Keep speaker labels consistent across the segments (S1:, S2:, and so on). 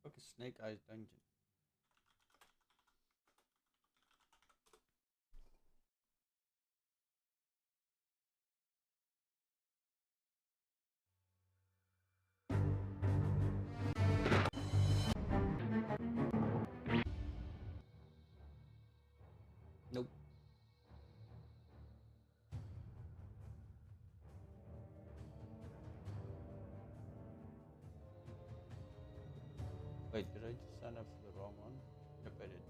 S1: Fucking Snake Eyes Dungeon. Nope. Wait, did I just sign up for the wrong one? Yep, I did.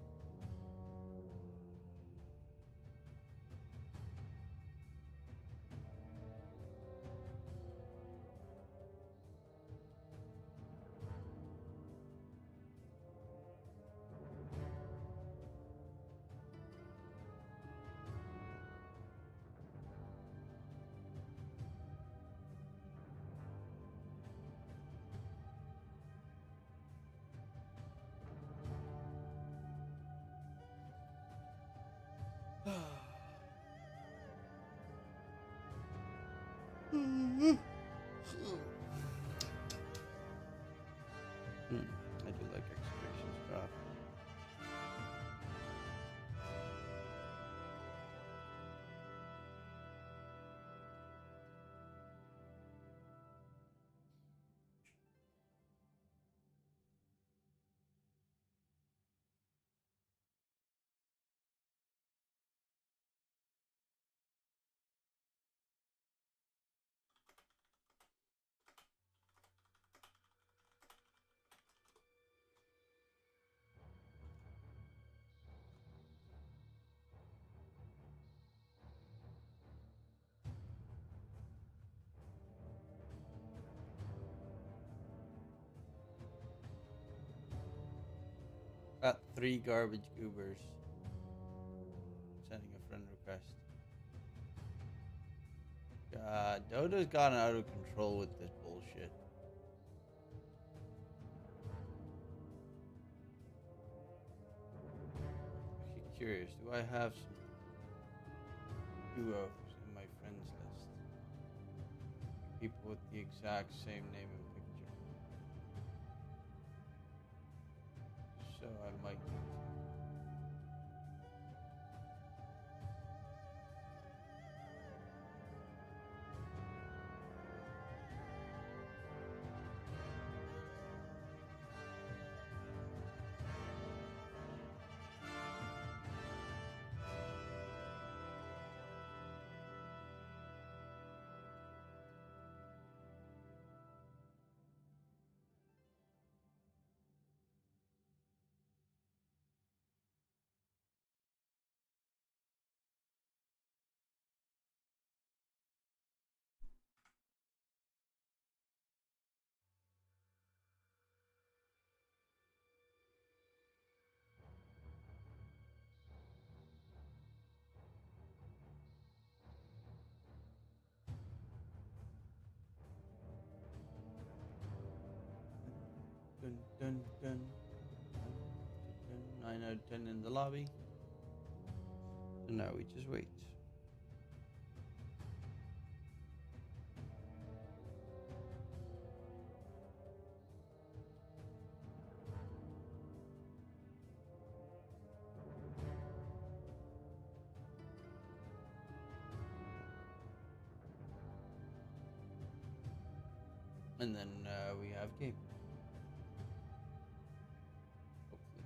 S1: I do like exhibition stuff. Got 3 garbage goobers. Sending a friend request. God, Dodo's gotten out of control with this bullshit. Actually curious, do I have some duos in my friends list? People with the exact same name and picture. So I might need to. Dun, dun, dun, dun, dun. 9 out of 10 in the lobby. So now we just wait. And then we have game. Hopefully.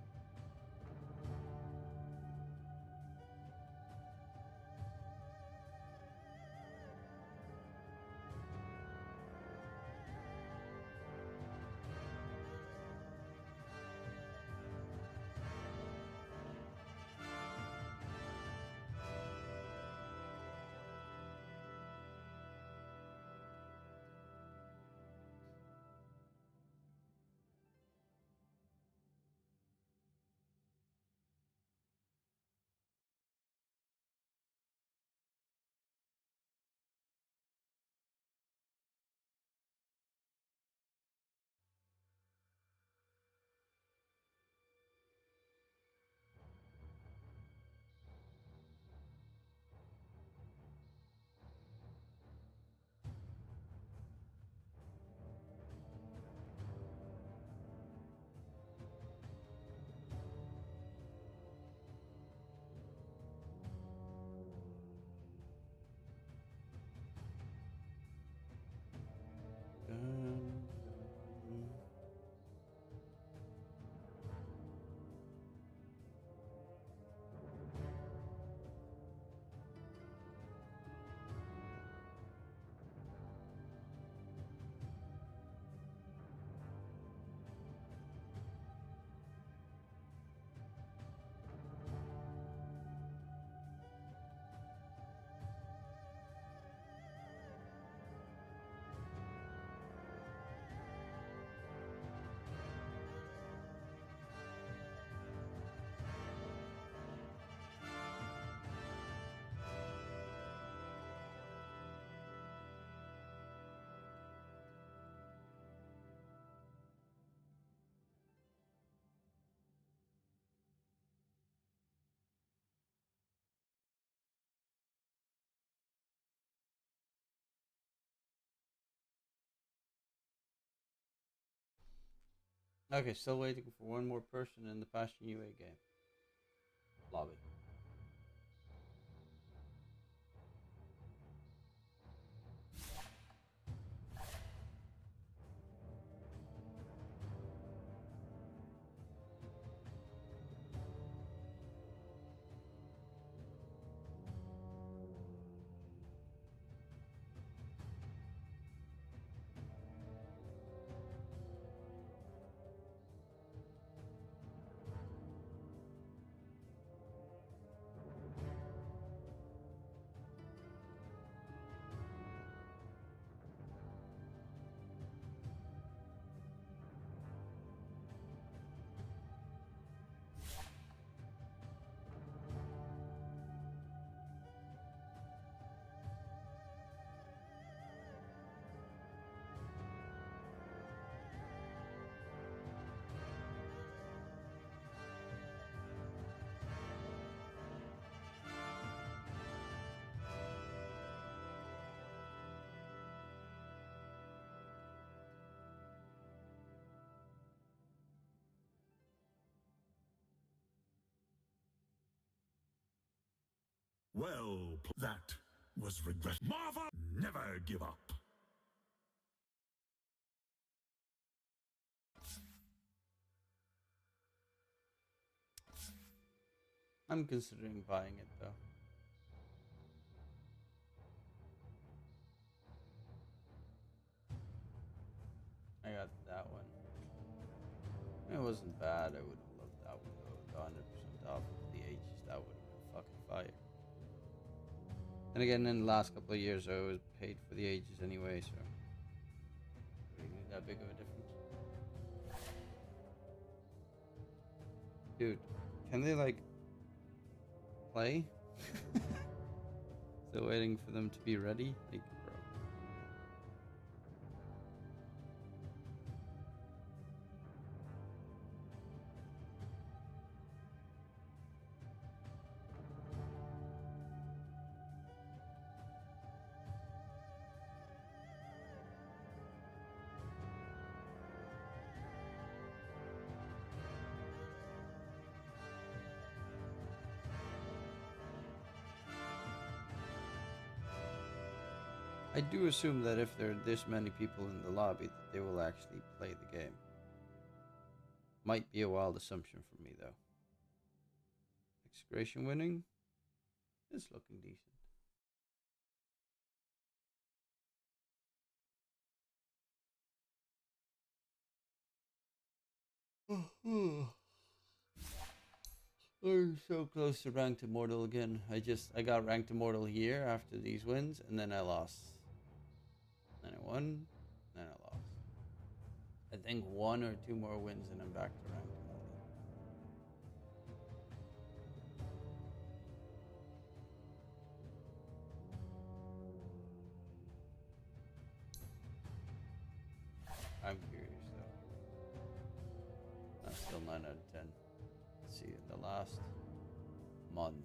S1: Okay, still waiting for one more person in the Passion UA game. Lobby.
S2: Well, that was regret. Marvel, never give up.
S1: I'm considering buying it though. I got that one. It wasn't bad. I would have loved that one though. The 100% off of the ages. That would have been fucking fire. And again, in the last couple of years, I always paid for the ages anyway, so really need that big of a difference. Dude, can they like play? Still waiting for them to be ready? Like, bro. I do assume that if there are this many people in the lobby, that they will actually play the game. Might be a wild assumption for me, though. Excavation winning? It's looking decent. We're so close to ranked immortal again. I got ranked immortal here after these wins, and then I lost. Then I won, then I lost. I think one or two more wins, and I'm back to ranked immortal. I'm curious though. That's still 9 out of 10. Let's see, in the last month.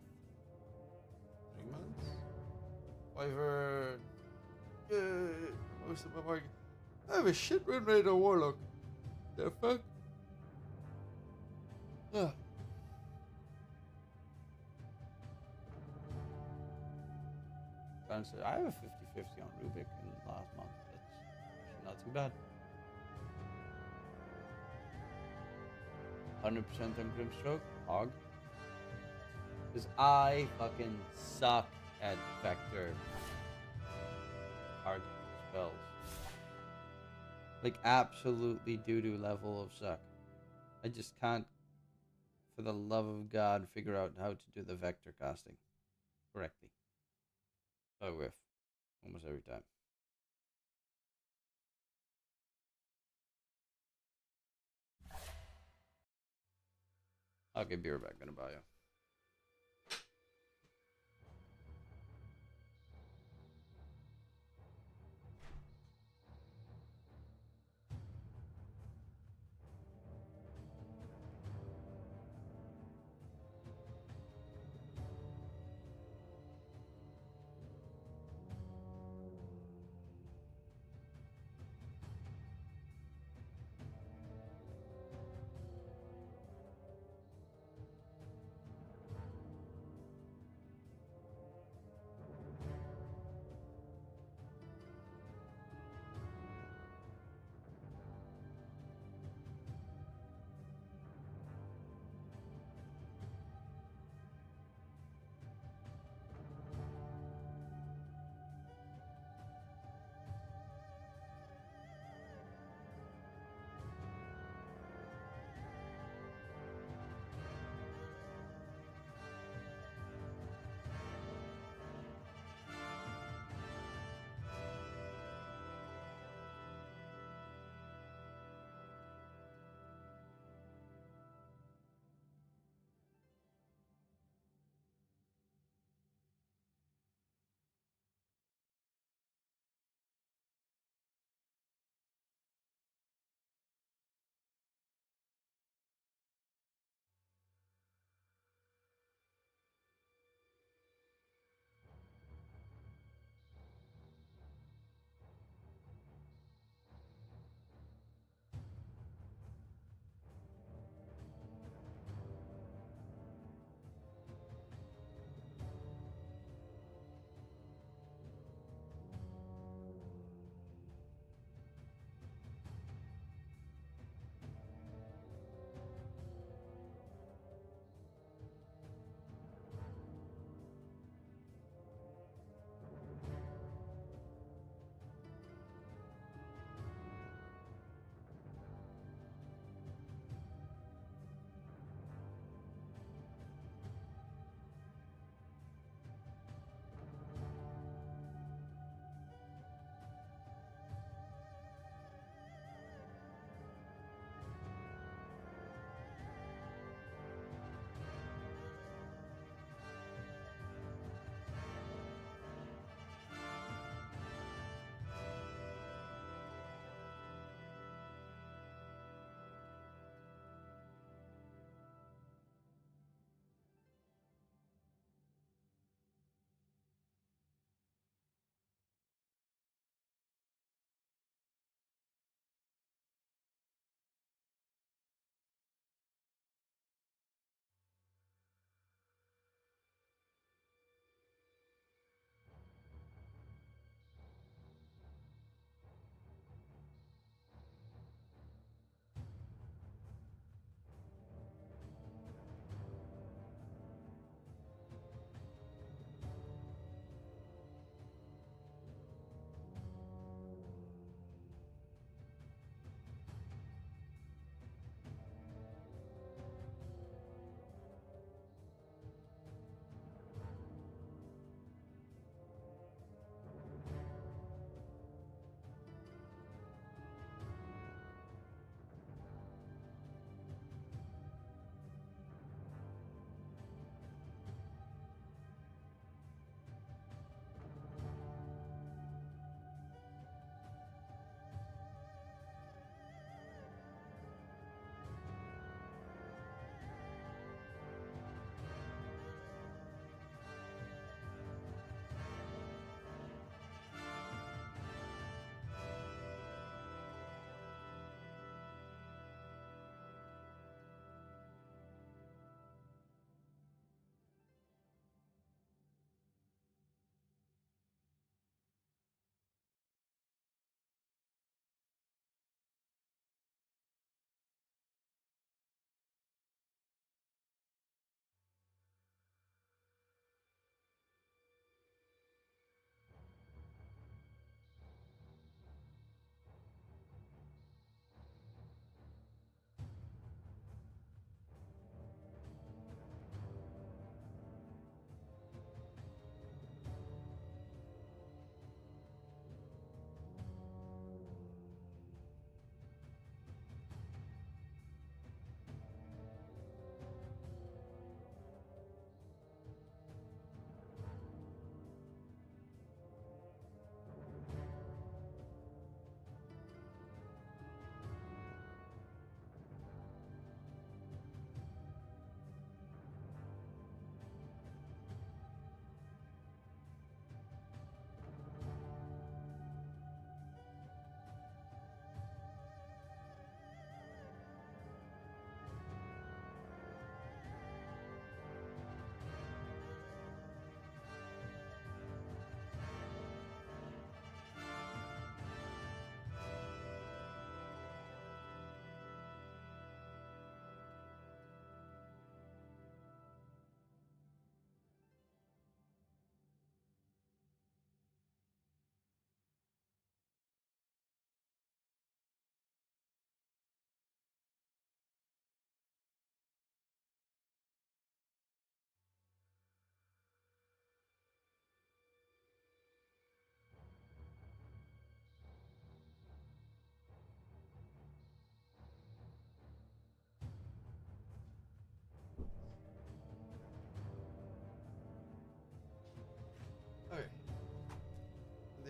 S1: 3 months? Wyvern. Yay! Most of my market. I have a shit win rate on Warlock. The fuck? Ah. I have a 50-50 on Rubik in last month. That's not too bad. 100% on Grimstroke. Hog. Because I fucking suck at vector hard spells. Like absolutely doo-doo level of suck. I just can't, for the love of God, figure out how to do the vector casting correctly. I whiff almost every time. Okay, be right back. Gonna buy you.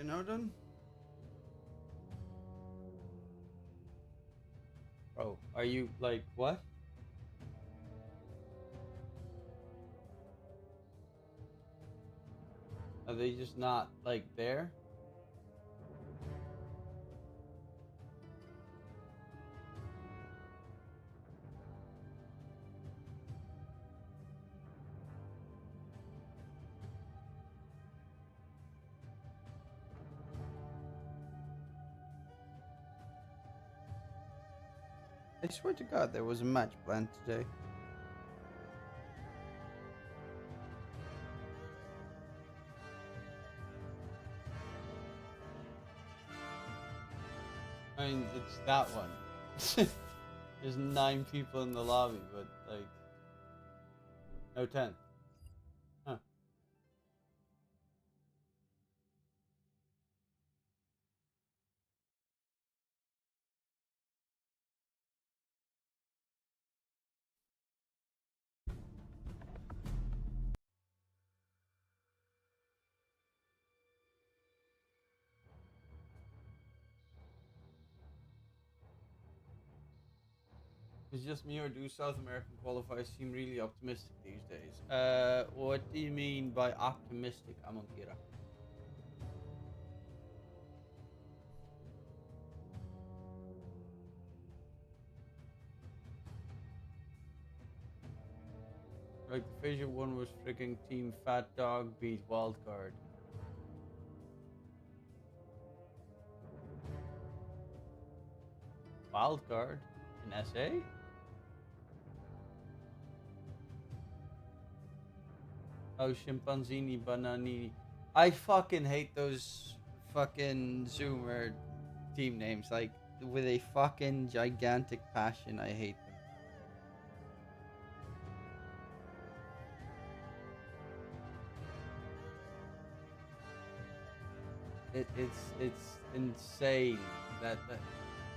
S1: dinner done? Bro, are you like what? Are they just not like there? I swear to God, there was a match planned today. I mean, it's that one. There's 9 people in the lobby, but like, no 10. Huh. It's just me, or do South American qualifiers seem really optimistic these days? What do you mean by optimistic, Amonkira? Like the Fisher one was freaking Team Fat Dog beat Wildcard. Wildcard in SA? Oh, Chimpanzini Bananini. I fucking hate those fucking Zoomer team names. Like, with a fucking gigantic passion, I hate them. It's insane that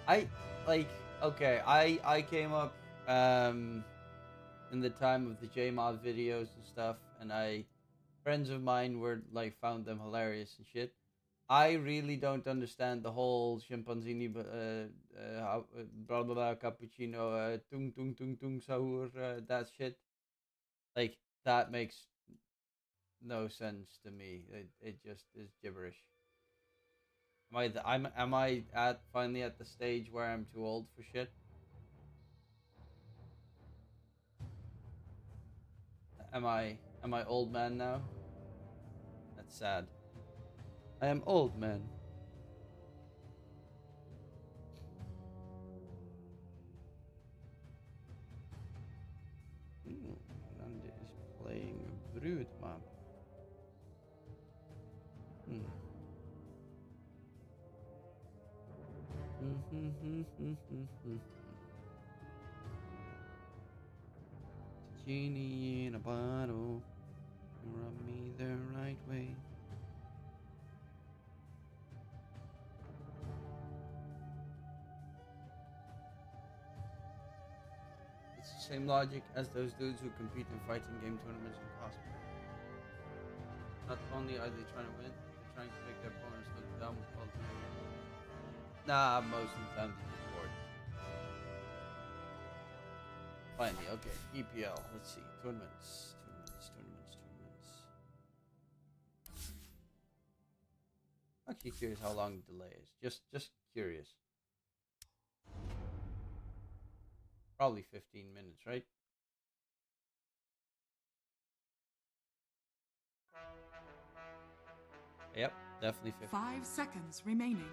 S1: I like. Okay, I came up in the time of the JMod videos and stuff, and friends of mine were like found them hilarious and shit. I really don't understand the whole chimpanzini blah blah blah cappuccino tung tung tung tung sahur that shit. Like, that makes no sense to me. It just is gibberish. Am I at finally at the stage where I'm too old for shit? Am I old man now? That's sad. I am old man. Randy is playing Brood map. Genie in a bottle, rub me the right way. It's the same logic as those dudes who compete in fighting game tournaments in cosplay. Not only are they trying to win, they're trying to make their opponents look dumb while doing it. Nah, most of the time they just bored. Finally, okay, EPL. Let's see, tournaments. Actually, curious how long the delay is. Just curious. Probably 15 minutes, right? Yep, definitely 15.
S3: 5 seconds remaining.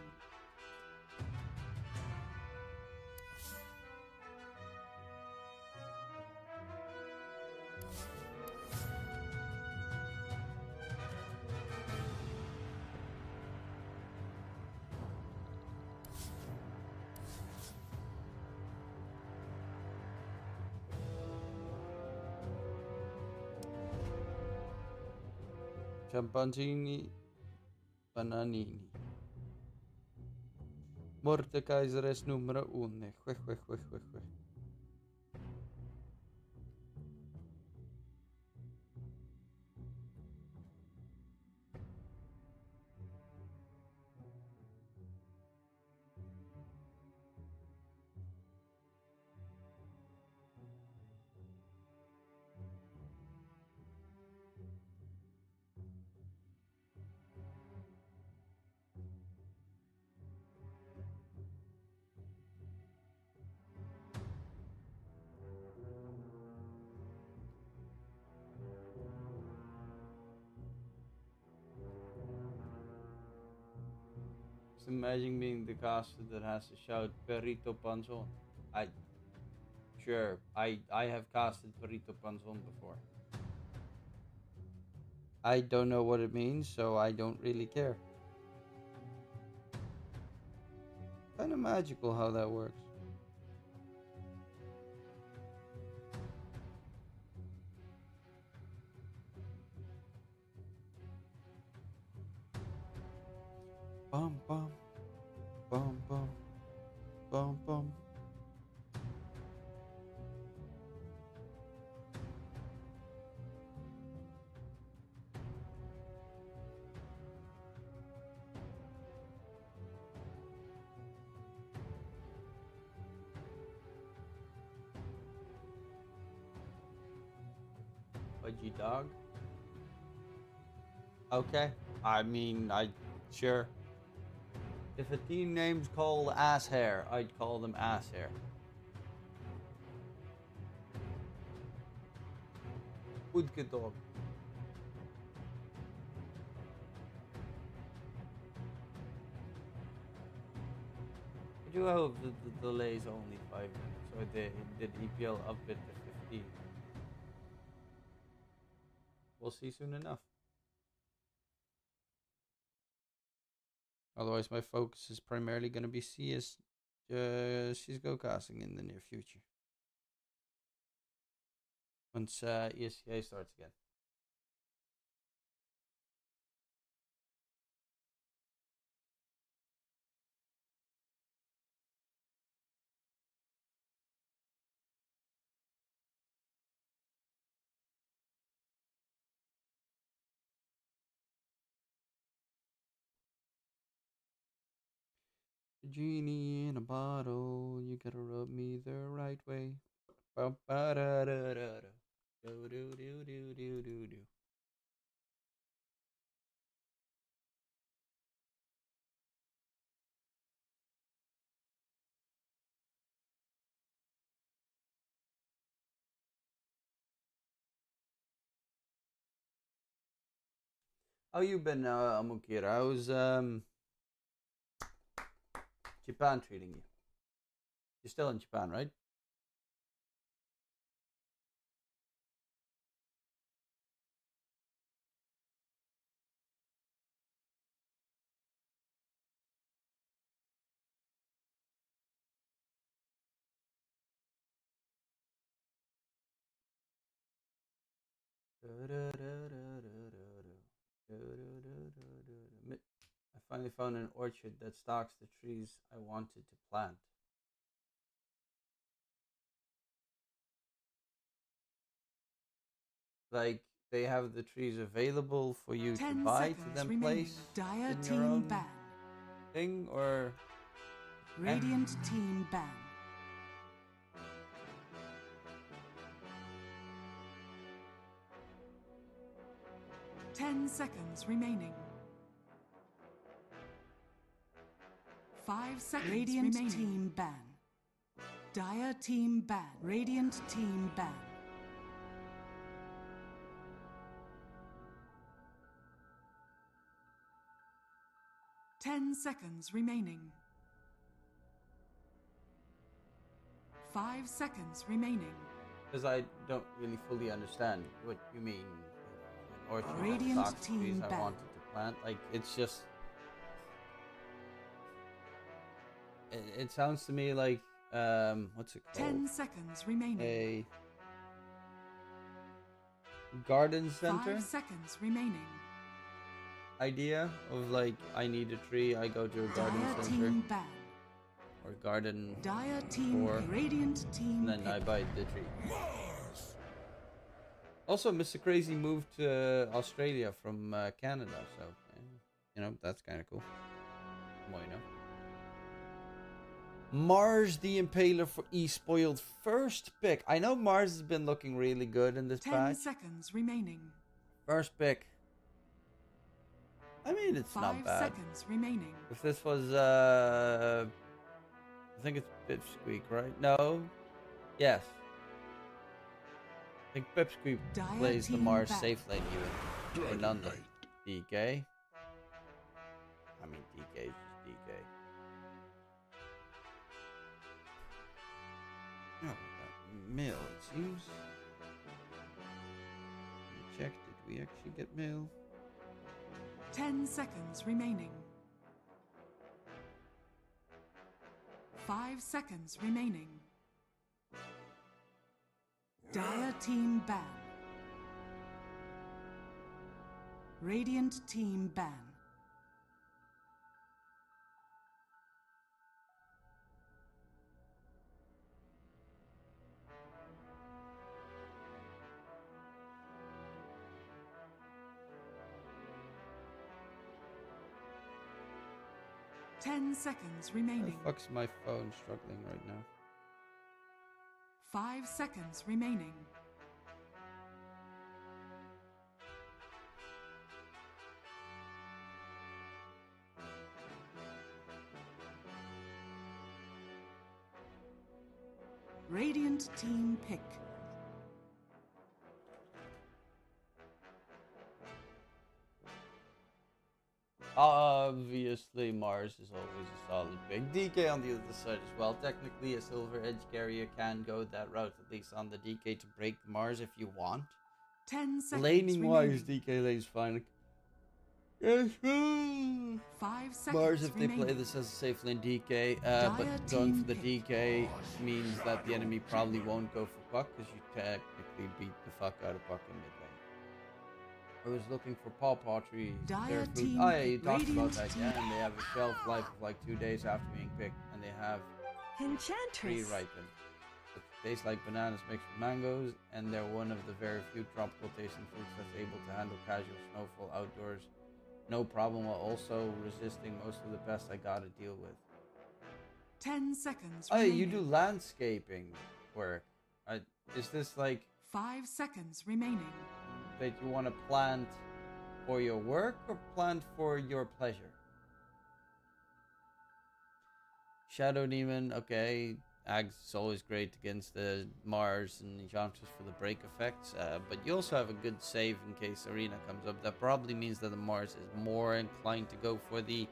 S1: Chimpanzini Bananini. Mordekaiser is numero 1. Just imagine being the caster that has to shout Perrito Panzon. Sure, I have casted Perrito Panzon before. I don't know what it means, so I don't really care. Kind of magical how that works. Bum bum bum bum bum bum. Fudgy dog. Okay. I mean, sure. If a team name's called Ass Hair, I'd call them Ass Hair. Good dog. I do hope that the delay is only 5 minutes, so did EPL up it to 15. We'll see soon enough. Otherwise, my focus is primarily going to be CSGO casting in the near future. Once ESCA starts again. Genie in a bottle, you gotta rub me the right way. Do. How you been, Amukira? How's Japan treating you? You're still in Japan, right? I finally found an orchard that stocks the trees I wanted to plant. Like, they have the trees available for you to buy to then place
S3: Dire
S1: in your
S3: team
S1: own
S3: ban.
S1: thing, or
S3: Radiant team ban. Ten seconds remaining. 5 seconds Radiant remaining. Team ban. Dire team ban. Radiant team ban. Ten seconds remaining. 5 seconds remaining.
S1: because I don't really fully understand what you mean. An orchard
S3: Radiant
S1: that stocks
S3: team
S1: trees I
S3: ban.
S1: wanted to plant. Like, it's just. It sounds to me like what's it called?
S3: 10 seconds remaining.
S1: A garden center
S3: 5 seconds remaining.
S1: idea of, like, I need a tree, I go to a garden
S3: Dire
S1: center
S3: team ban.
S1: or garden,
S3: Dire team
S1: Or-
S3: Radiant team
S1: and then I
S3: pick.
S1: buy the tree. Also, Mr. Crazy moved to Australia from Canada, so you know, that's kind of cool. Well, you know. Mars the Impaler for eSpoiled first pick. I know Mars has been looking really good in this
S3: 10
S1: patch.
S3: seconds remaining.
S1: First pick. I mean, it's
S3: 5
S1: not bad.
S3: seconds remaining.
S1: If this was, I think it's Pipsqueak, right? No. Yes. I think Pipsqueak
S3: Dire
S1: plays the
S3: team
S1: Mars
S3: back.
S1: safe lane even. In London. DK. I mean, DK is just DK. Oh, that mail, it seems. Let me check, did we actually get mail?
S3: 10 seconds remaining. 5 seconds remaining. Dire team ban. Radiant team ban. Ten seconds remaining.
S1: The fuck's my phone struggling right now?
S3: 5 seconds remaining. Radiant team pick.
S1: Obviously, Mars is always a solid pick. DK on the other side as well. Technically, a silver edge carrier can go that route, at least on the DK, to break Mars if you want.
S3: 10 seconds
S1: Laning wise,
S3: remaining.
S1: DK lane's fine. Yes,
S3: 5 seconds
S1: Mars, if they
S3: remaining.
S1: play this as a safe lane DK, but going for the DK means that the enemy probably won't go for Puck, because you technically beat the fuck out of Puck in mid lane. I was looking for paw pottery.
S3: Dire
S1: Food.
S3: team
S1: Oh yeah, you talked about
S3: Radiant
S1: that,
S3: team.
S1: yeah. And they have a shelf life of like 2 days after being picked, and they have
S4: Enchantress.
S1: pre-ripened. It tastes like bananas mixed with mangoes, and they're one of the very few tropical tasting fruits that's able to handle casual snowfall outdoors. No problem, while also resisting most of the pests I gotta deal with.
S3: 10 seconds
S1: Oh yeah,
S3: remaining.
S1: you do landscaping work. Is this like
S3: 5 seconds remaining.
S1: that you want to plant for your work or plant for your pleasure? Shadow Demon, okay. Ags is always great against the Mars and Enchantress for the break effects, but you also have a good save in case Arena comes up. That probably means that the Mars is more inclined to go for the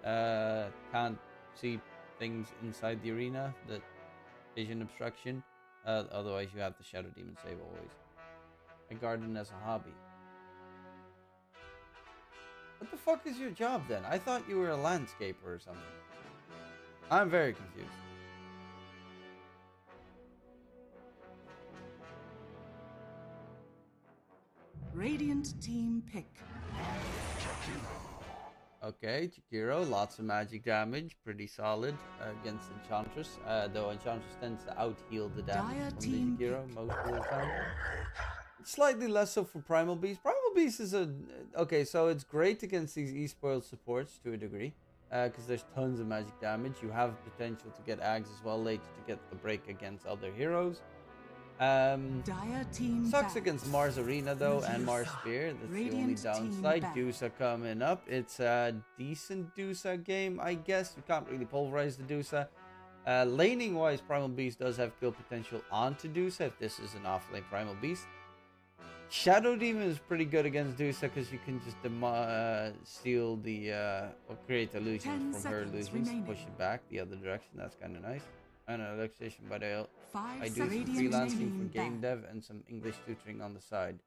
S1: can't see things inside the arena, the vision obstruction. Otherwise you have the Shadow Demon save always. I garden as a hobby. What the fuck is your job then? I thought you were a landscaper or something. I'm very confused.
S3: Radiant team pick.
S1: Okay, Chikiro, lots of magic damage, pretty solid against Enchantress. Though Enchantress tends to out-heal the damage
S3: Dire
S1: from the
S3: team
S1: Chikiro most of the time. Slightly less so for Primal Beast. Primal Beast is a... Okay, so it's great against these eSpoiled supports to a degree. Because there's tons of magic damage. You have potential to get Ags as well later to get the break against other heroes.
S3: Dire team
S1: Sucks
S3: back.
S1: against Mars Arena though, and Mars Spear. That's
S3: Radiant
S1: the only
S3: team
S1: downside.
S3: back.
S1: Dusa coming up. It's a decent Dusa game, I guess. You can't really pulverize the Dusa. Laning wise, Primal Beast does have kill potential onto Dusa if this is an off-lane Primal Beast. Shadow Demon is pretty good against Dusa because you can just steal the or create illusions
S3: 10
S1: from her
S3: seconds
S1: illusions,
S3: remaining.
S1: push it back the other direction. That's kind of nice. And an electrician, but I
S3: 5
S1: do some
S3: seconds
S1: freelancing for
S3: remaining.
S1: game
S3: Back.
S1: dev and some English tutoring on the side.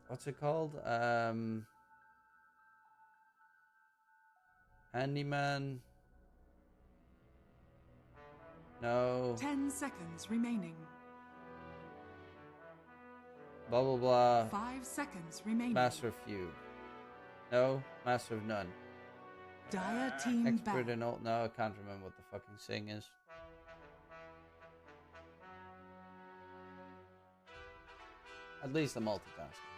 S1: What's it called? Handyman. No.
S3: 10 seconds remaining.
S1: Blah blah blah.
S3: 5 seconds remaining.
S1: Master of Few. No. Master of None.
S3: Dire team
S1: Expert
S3: back.
S1: in all. No, I can't remember what the fucking thing is. At least I'm multitasking.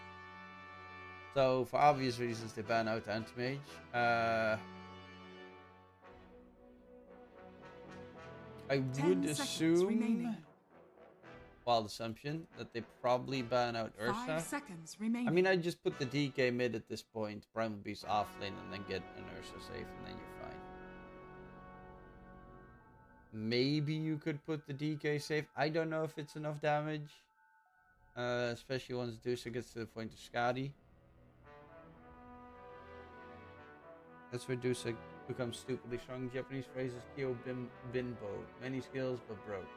S1: So, for obvious reasons, they ban out Anti-Mage. I
S3: 10
S1: would
S3: seconds
S1: assume,
S3: remaining.
S1: wild assumption, that they probably ban out
S3: 5
S1: Ursa.
S3: seconds remaining.
S1: I mean, I'd just put the DK mid at this point, Primal Beast off lane, and then get an Ursa safe, and then you're fine. Maybe you could put the DK safe. I don't know if it's enough damage. Especially once Dusa gets to the point of Skadi. That's where Dusa becomes stupidly strong. Japanese phrase is Kyo Binbo. Many skills, but broke.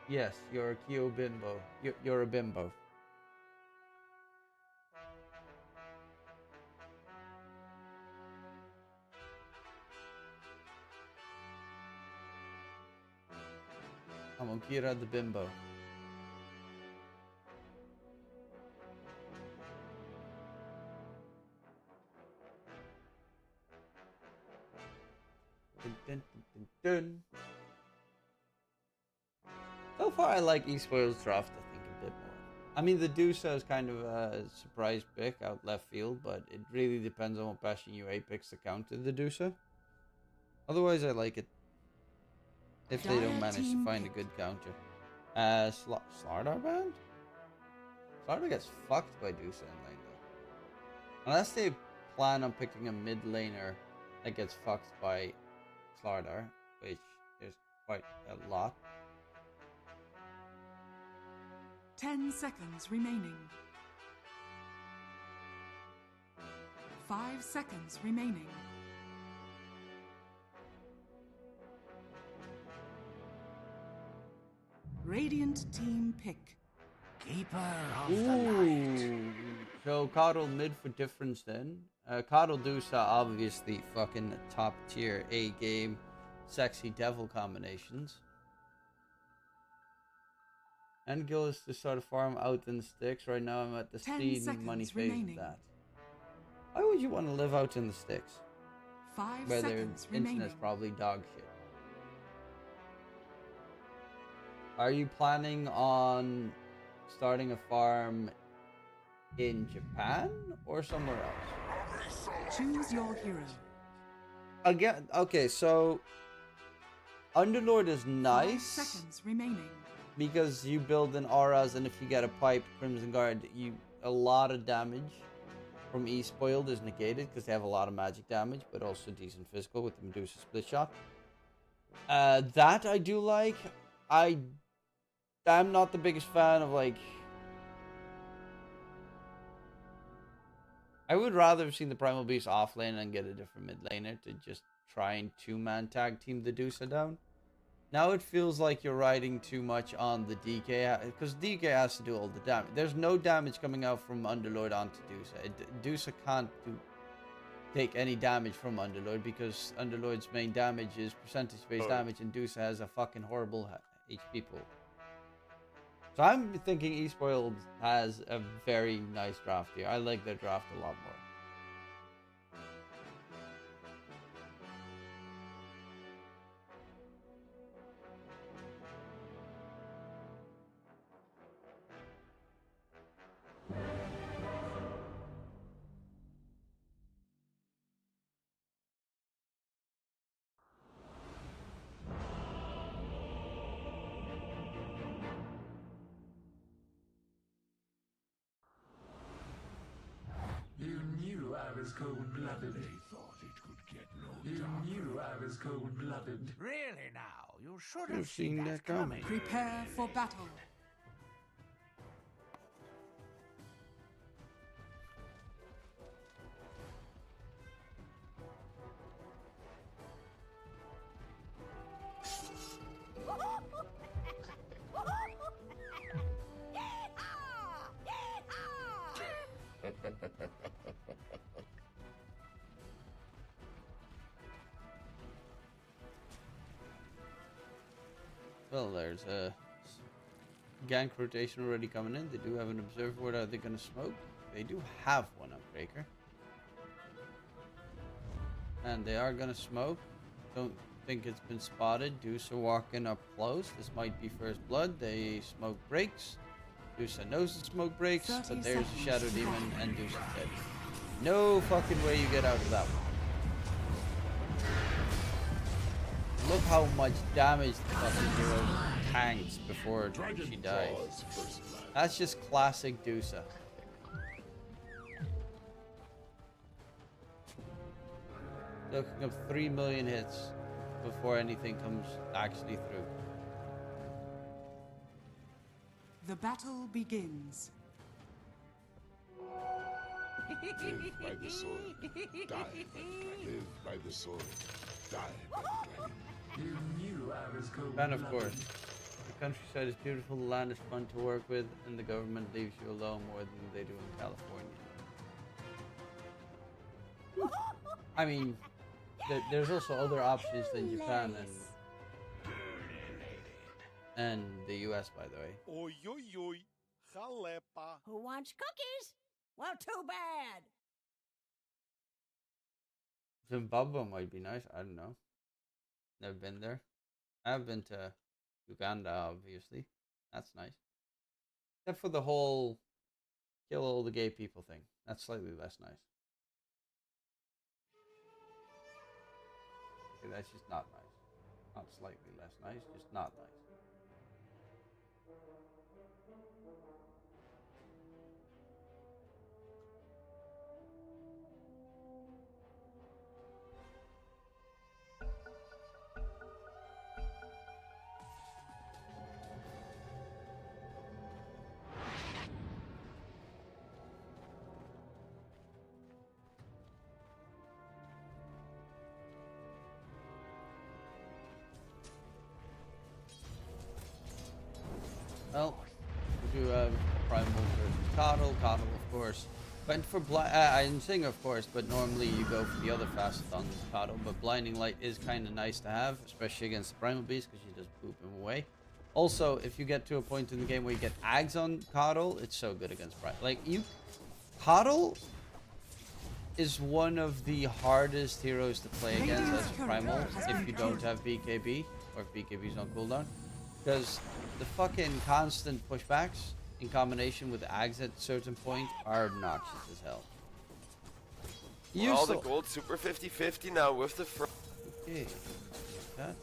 S1: Yes, you're a Kyo Binbo. You're a bimbo. I'm Akira the bimbo. Dun, dun, dun, dun. So far, I like eSpoiled draft, I think, a bit more. I mean, the Dusa is kind of a surprise pick out left field, but it really depends on what Passion UA picks to counter the Dusa. Otherwise, I like it. If they don't manage to find a good counter. Slardar band? Slardar gets fucked by Dusa in lane, though. Unless they plan on picking a mid laner that gets fucked by Slardar, which is quite a lot.
S3: 10 seconds remaining. 5 seconds remaining. Radiant team pick.
S4: Keeper of the night.
S1: So Coddle mid for difference then. Coddle Dusa obviously fucking top tier A game sexy devil combinations. And Gillis to start a farm out in the sticks. Right now I'm at the speed and money phase of that. Why would you want to live out in the sticks?
S3: 5
S1: where their
S3: seconds remaining.
S1: internet's probably dog shit. Are you planning on starting a farm in Japan or somewhere else?
S3: Choose your hero.
S1: Again, okay, so Underlord is
S3: 5
S1: nice
S3: seconds remaining.
S1: because you build an auras, and if you get a pipe Crimson Guard, a lot of damage from eSpoiled is negated because they have a lot of magic damage, but also decent physical with the Medusa split shot. That I do like. I'm not the biggest fan of, like... I would rather have seen the Primal Beast off lane and get a different mid laner to just try and two-man tag team the Dusa down. Now it feels like you're riding too much on the DK, because DK has to do all the damage. There's no damage coming out from Underlord onto Dusa. Dusa can't take any damage from Underlord because Underlord's main damage is percentage-based damage, and Dusa has a fucking horrible HP pool. So I'm thinking eSpoiled has a very nice draft here. I like their draft a lot more.
S4: You knew I was cold-blooded. They thought it could get no darker. You knew I was cold-blooded. Really now? You should have seen that coming.
S3: Prepare for battle.
S1: Well, there's a gank rotation already coming in. They do have an observer. What are they going to smoke? They do have one Upbreaker. And they are going to smoke. Don't think it's been spotted. Dusa walking up close. This might be first blood. They smoke breaks. Dusa knows the smoke breaks, but there's a Shadow Demon and Dusa's dead. No fucking way you get out of that one. Look how much damage the fucking hero tanks before she dies. That's just classic Dusa. Looking up 3 million hits before anything comes actually through.
S3: The battle begins.
S2: Live by the sword, die by the dragon. Live by the sword, die by the dragon.
S4: You knew I was cold.
S1: And of course, the countryside is beautiful, the land is fun to work with, and the government leaves you alone more than they do in California. I mean, there's also other options than Japan and the US, by the way.
S5: Oi, oi, oi. Jalepa.
S6: Who wants cookies? Well, too bad.
S1: Zimbabwe might be nice. I don't know. Never been there. I've been to Uganda, obviously. That's nice. Except for the whole kill all the gay people thing. That's slightly less nice. Okay, that's just not nice. Not slightly less nice, just not nice. Well, we do have Primal versus Coddle. Coddle, of course. Went for I didn't sing, of course, but normally you go for the other facet on Coddle. But Blinding Light is kind of nice to have, especially against the Primal Beast, because you just boop him away. Also, if you get to a point in the game where you get Ags on Coddle, it's so good against Primal. Like, Coddle is one of the hardest heroes to play against as Primal if you don't have BKB, or if BKB is on cooldown. Because the fucking constant pushbacks in combination with Ags at a certain point are obnoxious as hell.
S7: All the gold super 50-50 now with the
S1: Okay, that's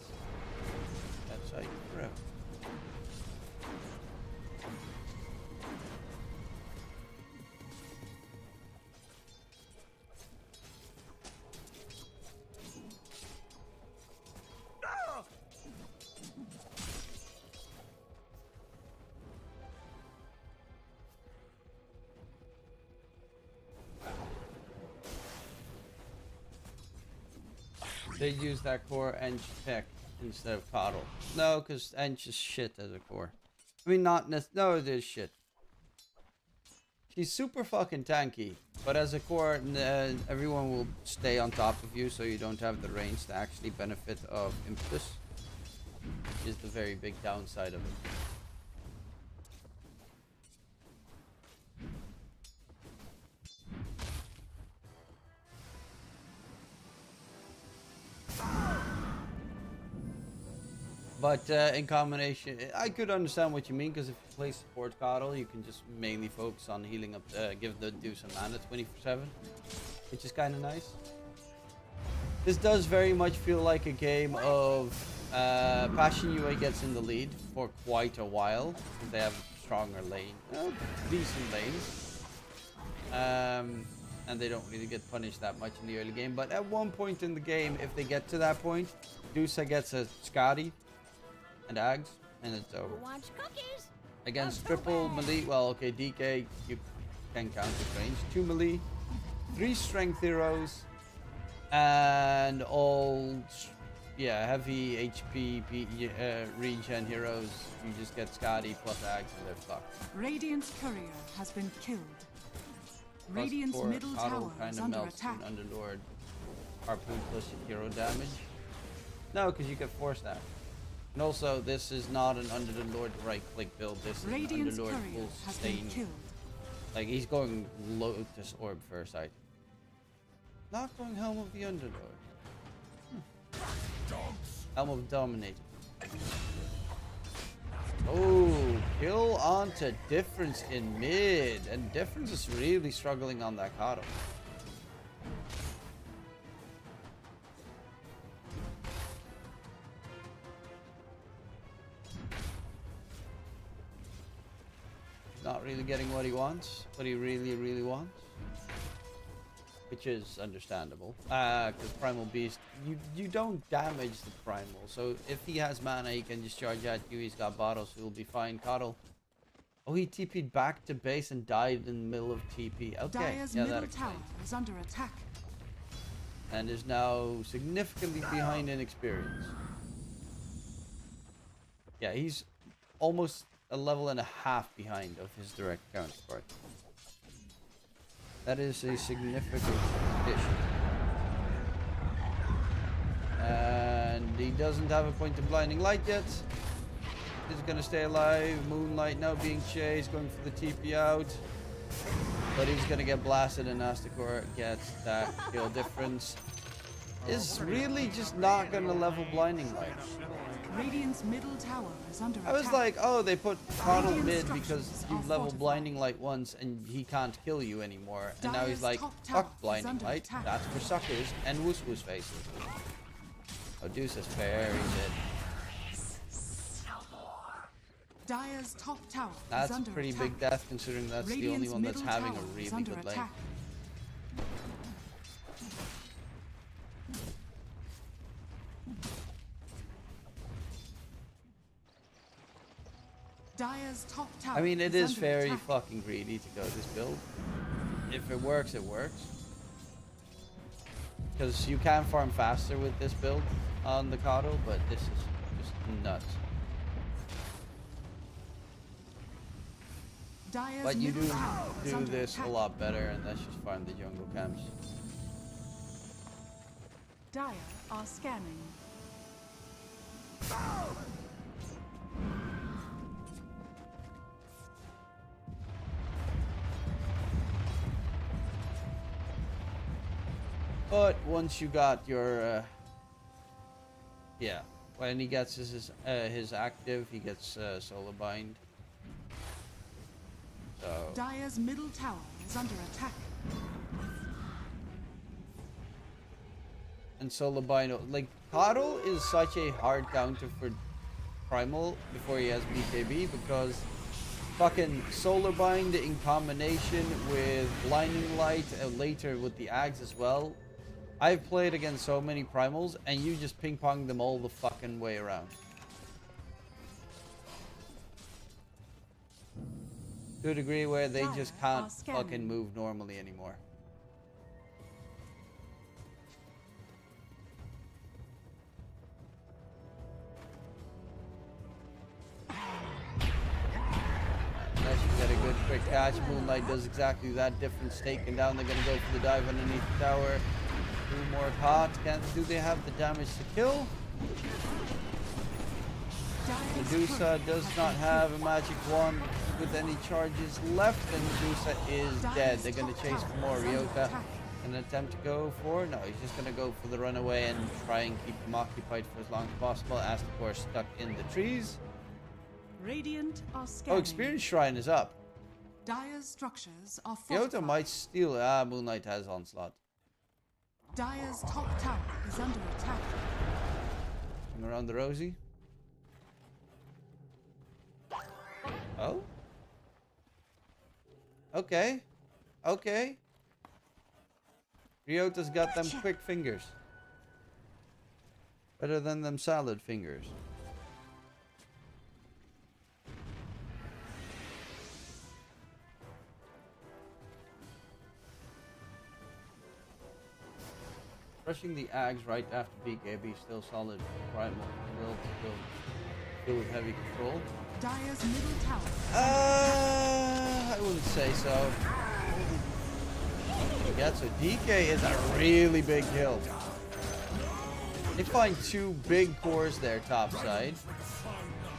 S1: how you throw. They use that core Eng pick instead of Coddle. No, because Eng is shit as a core. I mean, no, it is shit. She's super fucking tanky, but as a core, everyone will stay on top of you, so you don't have the range to actually benefit of Impetus. Is the very big downside of it. But in combination, I could understand what you mean, because if you play support Coddle, you can just mainly focus on healing up, give the do some mana 24/7, which is kind of nice. This does very much feel like a game of Passion UA gets in the lead for quite a while, because they have a stronger lane, decent lanes, and they don't really get punished that much in the early game. But at one point in the game, if they get to that point, Dusa gets a Scotty and Ags, and it's over.
S6: Who wants cookies?
S1: Against triple melee, well, okay, DK, you can count with range. 2 melee, 3 strength heroes, and all, heavy HP regen heroes. You just get Scotty plus Ags and they're fucked.
S3: Radiant's courier has been killed. Radiant's middle tower is under attack.
S1: Underlord harpoon plus hero damage. No, because you get force that. And also, this is not an Underlord right-click build. This is
S3: Radiant's
S1: an Underlord
S3: courier
S1: full
S3: has been
S1: sustain.
S3: killed.
S1: Like, he's going Lotus Orb first, I. Not going Helm of the Underlord. Helm of Dominator. Oh, kill onto Difference in mid. And Difference is really struggling on that Coddle. Not really getting what he wants, what he really wants, which is understandable. Because Primal Beast, you don't damage the Primal, so if he has mana, he can just charge at you. He's got bottles, so he'll be fine. Coddle, Oh, he TP'd back to base and died in the middle of TP. Okay,
S3: Dire's
S1: yeah, that
S3: middle
S1: explains.
S3: tower is under attack.
S1: And is now significantly behind in experience. Yeah, he's almost a level and a half behind of his direct counterpart. That is a significant issue. And he doesn't have a point of blinding light yet. He's gonna stay alive. Moonlight now being chased, going for the TP out. But he's gonna get blasted, and Astakor gets that kill difference. Is really just not gonna level blinding light.
S3: Radiant's middle tower is under attack.
S1: I was like, oh, they put Coddle mid because you level blinding light once and he can't kill you anymore. And now he's like, fuck blinding light. That's for suckers and wuss wuss faces. Oh, Deuce is very good.
S3: Dire's top tower
S1: That's
S3: is
S1: a
S3: under
S1: pretty
S3: attack.
S1: big death considering that's the only one that's having a really good lane.
S3: Dire's top tower
S1: I mean, it is
S3: under
S1: very
S3: attack.
S1: fucking greedy to go this build. If it works, it works. Because you can farm faster with this build on the Coddle, but this is just nuts.
S3: Dire's
S1: But you do
S3: middle tower is
S1: do
S3: under
S1: this a
S3: attack.
S1: lot better, and that's just farm the jungle camps.
S3: Dire are scanning.
S1: But once you got your, yeah, when he gets his active, he gets solar bind. So
S3: Dire's middle tower is under attack.
S1: and solar bind, like Coddle is such a hard counter for Primal before he has BKB because fucking solar bind in combination with blinding light and later with the Ags as well. I've played against so many primals and you just ping pong them all the fucking way around. To a degree where they just can't fucking move normally anymore. Unless you get a good quick catch, Moonlight does exactly that. Difference taken down. They're gonna go for the dive underneath the tower. 2 more caught. Do they have the damage to kill? Medusa does not have a magic wand with any charges left, and Medusa is dead. They're gonna chase for more. Ryota an attempt to go for? No, he's just gonna go for the runaway and try and keep them occupied for as long as possible. As of course stuck in the trees.
S3: Radiant are scanning.
S1: Oh, Experience Shrine is up.
S3: Dire's structures are
S1: Ryota
S3: fortified.
S1: might steal. Moonlight has Onslaught.
S3: Dire's top tower is under attack.
S1: Come around the Rosie. Oh? Okay. Okay. Ryota's got them quick fingers. Better than them salad fingers. Rushing the Ags right after BKB still solid. Primal will still with heavy control.
S3: Dire's middle tower.
S1: I wouldn't say so. Yeah, so DK is a really big hill. They find 2 big cores there top side.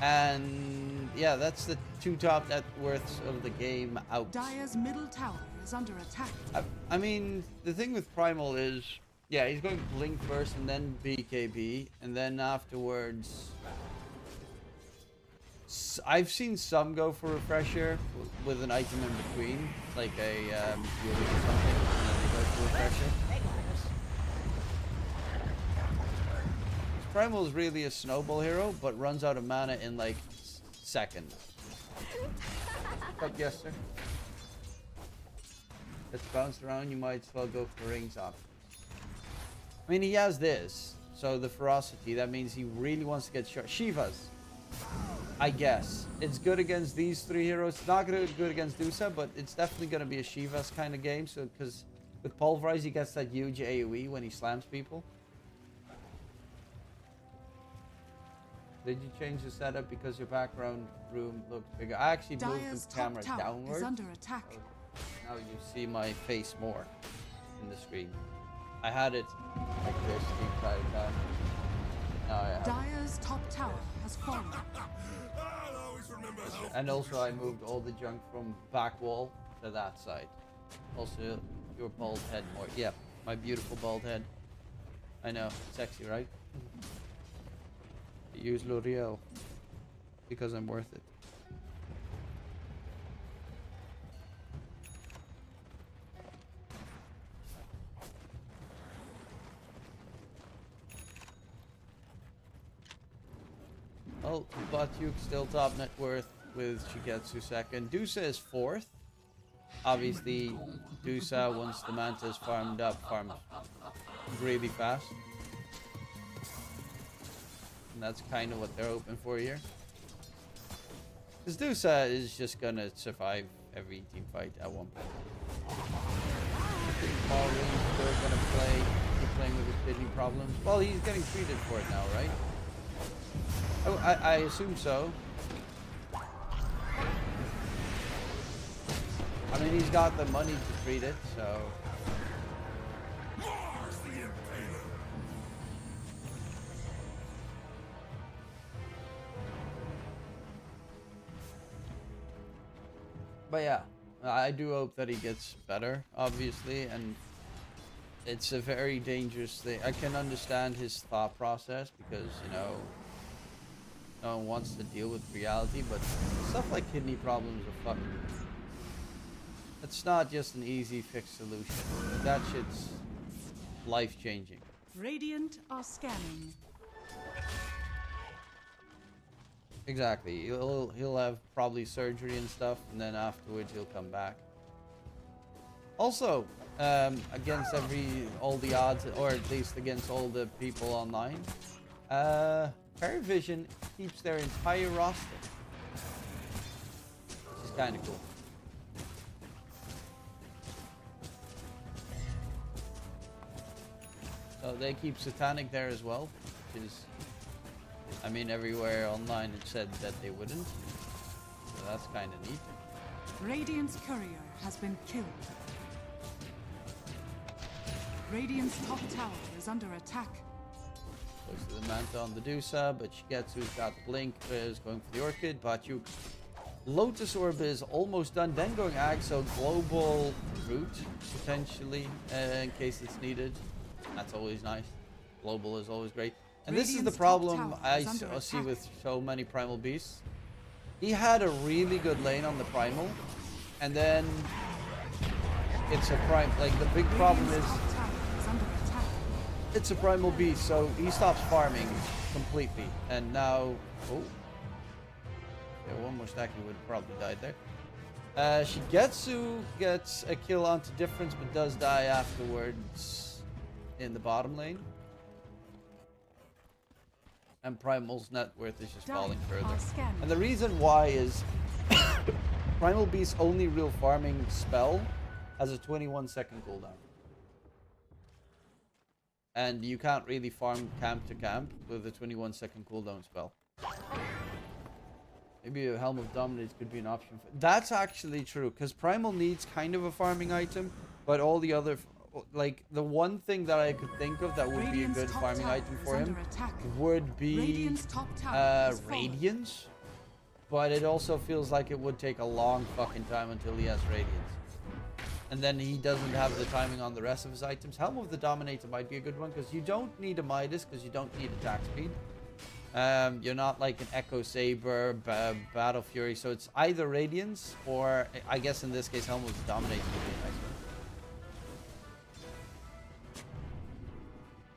S1: And yeah, that's the 2 top net worths of the game out.
S3: Dire's middle tower is under attack.
S1: I mean, the thing with Primal is, yeah, he's going Blink first and then BKB, and then afterwards I've seen some go for Refresher with an item in between, like a Fury or something, and then they go for Refresher. Primal is really a snowball hero, but runs out of mana in like seconds. But yes, sir. It's bounced around, you might as well go for rings options. I mean, he has this, so the ferocity, that means he really wants to get shot. Shiva's. I guess. It's good against these three heroes. It's not good against Dusa, but it's definitely going to be a Shiva's kind of game. So, because with Pulverize, he gets that huge AoE when he slams people. Did you change the setup because your background room looks bigger? I actually moved the camera downwards.
S3: Is under attack.
S1: Okay. Now you see my face more in the screen. I had it like this the entire time. Now I have
S3: Dire's top tower has fallen.
S1: And also I moved all the junk from back wall to that side. Also your bald head more. Yeah, my beautiful bald head. I know, sexy, right? Use L'Oreal because I'm worth it. Oh, Batyuk's still top net worth with Shigetsu second. Dusa is fourth. Obviously, Dusa, once the Manta is farmed up, farms really fast. And that's kind of what they're hoping for here. Because Dusa is just gonna survive every team fight at one point. Small range, they're gonna keep playing with his kidney problems. Well, he's getting treated for it now, right? Oh, I assume so. I mean, he's got the money to treat it, so... But yeah, I do hope that he gets better, obviously, and it's a very dangerous thing. I can understand his thought process because, you know, no one wants to deal with reality, but stuff like kidney problems are fucking... It's not just an easy fix solution. That shit's life-changing.
S3: Radiant are scanning.
S1: Exactly. He'll have probably surgery and stuff, and then afterwards he'll come back. Also, against all the odds, or at least against all the people online, Paravision keeps their entire roster, which is kind of cool. So they keep Satanic there as well, which is, I mean, everywhere online it said that they wouldn't, so that's kind of neat.
S3: Radiant's courier has been killed. Radiant's top tower is under attack.
S1: Goes to the Manta on the Dusa, but Shigetsu's got the Blink, is going for the Orchid. Batyuk, Lotus Orb is almost done, then going Ag, so global route, potentially, in case it's needed. That's always nice. Global is always great. And this is the problem I see with so many Primal Beasts. He had a really good lane on the Primal, and then it's a Prime. Like, the big problem is it's a Primal Beast, so he stops farming completely. And now, oh, yeah, one more stack, he would have probably died there. Shigetsu gets a kill onto Difference, but does die afterwards in the bottom lane. And Primal's net worth is just falling further. And the reason why is Primal Beast's only real farming spell has a 21-second cooldown. And you can't really farm camp to camp with a 21-second cooldown spell. Maybe a Helm of Dominance could be an option. That's actually true, because Primal needs kind of a farming item, but all the other... Like, the one thing that I could think of that would be a good farming item for him would be Radiance. But it also feels like it would take a long fucking time until he has Radiance. And then he doesn't have the timing on the rest of his items. Helm of the Dominator might be a good one, because you don't need a Midas, because you don't need attack speed. You're not like an Echo Saber, Battle Fury, so it's either Radiance, or I guess in this case Helm of the Dominator would be a nice one.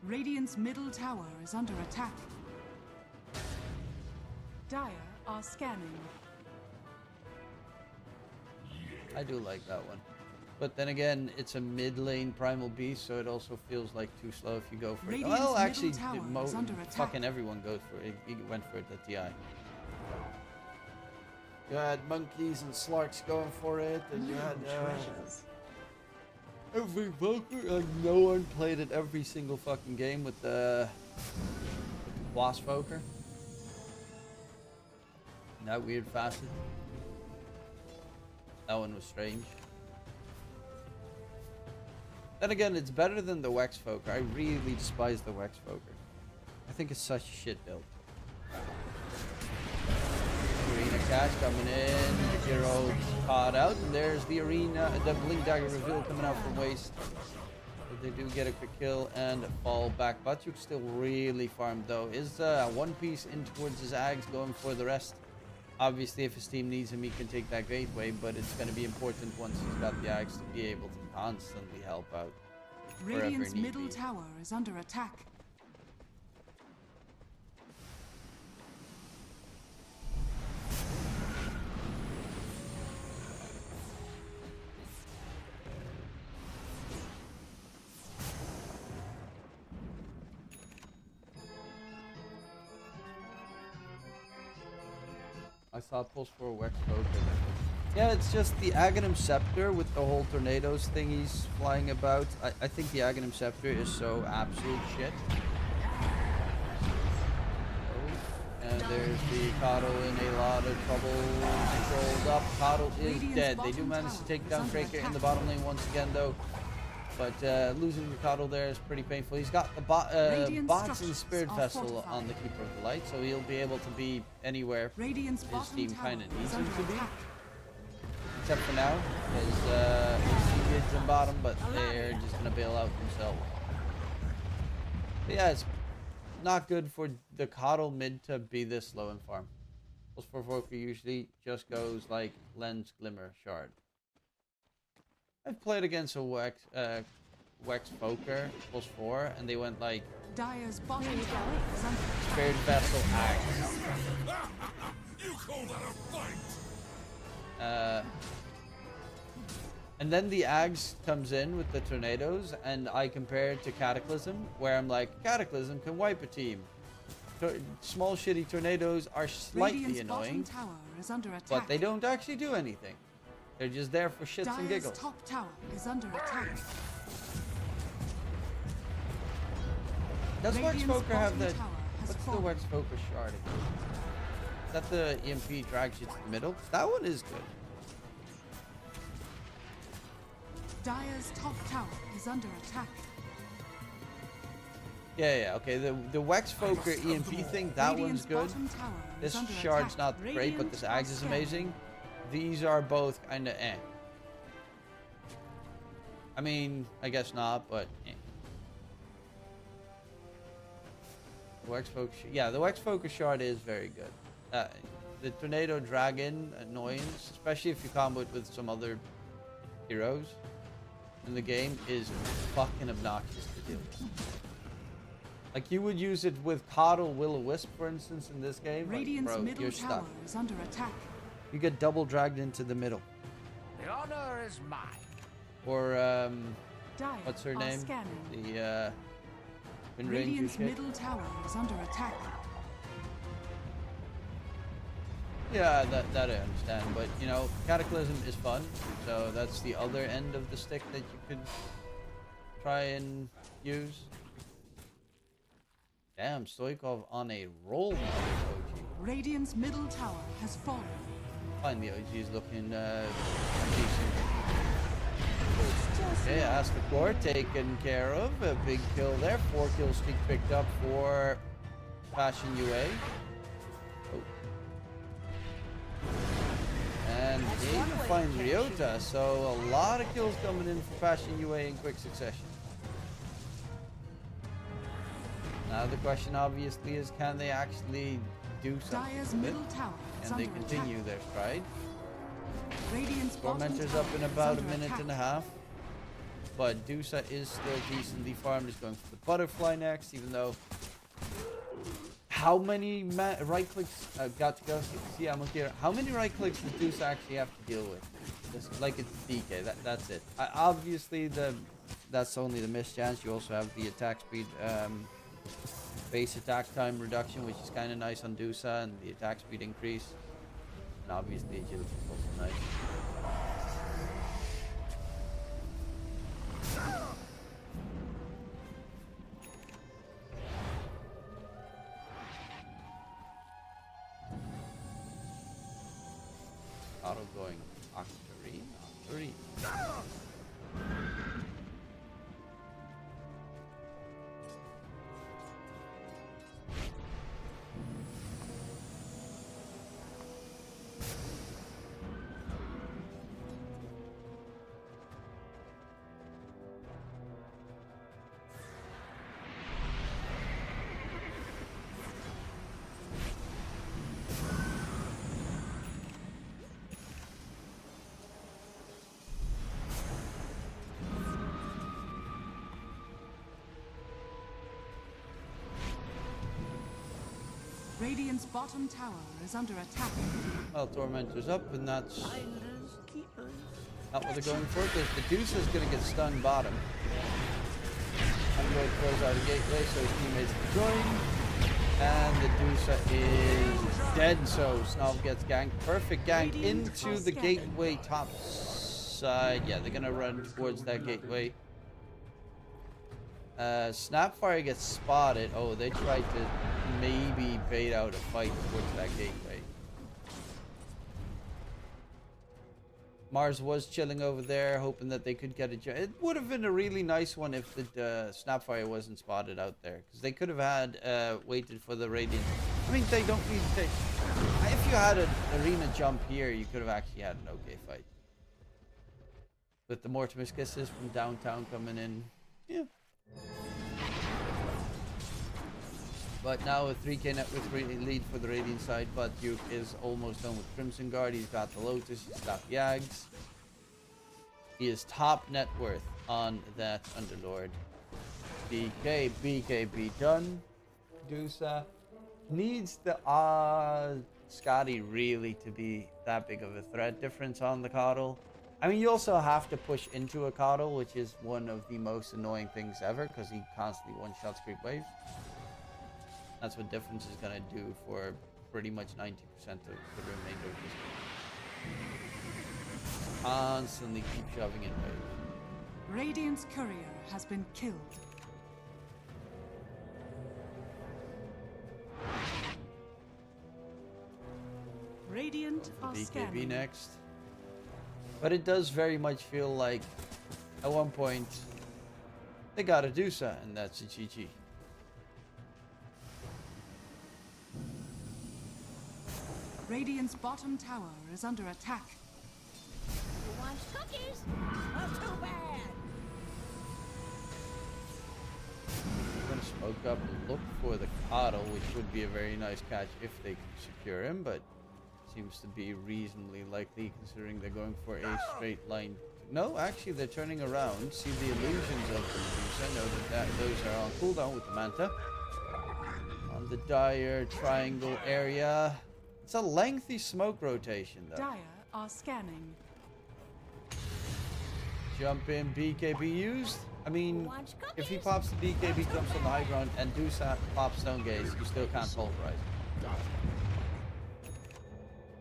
S3: Radiant's middle tower is under attack. Dire are scanning.
S1: I do like that one. But then again, it's a mid lane Primal Beast, so it also feels like too slow if you go for it. Well, actually, fucking everyone goes for it. He went for it at TI. You had monkeys and slarks going for it, and you had every Volker. No one played it every single fucking game with the Wasp Volker. That weird facet. That one was strange. Then again, it's better than the Wex Foker. I really despise the Wex Foker. I think it's such a shit build. Arena Cash coming in. Zero caught out. And there's the arena, the Blink Dagger reveal coming out from Waste. But they do get a quick kill and fall back. Batyuk still really farmed though. Is one piece in towards his Ags going for the rest. Obviously, if his team needs him, he can take that gateway, but it's going to be important once he's got the Ags to be able to constantly help out.
S3: Radiant's middle tower is under attack.
S1: I saw pulls for a Wex Foker. Yeah, it's just the Aghanim Scepter with the whole tornadoes thing he's flying about. I think the Aghanim Scepter is so absolute shit. And there's the Coddle in a lot of trouble. Controlled up. Coddle is dead. They do manage to take down Breaker in the bottom lane once again though. But losing the Coddle there is pretty painful. He's got the bots and Spirit Vessel on the Keeper of the Light, so he'll be able to be anywhere his team kind of needs him to be. Except for now, because he is in bottom, but they're just going to bail out themselves. But yeah, it's not good for the Coddle mid to be this low in farm. Plus 4 Volker usually just goes like Lens, Glimmer, Shard. I've played against a Wex Foker +4, and they went like
S3: Dire's bottom tower is under attack.
S1: Spirit Vessel Axe.
S2: You call that a fight?
S1: And then the Ags comes in with the tornadoes, and I compare it to Cataclysm, where I'm like, Cataclysm can wipe a team. Small shitty tornadoes are slightly
S3: Radiant's
S1: annoying,
S3: bottom tower is under attack.
S1: but they don't actually do anything. They're just there for shits and
S3: Dire's
S1: giggles.
S3: top tower is under attack.
S1: Does Wex
S3: Radiant's
S1: Foker have
S3: bottom
S1: the...
S3: tower has
S1: What's the
S3: fallen.
S1: Wex Foker shard? Is that the EMP drags you to the middle? That one is good.
S3: Dire's top tower is under attack.
S1: Yeah, okay. The Wex Foker EMP thing, that one's
S3: Radiant's
S1: good.
S3: bottom tower
S1: This
S3: is under
S1: shard's
S3: attack.
S1: not great, but
S3: Radiant
S1: this
S3: are
S1: Ags is
S3: scanning.
S1: amazing. These are both kind of eh. I mean, I guess not, but eh. The Wex Foker, yeah, the Wex Foker shard is very good. The Tornado Dragon annoyance, especially if you combo it with some other heroes in the game, is fucking obnoxious to deal with. Like, you would use it with Coddle Will-O-Wisp, for instance, in this game.
S3: Radiant's
S1: Like, bro,
S3: middle
S1: you're
S3: tower
S1: stuck.
S3: is under attack.
S1: You get double dragged into the middle.
S4: The honor is mine.
S1: Or,
S3: Dire
S1: what's her
S3: are
S1: name?
S3: scanning.
S1: The, Windranger
S3: Radiant's
S1: shit.
S3: middle tower is under attack.
S1: Yeah, that I understand. But, you know, Cataclysm is fun. So that's the other end of the stick that you could try and use. Damn, Stoikov on a roll now with OG.
S3: Radiant's middle tower has fallen.
S1: Fine, the OG is looking decent. Okay, Astapor taken care of. A big kill there. 4 kill streak picked up for Fashion UA. Oh. And they even find Ryota, so a lot of kills coming in for Fashion UA in quick succession. Now the question obviously is, can they actually do something
S3: Dire's
S1: with it?
S3: middle tower is
S1: Can they
S3: under
S1: continue
S3: attack.
S1: their stride?
S3: Radiant's bottom
S1: Tormentor's
S3: tower
S1: up in
S3: is
S1: about a
S3: under
S1: minute
S3: attack.
S1: and a half. But Dusa is still decently farmed. He's going for the butterfly next, even though... How many right clicks... got to go. See, I'm here. How many right clicks does Dusa actually have to deal with? Just like it's DK. That's it. Obviously, that's only the miss chance. You also have the attack speed... base attack time reduction, which is kind of nice on Dusa, and the attack speed increase. And obviously agility is also nice. Auto going Octarine.
S3: Radiant's bottom tower is under attack.
S1: Well, Tormentor's up, and that's not what they're going for, because the Deuce is going to get stunned bottom. Android throws out a gateway, so his teammates can join. And the Deuce is dead, so Snov gets ganked. Perfect gank into the gateway top side. Yeah, they're going to run towards that gateway. Snapfire gets spotted. Oh, they tried to maybe bait out a fight towards that gateway. Mars was chilling over there, hoping that they could get a jump. It would have been a really nice one if the Snapfire wasn't spotted out there, because they could have had waited for the Radiant. I mean, they don't need to take. If you had an arena jump here, you could have actually had an okay fight. With the Mortimer's Kisses from downtown coming in, yeah. But now a 3k net worth lead for the Radiant side, but Duke is almost done with Crimson Guard. He's got the Lotus, he's got the Yags. He is top net worth on that Underlord. BKB done. Dusa needs the Scotty really to be that big of a threat difference on the Coddle. I mean, you also have to push into a Coddle, which is one of the most annoying things ever, because he constantly one-shots creep waves. That's what difference is going to do for pretty much 90% of the remainder of this game. Constantly keep shoving in waves.
S3: Radiant's courier has been killed. Radiant are
S1: BKB
S3: scanning.
S1: next. But it does very much feel like at one point they gotta do so, and that's a GG.
S3: Radiant's bottom tower is under attack.
S6: Who wants cookies? Well, too bad.
S1: I'm gonna smoke up and look for the Coddle, which would be a very nice catch if they can secure him, but seems to be reasonably likely considering they're going for a straight line. No, actually they're turning around. See the illusions of the Medusa. Know that those are on cooldown with the Manta. On the dire triangle area. It's a lengthy smoke rotation though.
S3: Dire are scanning.
S1: Jump in, BKB used. I mean, if he pops the BKB, jumps on the high ground, and Dusa pops Stone Gaze, you still can't pulverize.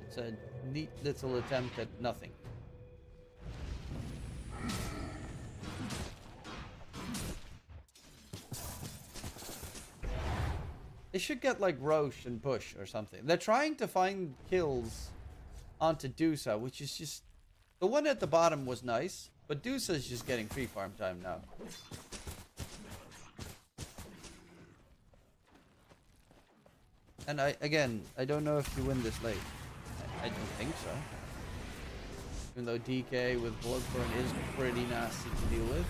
S1: It's a neat little attempt at nothing. They should get like Roche and push or something. They're trying to find kills onto Dusa, which is just... The one at the bottom was nice, but Dusa is just getting free farm time now. And I don't know if you win this late. I don't think so. Even though DK with Bloodborne is pretty nasty to deal with.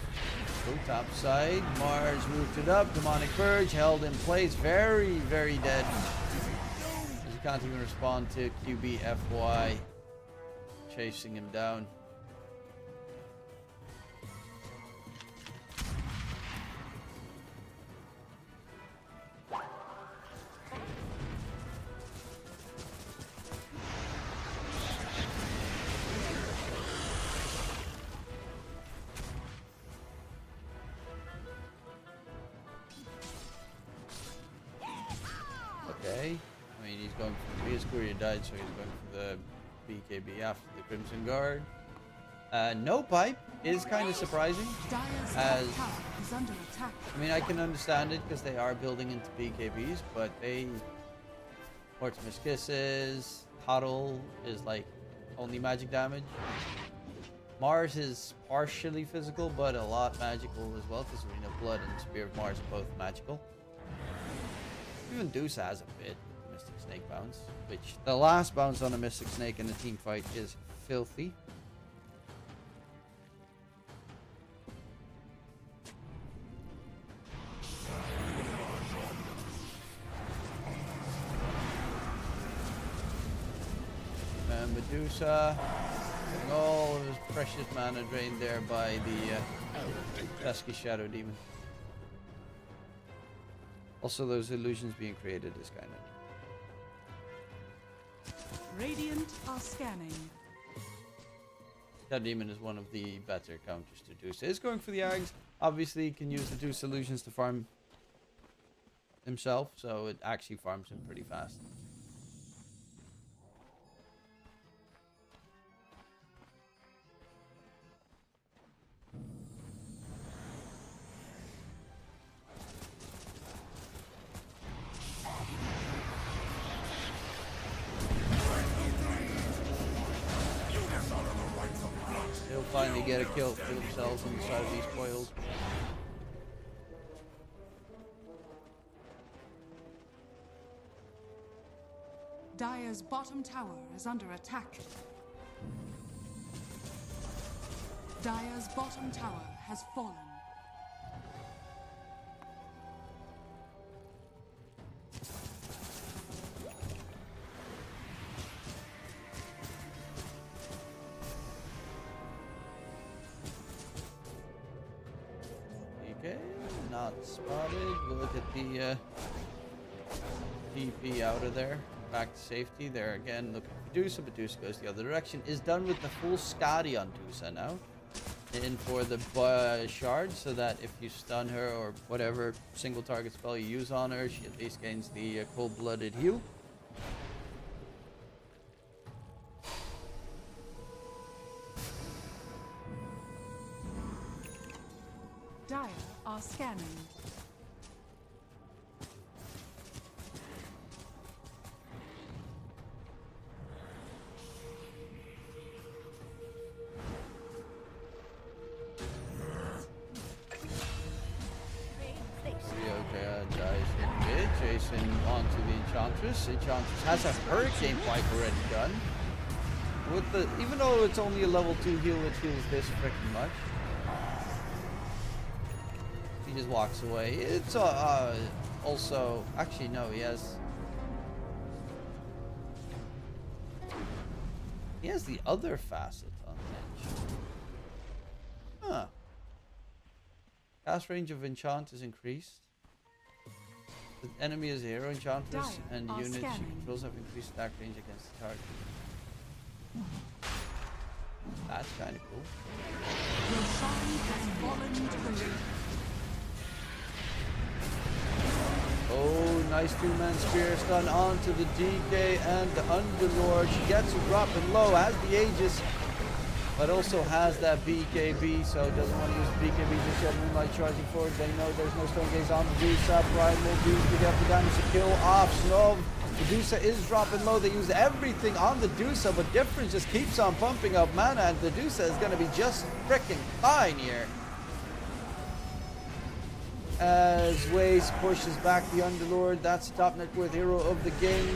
S1: Go top side. Mars rooted up. Demonic Purge held in place. Very, very dead. As he can't even respond to QBFY. Chasing him down. Okay. I mean, he's going for his courier died, so he's going for the BKB after the Crimson Guard. No pipe is kind of surprising.
S3: Dire's
S1: As
S3: top tower is under attack.
S1: I mean, I can understand it because they are building into BKBs, but they Mortimer's Kisses, Huddle is like only magic damage. Mars is partially physical, but a lot magical as well, because Arena of Blood and Spear of Mars are both magical. Even Deuce has a bit with the Mystic Snake bounce, which the last bounce on a Mystic Snake in a team fight is filthy. And Medusa getting all of his precious mana drained there by the pesky Shadow Demon. Also, those illusions being created is kind of...
S3: Radiant are scanning.
S1: Shadow Demon is one of the better counters to Deuce. Is going for the Ags. Obviously, he can use the Deuce illusions to farm himself, so it actually farms him pretty fast. He'll finally get a kill for themselves on the side of eSpoiled.
S3: Dire's bottom tower is under attack. Dire's bottom tower has fallen.
S1: Okay, not spotted. We'll look at the TP out of there. Back to safety. There again, looking for Medusa, but Medusa goes the other direction. Is done with the full Scotty on Medusa now. In for the shard, so that if you stun her or whatever single target spell you use on her, she at least gains the cold-blooded heal.
S3: Dire are scanning.
S1: Jason onto the Enchantress. Enchantress has a Hurricane Pipe already done. With the, even though it's only a level 2 heal, it heals this freaking much. He just walks away. It's also, actually no, he has the other facet on Edge. Huh. Cast range of Enchant is increased. The enemy is a hero Enchantress,
S3: Dire
S1: and
S3: are
S1: units she
S3: scanning.
S1: controls have increased attack range against the target. That's kind of cool.
S3: Your shrine has fallen to the ring.
S1: Oh, nice two-man spear stun onto the DK and the Underlord. She gets a dropping low, has the Aegis, but also has that BKB, so doesn't want to use the BKB just yet. Moonlight charging forward. They know there's no stone gaze on Medusa. Primal Deuce to get the damage to kill off Snov. Medusa is dropping low. They use everything on the Medusa, but Difference just keeps on pumping up mana, and the Medusa is going to be just freaking fine here. As Waze pushes back the Underlord, that's the top net worth hero of the game.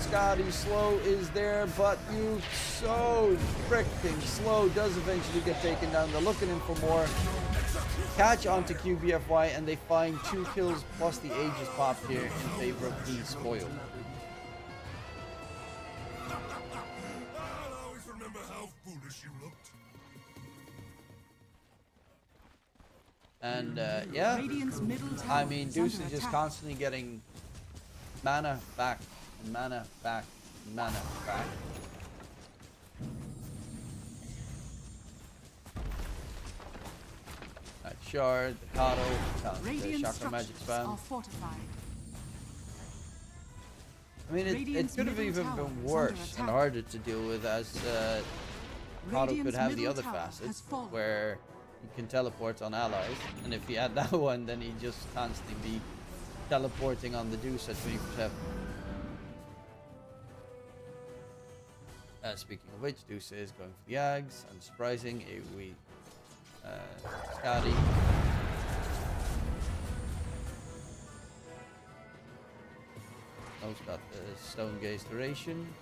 S1: Scotty Slow is there, but you so freaking slow does eventually get taken down. They're looking in for more. Catch onto QBFY, and they find 2 kills plus the Aegis pop here in favor of eSpoiled.
S2: I'll always remember how foolish you looked.
S1: And yeah,
S3: Radiant's middle tower
S1: I mean,
S3: is
S1: Deuce
S3: under
S1: is just
S3: attack.
S1: constantly getting mana back, and mana back, and mana back. That shard, the Kato, the
S3: Radiant
S1: chakra magic
S3: structures
S1: spam.
S3: are fortified.
S1: I mean, it
S3: Radiant's
S1: could have
S3: middle
S1: even
S3: tower
S1: been
S3: is under
S1: worse and
S3: attack.
S1: harder to deal with, as Otto could
S3: Radiant's
S1: have the
S3: middle
S1: other
S3: tower has
S1: facets
S3: fallen.
S1: where he can teleport on allies, and if he had that one, then he'd just constantly be teleporting on the Deuce at 24/7. Speaking of which, Deuce is going for the Ags. Unsurprising, AoE Scotty. No's got the Stone Gaze duration.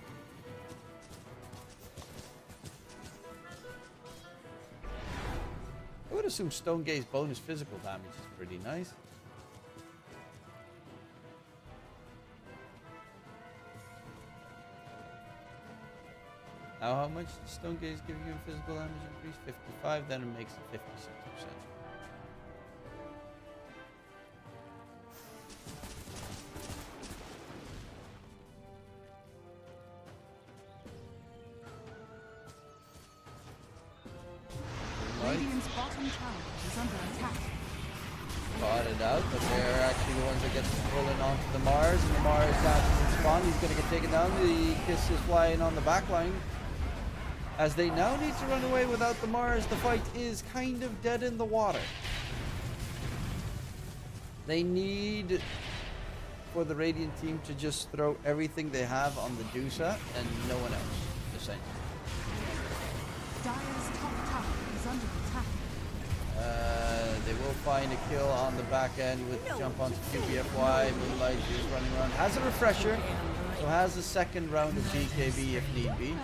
S1: I would assume Stone Gaze bonus physical damage is pretty nice. Now, how much does Stone Gaze give you in physical damage increase? 55, then it makes it 56%.
S3: Radiant's bottom tower is under attack.
S1: Caught it out, but they're actually the ones that get pulling onto the Mars, and the Mars dashes in spawn. He's going to get taken down. The Kiss is flying on the back line. As they now need to run away without the Mars, the fight is kind of dead in the water. They need for the Radiant team to just throw everything they have on the Dusa and no one else, essentially.
S3: Dire's top tower is under attack.
S1: They will find a kill on the back end with jump onto QBFY. Moonlight is running around. Has a refresher, so has a second round of BKB if need be.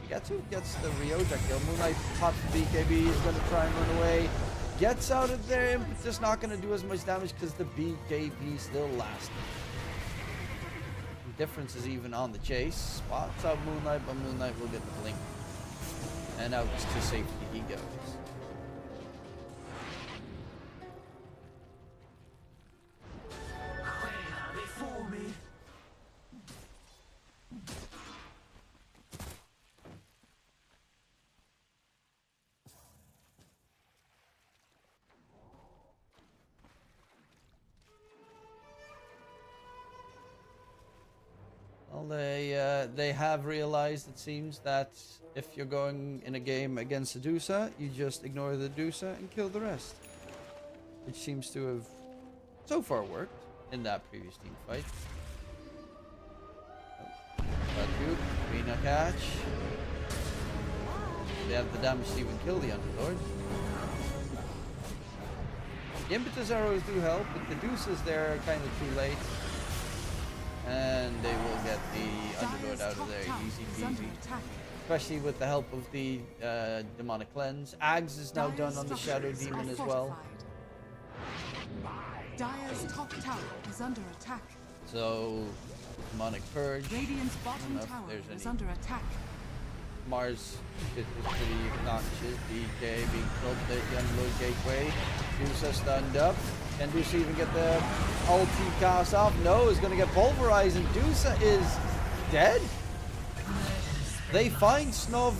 S1: Gets the Ryoja kill. Moonlight pops the BKB, is going to try and run away. Gets out of there, Impetus not going to do as much damage because the BKB still lasting. The difference is even on the chase. Spots out Moonlight, but Moonlight will get the blink. And out to safety he goes.
S4: Before me.
S1: Well, they have realized, it seems, that if you're going in a game against a Dusa, you just ignore the Dusa and kill the rest. Which seems to have so far worked in that previous team fight. Cute, Rena catch. They have the damage to even kill the Underlord. The Impetus arrows do help, but the Deuces there are kind of too late. And they will get the Underlord out of there easy peasy. Especially with the help of the Demonic Cleanse. Ags is now done on the Shadow Demon as well.
S3: Dire's top tower is under attack.
S1: So, Demonic Purge.
S3: Radiant's bottom tower is under attack.
S1: Mars is pretty obnoxious. DK being killed at the Underlord Gateway. Dusa stunned up. Can Dusa even get the ulti cast off? No, is going to get pulverized, and Dusa is dead. They find Snov.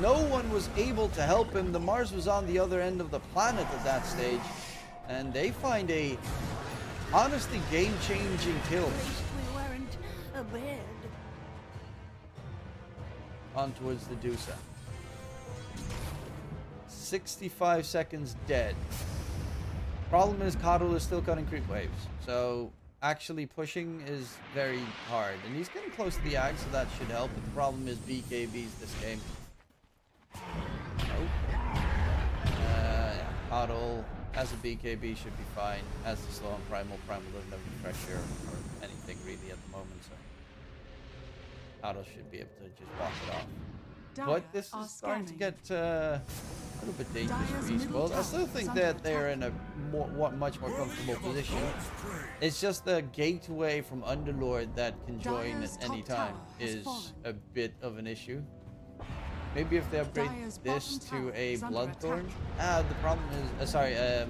S1: No one was able to help him. The Mars was on the other end of the planet at that stage. And they find a, honestly, game-changing kill.
S6: We weren't a bed.
S1: On towards the Dusa. 65 seconds dead. Problem is, Coddle is still cutting creep waves. So, actually pushing is very hard. And he's getting close to the Ag, so that should help. But the problem is BKBs this game. Nope. Yeah, Coddle as a BKB should be fine. As the slow and Primal doesn't have any pressure or anything really at the moment. So, Coddle should be able to just walk it off. But this is starting to get a little bit dangerous for eSpoiled. I still think that they're in a much more comfortable position. It's just the gateway from Underlord that can join at any time is a bit of an issue. Maybe if they upgrade this to a Bloodthorn. The problem is, a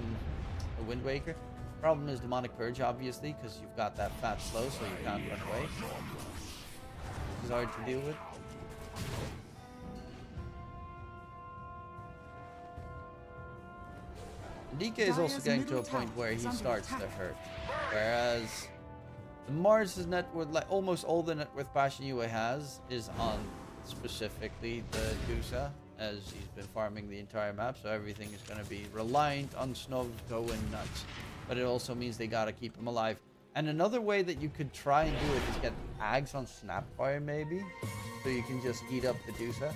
S1: Wind Waker. Problem is Demonic Purge, obviously, because you've got that fat slow, so you can't run away. It's hard to deal with. DK is also getting to a point where he starts to hurt, whereas The Mars' net worth, like almost all the net worth Passion UA has, is on specifically the Dusa, as he's been farming the entire map, so everything is going to be reliant on Snov going nuts. But it also means they got to keep him alive. And another way that you could try and do it is get Ags on Snapfire, maybe, so you can just eat up the Dusa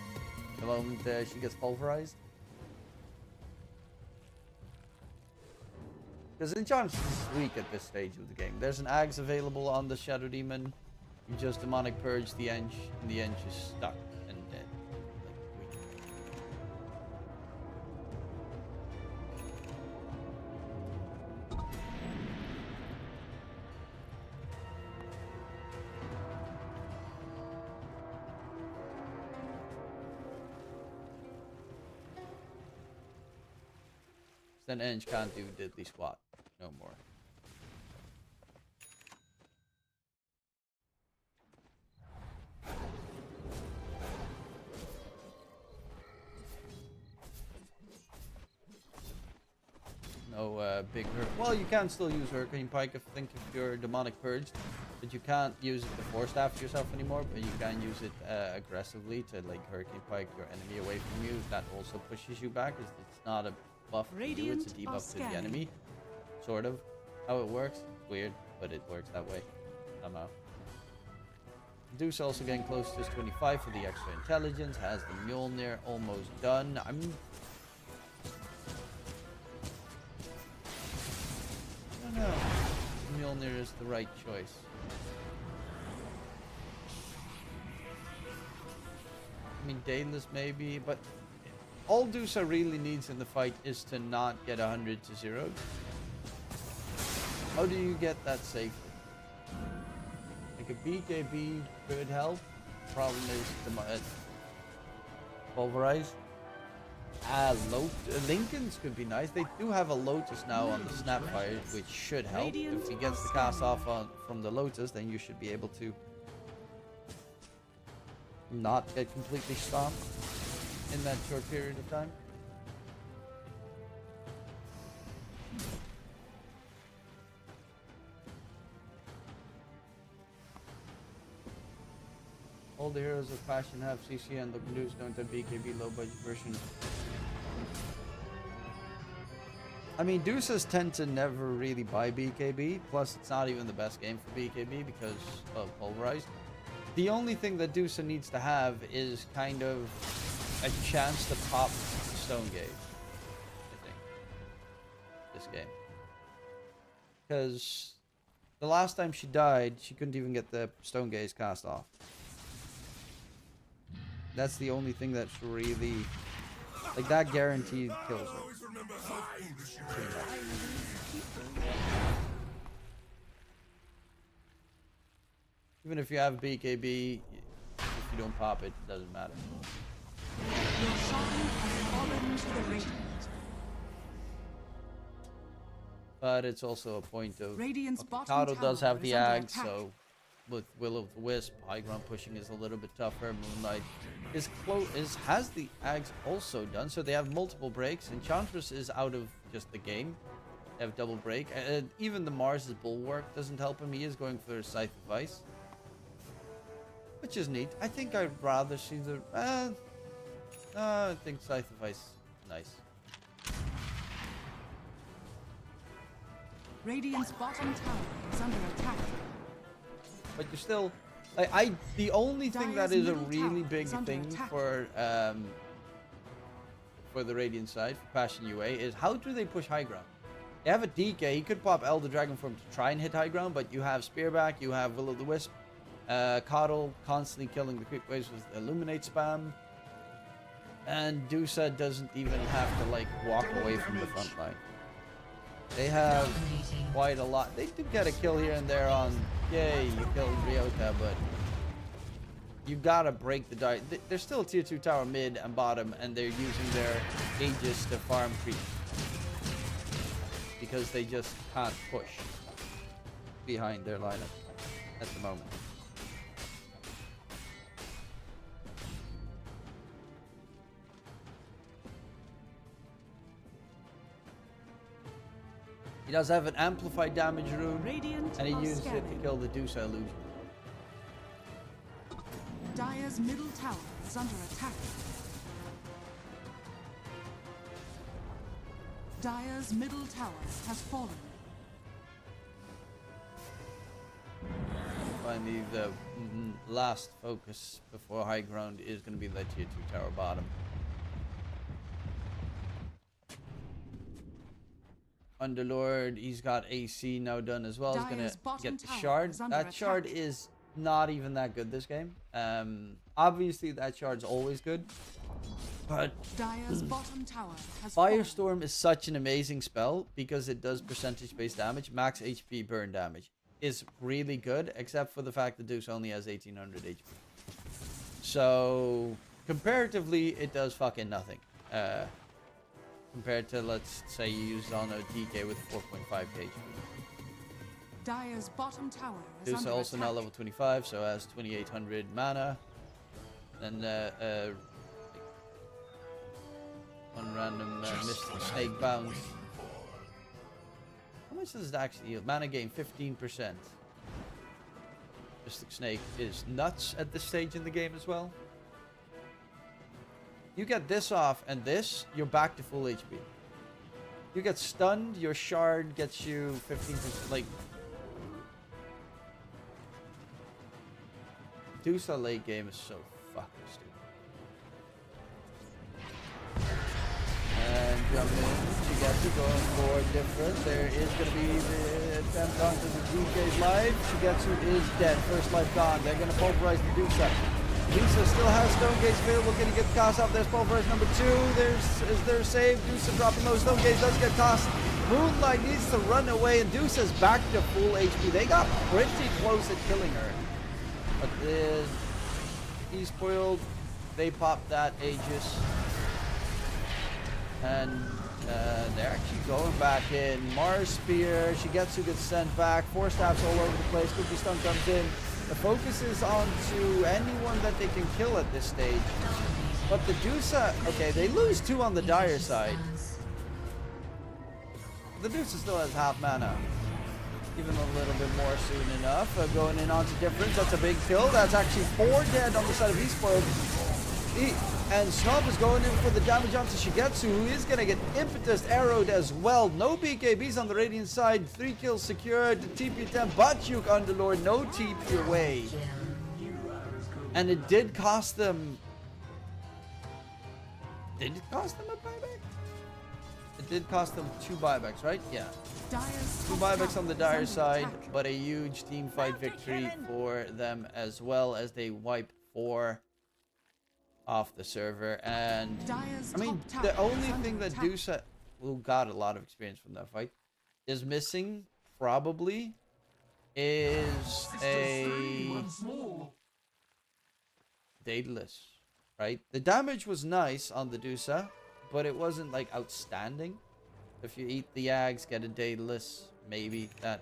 S1: the moment she gets pulverized. Because Enchantress is weak at this stage of the game. There's an Ags available on the Shadow Demon. You just Demonic Purge the ENG, and the ENG is stuck and dead. Like, weak. Then ENG can't do diddly squat no more. No big hurt. Well, you can still use Hurricane Pike if you're Demonic Purged, but you can't use it to force staff yourself anymore. But you can use it aggressively to like Hurricane Pike your enemy away from you. That also pushes you back. It's not a buff to you, it's a debuff to the enemy. Sort of. How it works, weird, but it works that way somehow. Deuce also getting close to 25 for the extra intelligence. Has the Mjolnir almost done. I don't know. Mjolnir is the right choice. I mean, Daedalus maybe, but all Dusa really needs in the fight is to not get 100 to 0. How do you get that safely? Like a BKB could help. Problem is the pulverize. Lincoln's could be nice. They do have a Lotus now on the Snapfire, which should help. If he gets the cast off from the Lotus, then you should be able to not get completely stomped in that short period of time. All the heroes of Passion have CC and the Blues don't have BKB low budget version. I mean, Deuces tend to never really buy BKB, plus it's not even the best game for BKB because of Pulverized. The only thing that Deuce needs to have is kind of a chance to pop Stone Gaze, I think, this game. Because the last time she died, she couldn't even get the Stone Gaze cast off. That's the only thing that's really, like, that guaranteed kills her. Even if you have BKB, if you don't pop it, it doesn't matter.
S3: Your shrine has fallen to the Radiant.
S1: But it's also a point of,
S3: Radiant's bottom
S1: Kato does
S3: tower
S1: have the
S3: is under
S1: Ag,
S3: attack.
S1: so with Will-O-the-Wisp, high ground pushing is a little bit tougher. Moonlight has the Ags also done, so they have multiple breaks. Enchantress is out of just the game. They have double break. Even the Mars' Bulwark doesn't help him. He is going for Scythe of Ice, which is neat. I think I'd rather see the... I think Scythe of Ice is nice.
S3: Radiant's bottom tower is under attack.
S1: But you're still... the only thing that is a really big thing for the Radiant side, for Passion UA, is how do they push high ground? They have a DK. He could pop Elder Dragon Form to try and hit high ground, but you have Spearback, you have Will-O-the-Wisp, Coddle constantly killing the creep waves with Illuminate spam, and Dusa doesn't even have to like walk away from the front line. They have quite a lot. They do get a kill here and there on, yay, you killed Ryota, but you gotta break the die. They're still tier 2 tower mid and bottom, and they're using their Aegis to farm creep because they just can't push behind their lineup at the moment. He does have an amplified damage rune,
S3: Radiant
S1: and he
S3: are
S1: uses it to
S3: scanning.
S1: kill the Dusa illusion.
S3: Dire's middle tower is under attack. Dire's middle tower has fallen.
S1: Finally, the last focus before high ground is going to be that tier 2 tower bottom. Underlord, he's got AC now done as well. He's going
S3: Dire's
S1: to
S3: bottom
S1: get the
S3: tower
S1: shard.
S3: is under
S1: That shard
S3: attack.
S1: is not even that good this game. Obviously, that shard's always good. But
S3: Dire's bottom tower has
S1: Firestorm is such an amazing spell because it does percentage-based damage. Max HP burn damage is really good, except for the fact that Deuce only has 1800 HP. So, comparatively, it does fucking nothing. Compared to, let's say, you use on a DK with 4.5 HP.
S3: Dire's bottom tower is
S1: Deuce
S3: under
S1: also
S3: attack.
S1: now level 25, so has 2800 mana. And one random Mystic Snake bounce. How much does it actually yield? Mana gain 15%. Mystic Snake is nuts at this stage in the game as well. You get this off and this, you're back to full HP. You get stunned, your shard gets you 15%. Like, Dusa late game is so fucking stupid. And jump in, she gets it going for different. There is going to be the attempt onto the DK's life. Shigetsu is dead, first life gone. They're going to pulverize the Dusa. Dusa still has Stone Gaze available. Can he get the cost off? There's pulverize number 2. Is there a save? Dusa dropping low. Stone Gaze does get cost. Moonlight needs to run away, and Dusa's back to full HP. They got pretty close at killing her. But the eSpoiled, they popped that Aegis. And they're actually going back in. Mars Spear, Shigetsu gets sent back. 4 stabs all over the place. Cookie Stone comes in. The focus is on to anyone that they can kill at this stage. But the Dusa, okay, they lose 2 on the Dire side. The Dusa still has half mana. Even a little bit more soon enough. Going in onto difference. That's a big kill. That's actually 4 dead on the side of eSpoiled. And Snob is going in for the damage onto Shigetsu, who is going to get impetus arrowed as well. No BKBs on the Radiant side. 3 kills secured. TP attempt, but Duke Underlord, no TP away. And it did cost them... Did it cost them a buyback? It did cost them 2 buybacks, right? Yeah.
S3: Dire's
S1: 2
S3: top
S1: buybacks
S3: tower
S1: on the
S3: is
S1: Dire
S3: under
S1: side,
S3: attack.
S1: but a huge team fight victory for them as well as they wipe 4 off the server. And
S3: Dire's
S1: I mean,
S3: top
S1: the
S3: tower is
S1: only
S3: under
S1: thing that
S3: attack.
S1: Dusa, who got a lot of experience from that fight, is missing probably is a
S4: Once more.
S1: Daedalus, right? The damage was nice on the Dusa, but it wasn't like outstanding. If you eat the Yags, get a Daedalus, maybe that.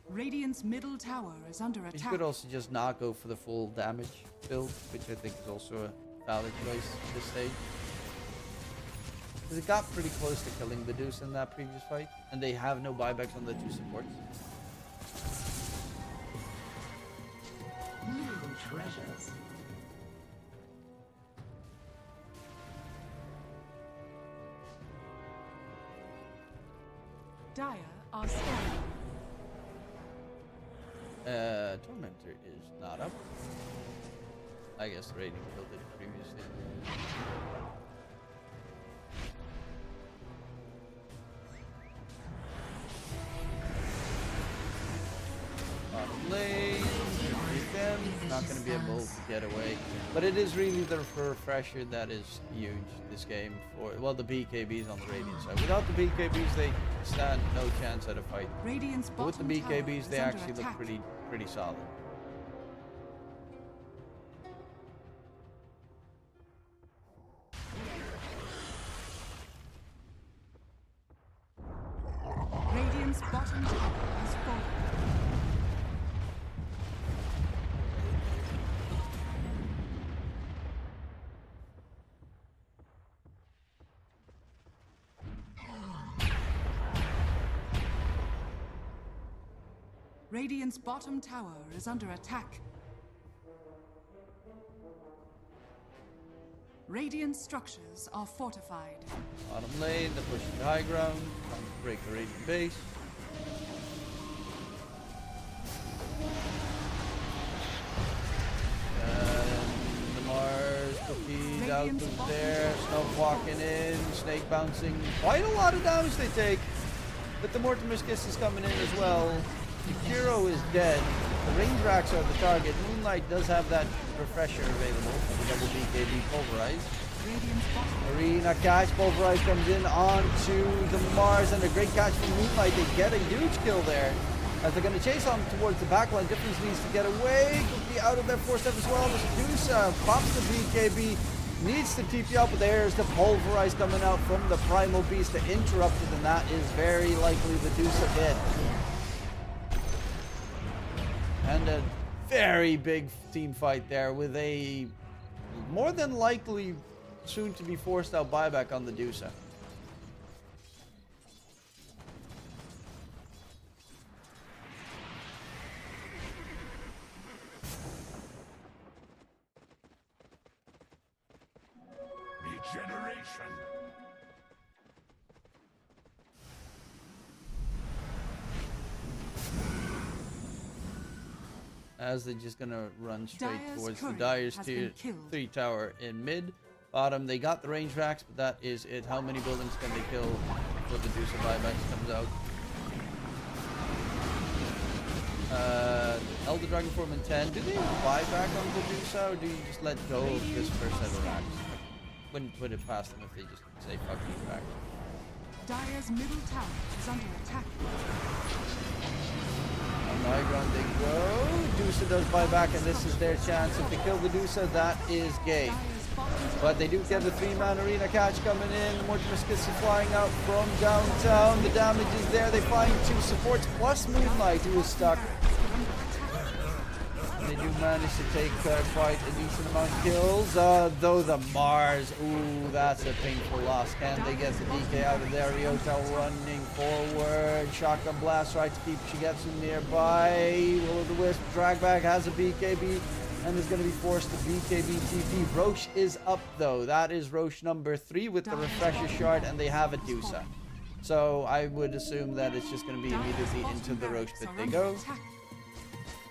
S3: Radiant's middle tower is under
S1: You
S3: attack.
S1: could also just not go for the full damage build, which I think is also a valid choice at this stage. Because it got pretty close to killing the Deuce in that previous fight, and they have no buybacks on the 2 supports.
S4: New treasures.
S3: Dire are scanning.
S1: Tormentor is not up. I guess the rating killed it previously. Bottom lane, beat them. Not going to be able to get away. But it is really the refresher that is huge this game for, well, the BKBs on the Radiant side. Without the BKBs, they stand no chance at a fight.
S3: Radiant's
S1: But with the
S3: bottom tower
S1: BKBs,
S3: is
S1: they
S3: under
S1: actually look
S3: attack.
S1: pretty solid.
S3: Radiant's bottom tower has fallen. Radiant's bottom tower is under attack. Radiant structures are fortified.
S1: Bottom lane, they're pushing the high ground, trying to break the Radiant base. And the Mars cookies out of there, Snow walking in, Snake bouncing. Quite a lot of damage they take. But the Mortimer's Kiss is coming in as well. Kiro is dead. The range racks are the target. Moonlight does have that refresher available for the double BKB pulverize. Arena catch, pulverize comes in onto the Mars, and a great catch from Moonlight. They get a huge kill there. As they're going to chase on towards the backline. Difference needs to get away. Could be out of their 4-step as well. Medusa pops the BKB. Needs to TP up, but there's the pulverize coming out from the Primal Beast to interrupt it, and that is very likely the Medusa hit. And a very big team fight there with a more than likely soon to be forced out buyback on the Medusa.
S4: Regeneration.
S1: As they're just gonna run straight
S3: Dire's
S1: towards the
S3: courier
S1: Dire's
S3: has
S1: tier
S3: been killed.
S1: 3 tower in mid. Bottom, they got the range racks, but that is it. How many buildings can they kill before the Medusa buybacks comes out? Elder Dragon Form in 10. Do they buy back on the Medusa, or do you just let go of this first set of racks? Wouldn't put it past them if they just say fuck these racks.
S3: Dire's middle tower is under attack.
S1: On the high ground they go. Medusa does buy back, and this is their chance. If they kill the Medusa, that is game. But they do get the 3-man arena catch coming in. The Mortimer's Kiss is flying out from downtown. The damage is there. They find 2 supports plus Moonlight, who is stuck. They do manage to take quite a decent amount of kills. Though the Mars, ooh, that's a painful loss. Can they get the DK out of there? Ryota running forward. Shotgun blast tries to keep Shigetsu nearby. Will-o'-the-Wisp dragback has a BKB and is going to be forced to BKB TP. Roche is up though. That is Roche number 3 with the refresher shard, and they have a Medusa. So I would assume that it's just going to be immediately into the Roche pit they go,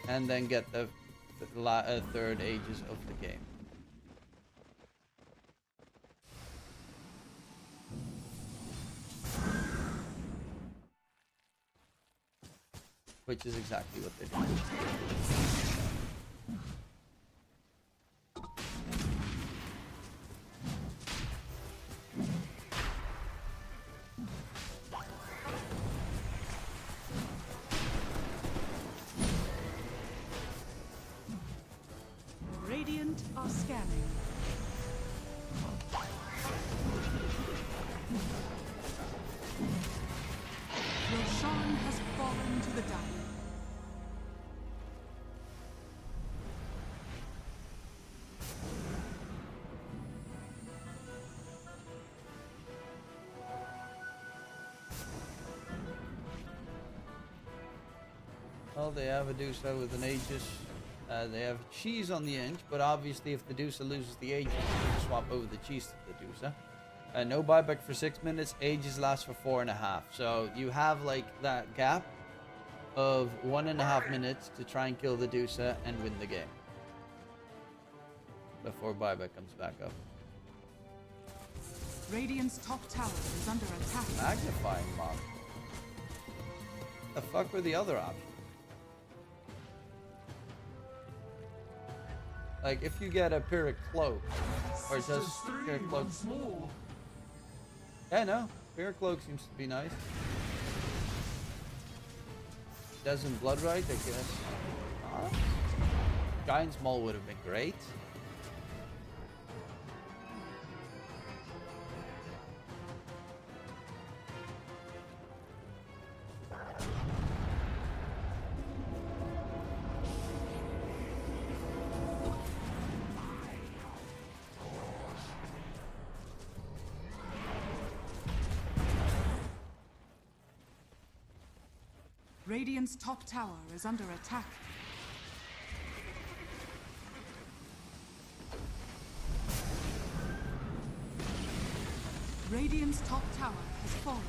S1: and then get the third ages of the game. Which is exactly what they're doing.
S3: Radiant are scanning. Roshan has fallen to the Dire.
S1: Well, they have a Medusa with an Aegis. They have cheese on the ENG, but obviously if the Medusa loses the Aegis, they can swap over the cheese to the Medusa. No buyback for 6 minutes. Aegis lasts for 4.5. So you have like that gap of 1.5 minutes to try and kill the Medusa and win the game before buyback comes back up.
S3: Radiant's top tower is under attack.
S1: Magnifying mob. The fuck were the other options? Like, if you get a Pyrrhic Cloak, or just Pyrrhic Cloak. Yeah, no. Pyrrhic Cloak seems to be nice. Doesn't Bloodright, I guess. Giant's Maul would have been great.
S3: Radiant's top tower is under attack. Radiant's top tower has fallen.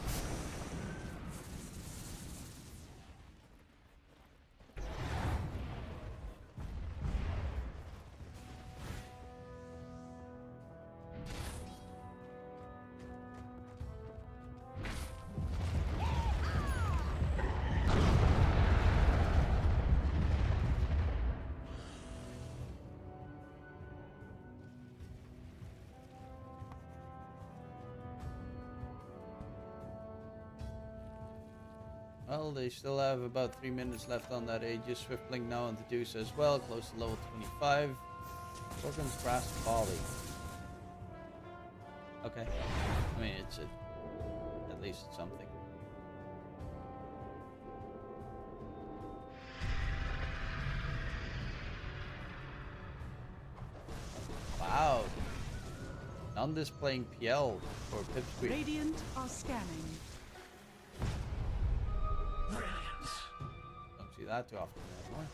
S1: Well, they still have about 3 minutes left on that Aegis. Swift Blink now on the Deuce as well, close to level 25. Organ's Brass Volley. Okay. I mean, it's at least it's something. Wow. Non-displaying PL for Pipsqueak.
S3: Radiant are scanning.
S1: Don't see that too often anymore.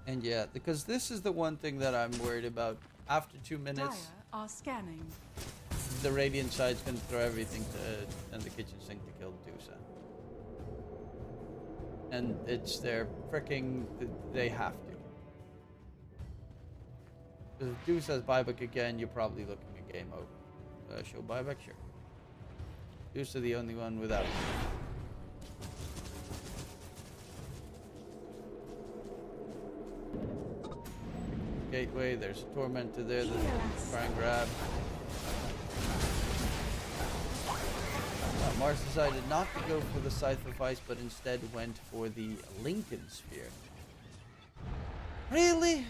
S1: And yeah, because this is the one thing that I'm worried about. After 2 minutes,
S3: Dire are scanning.
S1: the Radiant side's gonna throw everything to in the kitchen sink to kill Dusa. And it's their freaking, they have to. Because if Dusa has buyback again, you're probably looking at game over. Show buyback, sure. Dusa the only one without. Gateway, there's a Tormentor there that try and grab. Mars decided not to go for the Scythe of Ice, but instead went for the Lincoln Sphere. Really?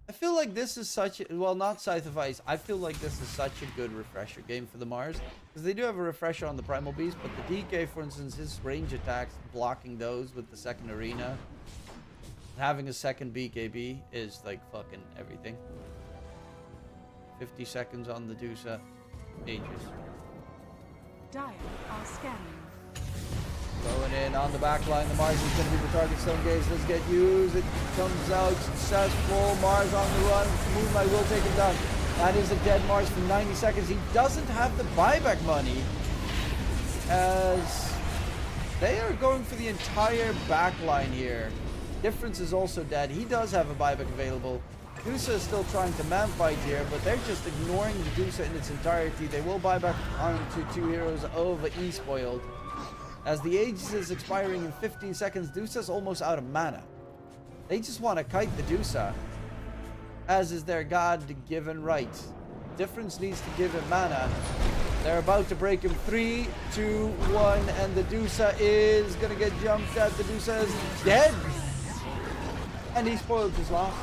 S1: I feel like this is such a, well, not Scythe of Ice. I feel like this is such a good refresher game for the Mars. Because they do have a refresher on the Primal Beast, but the DK, for instance, his range attacks, blocking those with the second arena. Having a second BKB is like fucking everything. 50 seconds on the Dusa. Ages.
S3: Dire are scanning.
S1: Going in on the back line. The Mars is going to be the target. Stone Gaze does get used. It comes out successful. Mars on the run. Moonlight will take him down. That is a dead Mars for 90 seconds. He doesn't have the buyback money, as they are going for the entire back line here. Difference is also dead. He does have a buyback available. Dusa is still trying to man fight here, but they're just ignoring the Dusa in its entirety. They will buy back onto 2 heroes of eSpoiled. As the Aegis is expiring in 15 seconds, Dusa's almost out of mana. They just want to kite the Dusa, as is their God-given right. Difference needs to give him mana. They're about to break him. 3, 2, 1, and the Dusa is going to get jumped at. The Dusa is dead. And eSpoiled is lost.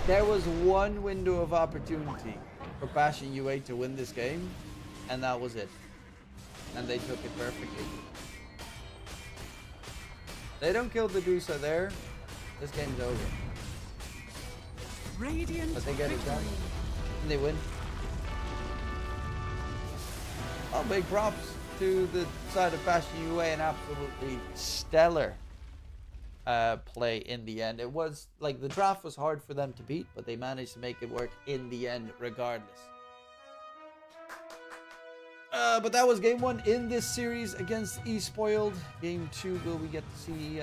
S1: There was one window of opportunity for Passion UA to win this game, and that was it. And they took it perfectly. They don't kill the Dusa there, this game's over.
S3: Radiant
S1: But they get it done, and they win. Oh, big props to the side of Passion UA, an absolutely stellar play in the end. It was like the draft was hard for them to beat, but they managed to make it work in the end regardless. But that was game 1 in this series against eSpoiled. Game 2, will we get to see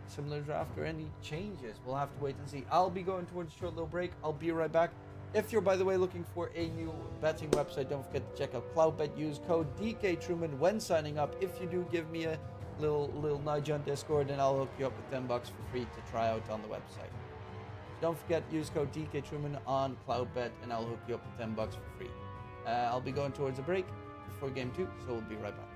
S1: similar draft or any changes? We'll have to wait and see. I'll be going towards a short little break. I'll be right back. If you're, by the way, looking for a new betting website, don't forget to check out CloudBet. Use code DKTruman when signing up. If you do, give me a little nudge on Discord, and I'll hook you up with $10 for free to try out on the website. Don't forget, use code DKTruman on CloudBet, and I'll hook you up with $10 for free. I'll be going towards a break before game 2, so we'll be right back.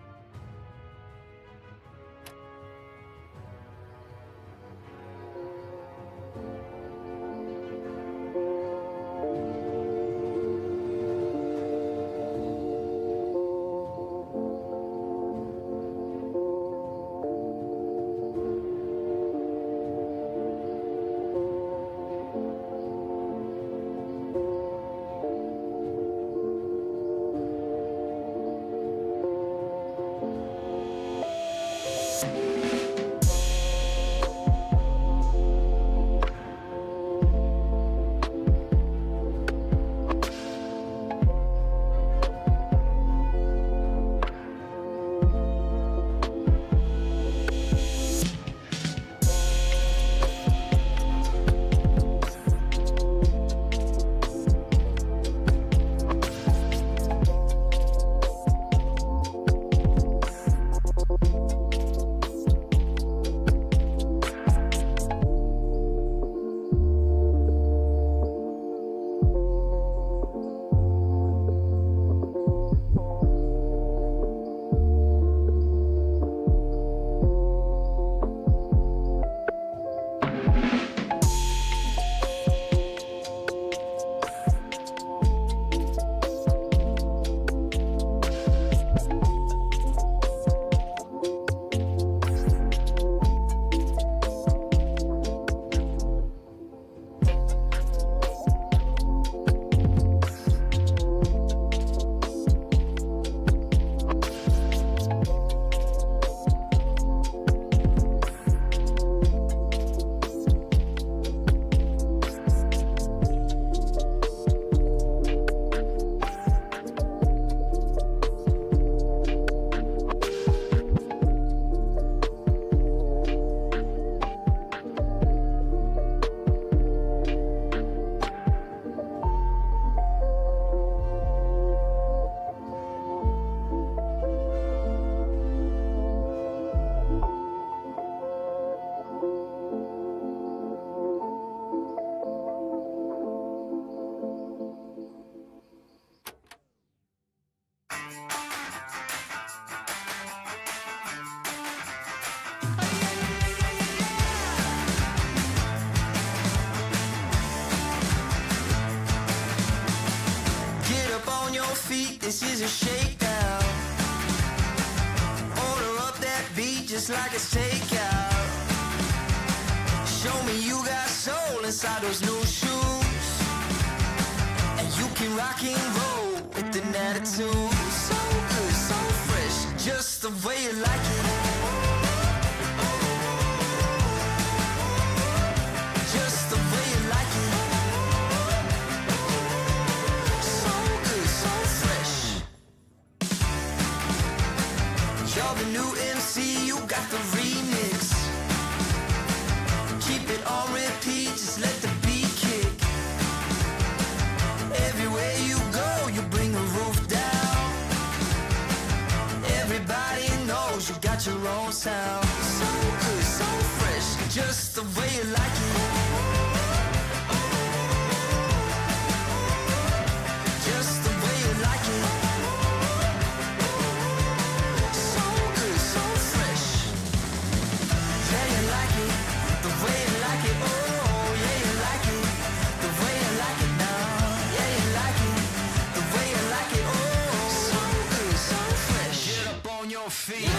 S8: is a shakedown. Order up that beat just like it's takeout. Show me you got soul inside those new shoes, and you can rock and roll with an attitude. So good, so fresh, just the way you like it. Just the way you like it. So good, so fresh. You're the new MC, you got the remix. Keep it on repeat, just let the beat kick. Everywhere you go, you bring the roof down. Everybody knows you got your own sound. So good, so fresh, just the way you like it. Just the way you like it. So good, so fresh. Yeah, you like it, the way you like it. Oh, yeah, you like it, the way you like it now. Yeah, you like it, the way you like it. Oh, so good, so fresh. Get up on your feet.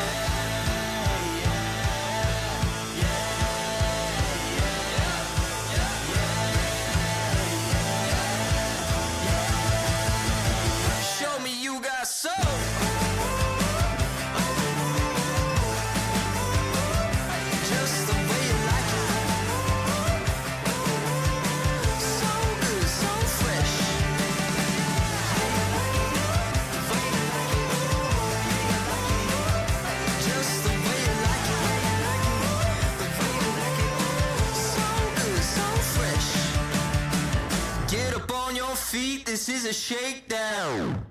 S8: Show me you got soul. Just the way you like it. So good, so fresh. Just the way you like it. The way you like it. So good, so fresh. Get up on your feet, this is a shakedown.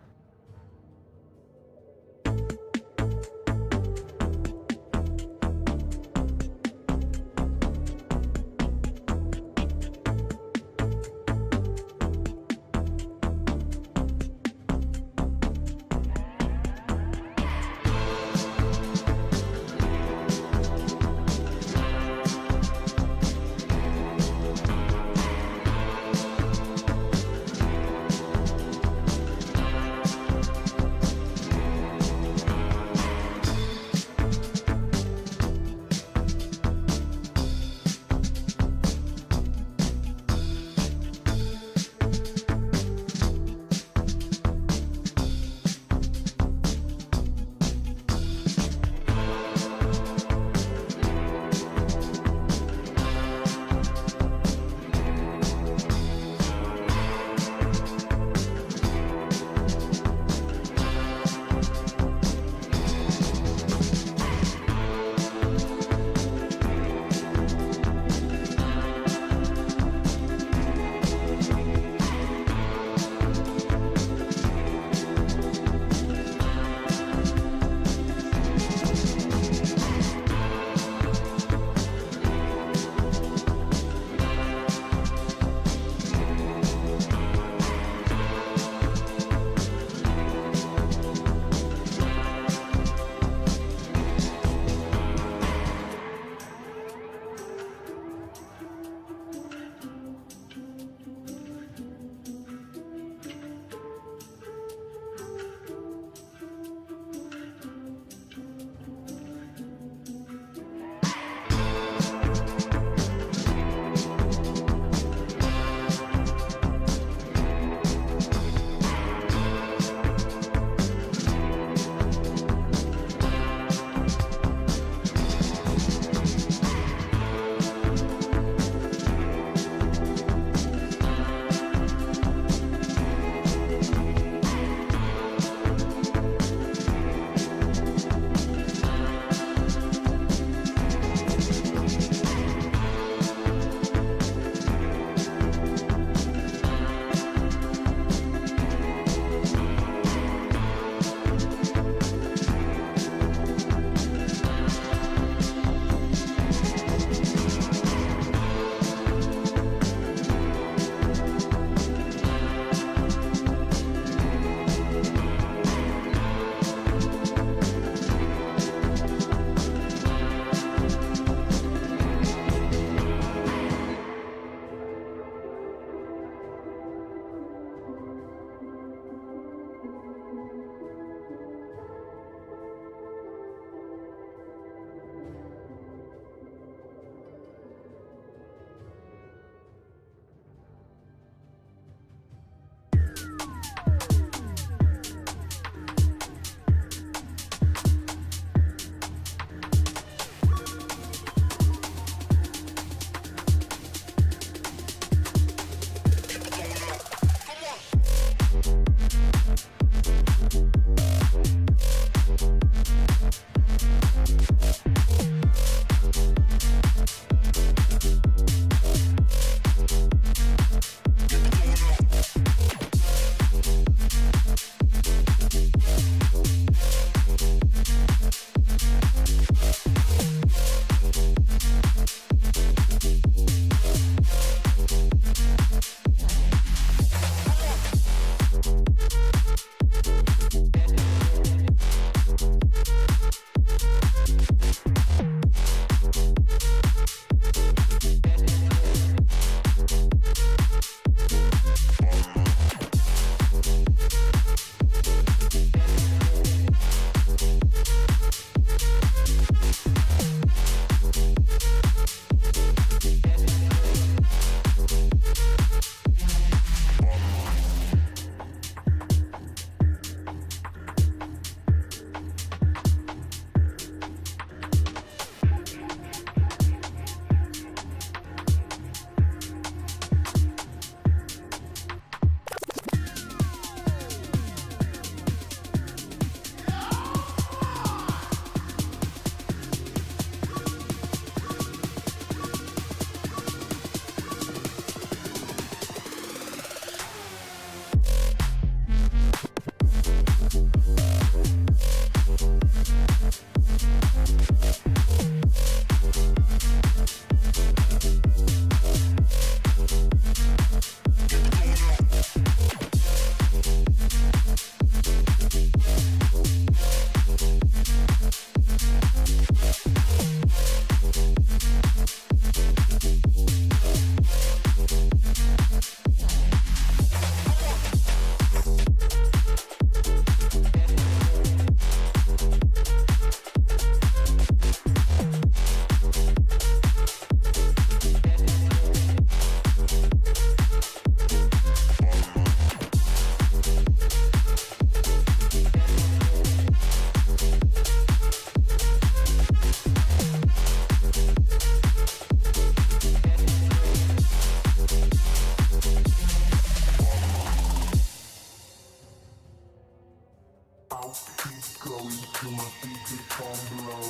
S2: keep going till my feet become below.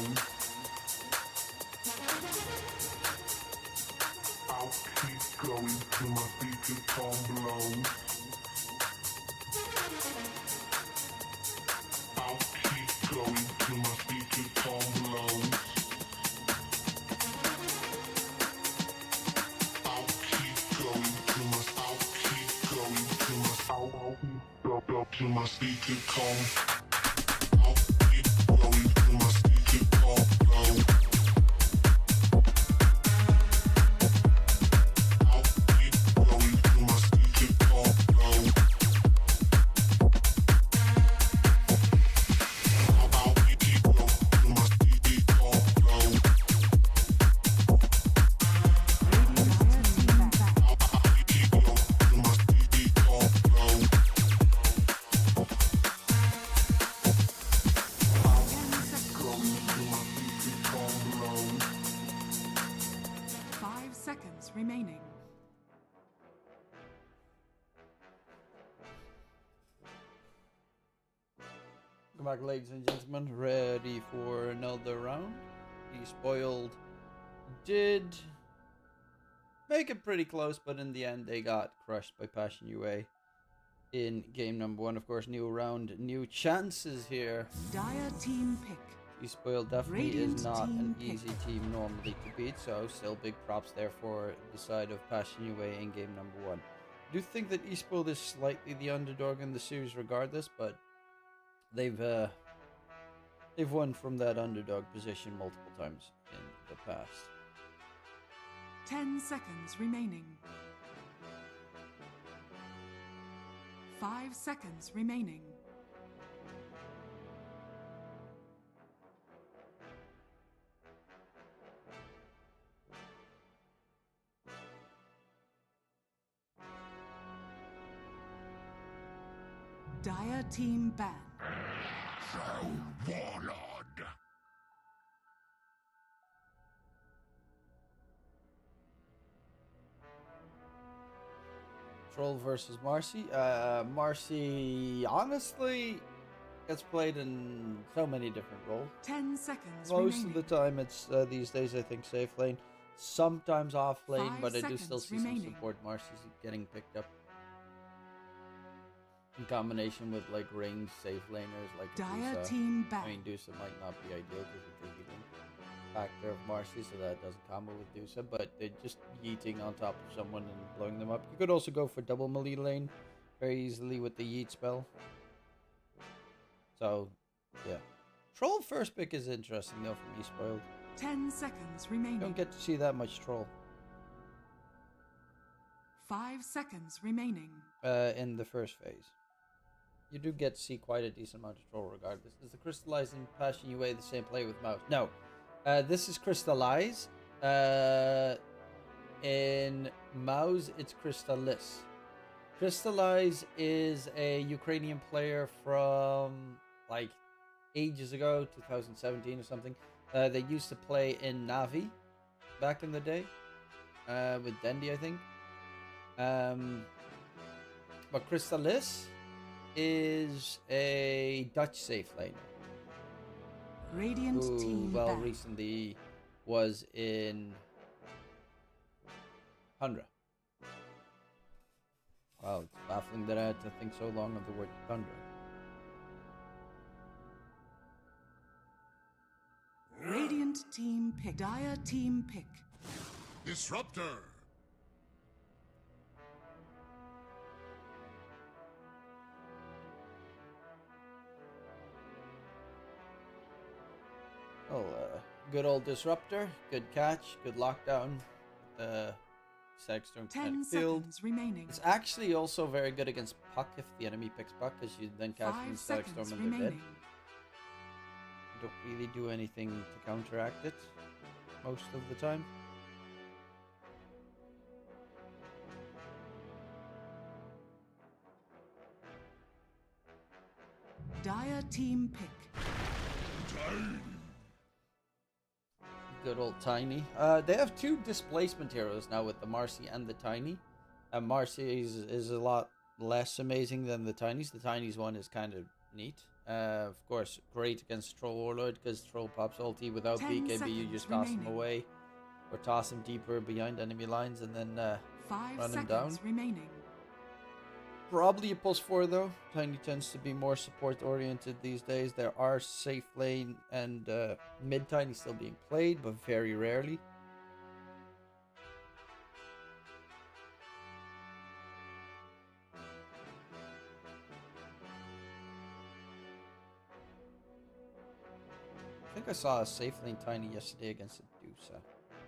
S2: I'll keep going till my feet become below. I'll keep going till my feet become below. I'll keep going till my I'll keep going till my I'll keep up till my feet become. I'll keep going till my feet become below. I'll keep going till my feet become below. I'll keep going till my feet become below.
S3: Remaining.
S1: Welcome back, ladies and gentlemen. Ready for another round. eSpoiled did make it pretty close, but in the end they got crushed by Passion UA in game number 1. Of course, new round, new chances here.
S3: Dire team pick.
S1: eSpoiled definitely
S3: Radiant
S1: is not an
S3: team
S1: easy team normally to beat, so still big props there for the side of Passion UA in game number 1. I do think that eSpoiled is slightly the underdog in the series regardless, but they've won from that underdog position multiple times in the past.
S3: 10 seconds remaining. 5 seconds remaining. Dire team ban.
S2: Warlord.
S1: Troll versus Marcy. Marcy honestly gets played in so many different roles.
S3: 10 seconds
S1: Most
S3: remaining.
S1: of the time it's these days I think safe lane. Sometimes off lane,
S3: 5
S1: but I do still
S3: seconds
S1: see
S3: remaining.
S1: some support Marcy's getting picked up. In combination with like ranged safe laners like
S3: Dire
S1: Dusa.
S3: team
S1: I
S3: ban.
S1: mean, Dusa might not be ideal because of the healing factor of Marcy, so that doesn't combo with Dusa, but they're just yeeting on top of someone and blowing them up. You could also go for double melee lane very easily with the yeet spell. So, yeah. Troll first pick is interesting though from eSpoiled.
S3: 10 seconds
S1: You
S3: remaining.
S1: don't get to see that much troll
S3: 5 seconds remaining.
S1: in the first phase. You do get to see quite a decent amount of troll regardless. Is the Crystallize and Passion UA the same play with MOUZ? No. This is Crystallize. In MOUZ, it's Crystallis. Crystallize is a Ukrainian player from like ages ago, 2017 or something. They used to play in Navi back in the day with Dendi, I think. But Crystallis is a Dutch safe laner
S3: Radiant
S1: who,
S3: team
S1: well,
S3: ban.
S1: recently was in Tundra. Wow, it's baffling that I had to think so long of the word Tundra.
S3: Radiant team pick. Dire team pick.
S2: Disruptor.
S1: Oh, good old Disruptor. Good catch. Good lockdown. Stagstorm
S3: 10
S1: kinetic field.
S3: seconds remaining.
S1: It's actually also very good against Puck if the enemy picks Puck, because you then catch
S3: 5
S1: the
S3: seconds
S1: Stagstorm and they're dead.
S3: remaining.
S1: You don't really do anything to counteract it most of the time.
S3: Dire team pick.
S1: Good old Tiny. They have two displacement heroes now with the Marcy and the Tiny. Marcy is a lot less amazing than the Tiny's. The Tiny's one is kind of Neat. Of course, great against Troll Warlord because Troll pops ulti without
S3: 10
S1: BKB. You just toss him
S3: remaining.
S1: away or toss him deeper behind enemy lines and then
S3: 5
S1: run him down.
S3: seconds remaining.
S1: Probably a +4 though. Tiny tends to be more support oriented these days. There are safe lane and mid Tiny still being played, but very rarely. I think I saw a safe lane Tiny yesterday against a Dusa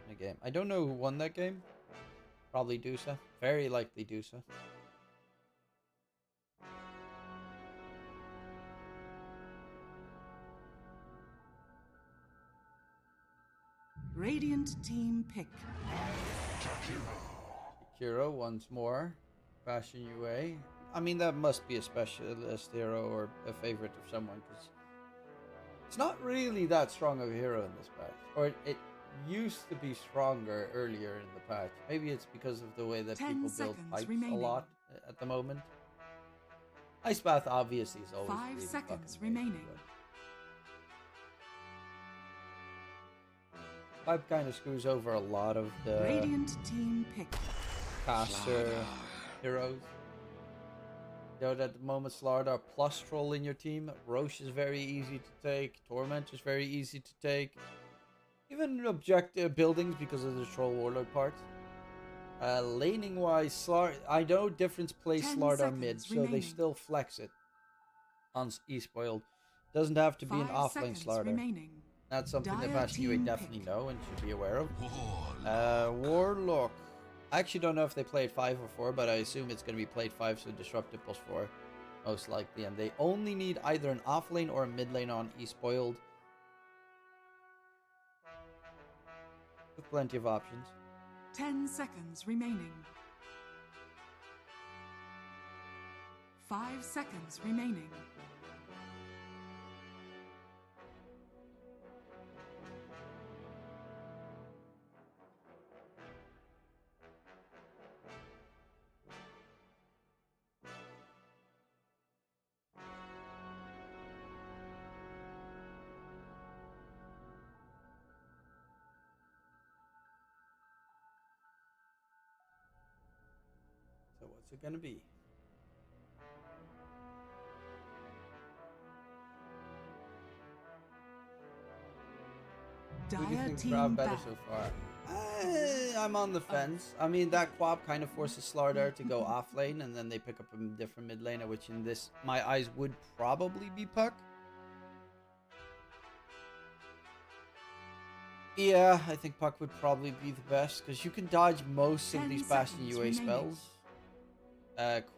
S1: in a game. I don't know who won that game. Probably Dusa. Very likely Dusa.
S3: Radiant team pick.
S1: Hero once more. Fashion UA. I mean, that must be a specialist hero or a favorite of someone, because it's not really that strong of a hero in this patch. Or it used to be stronger earlier in the patch. Maybe it's because of the way that
S3: 10
S1: people build
S3: seconds
S1: pipes
S3: remaining.
S1: a lot at the moment. Ice Bath obviously is always
S3: 5
S1: really
S3: seconds
S1: fucking amazing,
S3: remaining.
S1: but pipe kind of screws over a lot of the
S3: Radiant team pick.
S1: caster heroes. Though at the moment Slardar plus Troll in your team. Roche is very easy to take. Torment is very easy to take. Even objective buildings because of the Troll Warlord part. Laning wise, I know Difference plays
S3: 10
S1: Slardar mid,
S3: seconds
S1: so they
S3: remaining.
S1: still flex it on eSpoiled. Doesn't have to be an
S3: 5
S1: offlane
S3: seconds
S1: Slardar.
S3: remaining.
S1: That's something that
S3: Dire
S1: Passion UA
S3: team
S1: definitely
S3: pick.
S1: know and should be aware of. Warlock. I actually don't know if they played 5 or 4, but I assume it's going to be played 5, so Disruptive +4, most likely. And they only need either an offlane or a mid lane on eSpoiled. With plenty of options.
S3: 10 seconds remaining. 5 seconds remaining.
S1: So what's it going to be? Who do you
S3: Dire
S1: think
S3: team
S1: Crowd better
S3: back.
S1: so far? I'm on the fence. I mean, that Quap kind of forces Slardar to go off lane, and then they pick up a different mid laner, which in this, my eyes would probably be Puck. Yeah, I think Puck would probably be the best, because you can dodge most of
S3: 10
S1: these Bastion
S3: seconds
S1: UA
S3: remaining.
S1: spells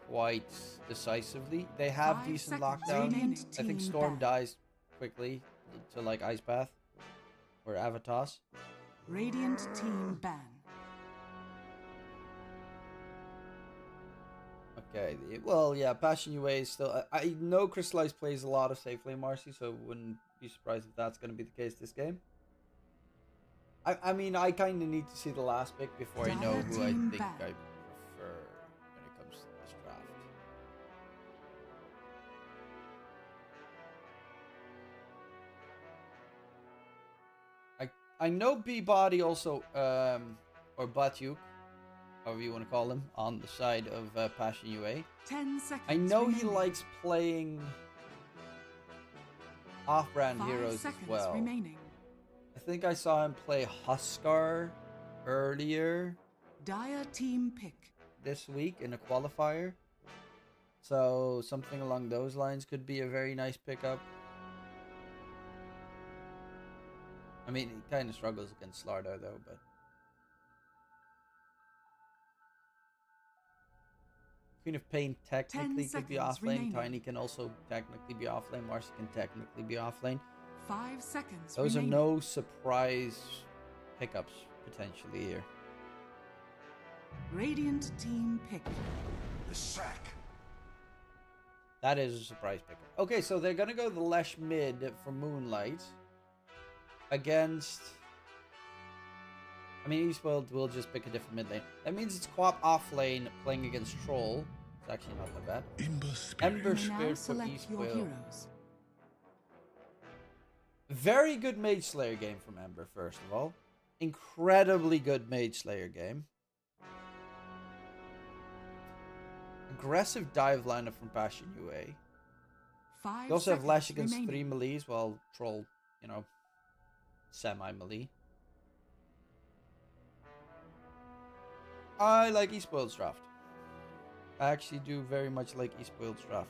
S1: quite decisively. They have
S3: 5
S1: decent
S3: seconds
S1: lockdown.
S3: remaining.
S1: I think
S3: Team
S1: Storm
S3: back.
S1: dies quickly to like Ice Path or Avatos.
S3: Radiant team ban.
S1: Okay, well, yeah, Passion UA is still... I know Crystallize plays a lot of safe lane Marcy, so wouldn't be surprised if that's going to be the case this game. I mean, I kind of need to see the last pick before I know
S3: Dire
S1: who I
S3: team
S1: think I
S3: back.
S1: prefer when it comes to this draft. I know B-Body also, or Batyuk, however you want to call him, on the side of Passion UA.
S3: 10 seconds
S1: I know he
S3: remaining.
S1: likes playing off-brand
S3: 5
S1: heroes as
S3: seconds
S1: well.
S3: remaining.
S1: I think I saw him play Huskar earlier
S3: Dire team pick.
S1: this week in a qualifier. So something along those lines could be a very nice pickup. I mean, he kind of struggles against Slardar though, but... Queen of Pain technically could be
S3: 10 seconds
S1: offlane.
S3: remaining.
S1: Tiny can also technically be offlane. Marcy can technically be offlane.
S3: 5 seconds
S1: Those
S3: remaining.
S1: are no surprise pickups potentially here.
S3: Radiant team pick.
S4: The sack.
S1: That is a surprise pickup. Okay, so they're gonna go the Lesh mid for Moonlight against... I mean, eSpoiled will just pick a different mid lane. That means it's Quap off lane playing against Troll. It's actually not that bad.
S2: Ember
S1: Ember
S3: You may now
S1: Spirit for
S3: select your
S1: eSpoiled.
S3: heroes.
S1: Very good Mage Slayer game from Ember, first of all. Incredibly good Mage Slayer game. Aggressive dive lineup from Passion UA.
S3: 5
S1: You also have Lash
S3: seconds
S1: against
S3: remaining.
S1: 3 melees, while Troll, you know, semi-melee. I like eSpoiled's draft. I actually do very much like eSpoiled's draft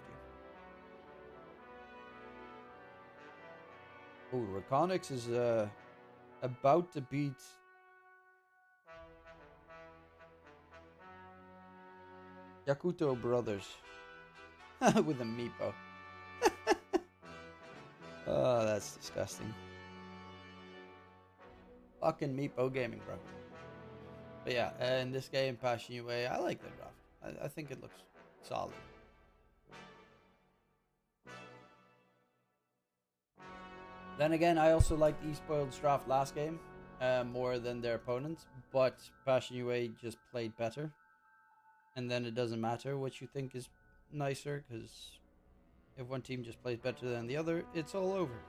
S1: here. Oh, Raconix is about to beat Yakuto Brothers with a Meepo. Oh, that's disgusting. Fucking Meepo gaming, bro. But yeah, in this game, Passion UA, I like the draft. I think it looks solid. Then again, I also liked eSpoiled's draft last game more than their opponents, but Passion UA just played better. And then it doesn't matter what you think is nicer, because if one team just plays better than the other, it's all over.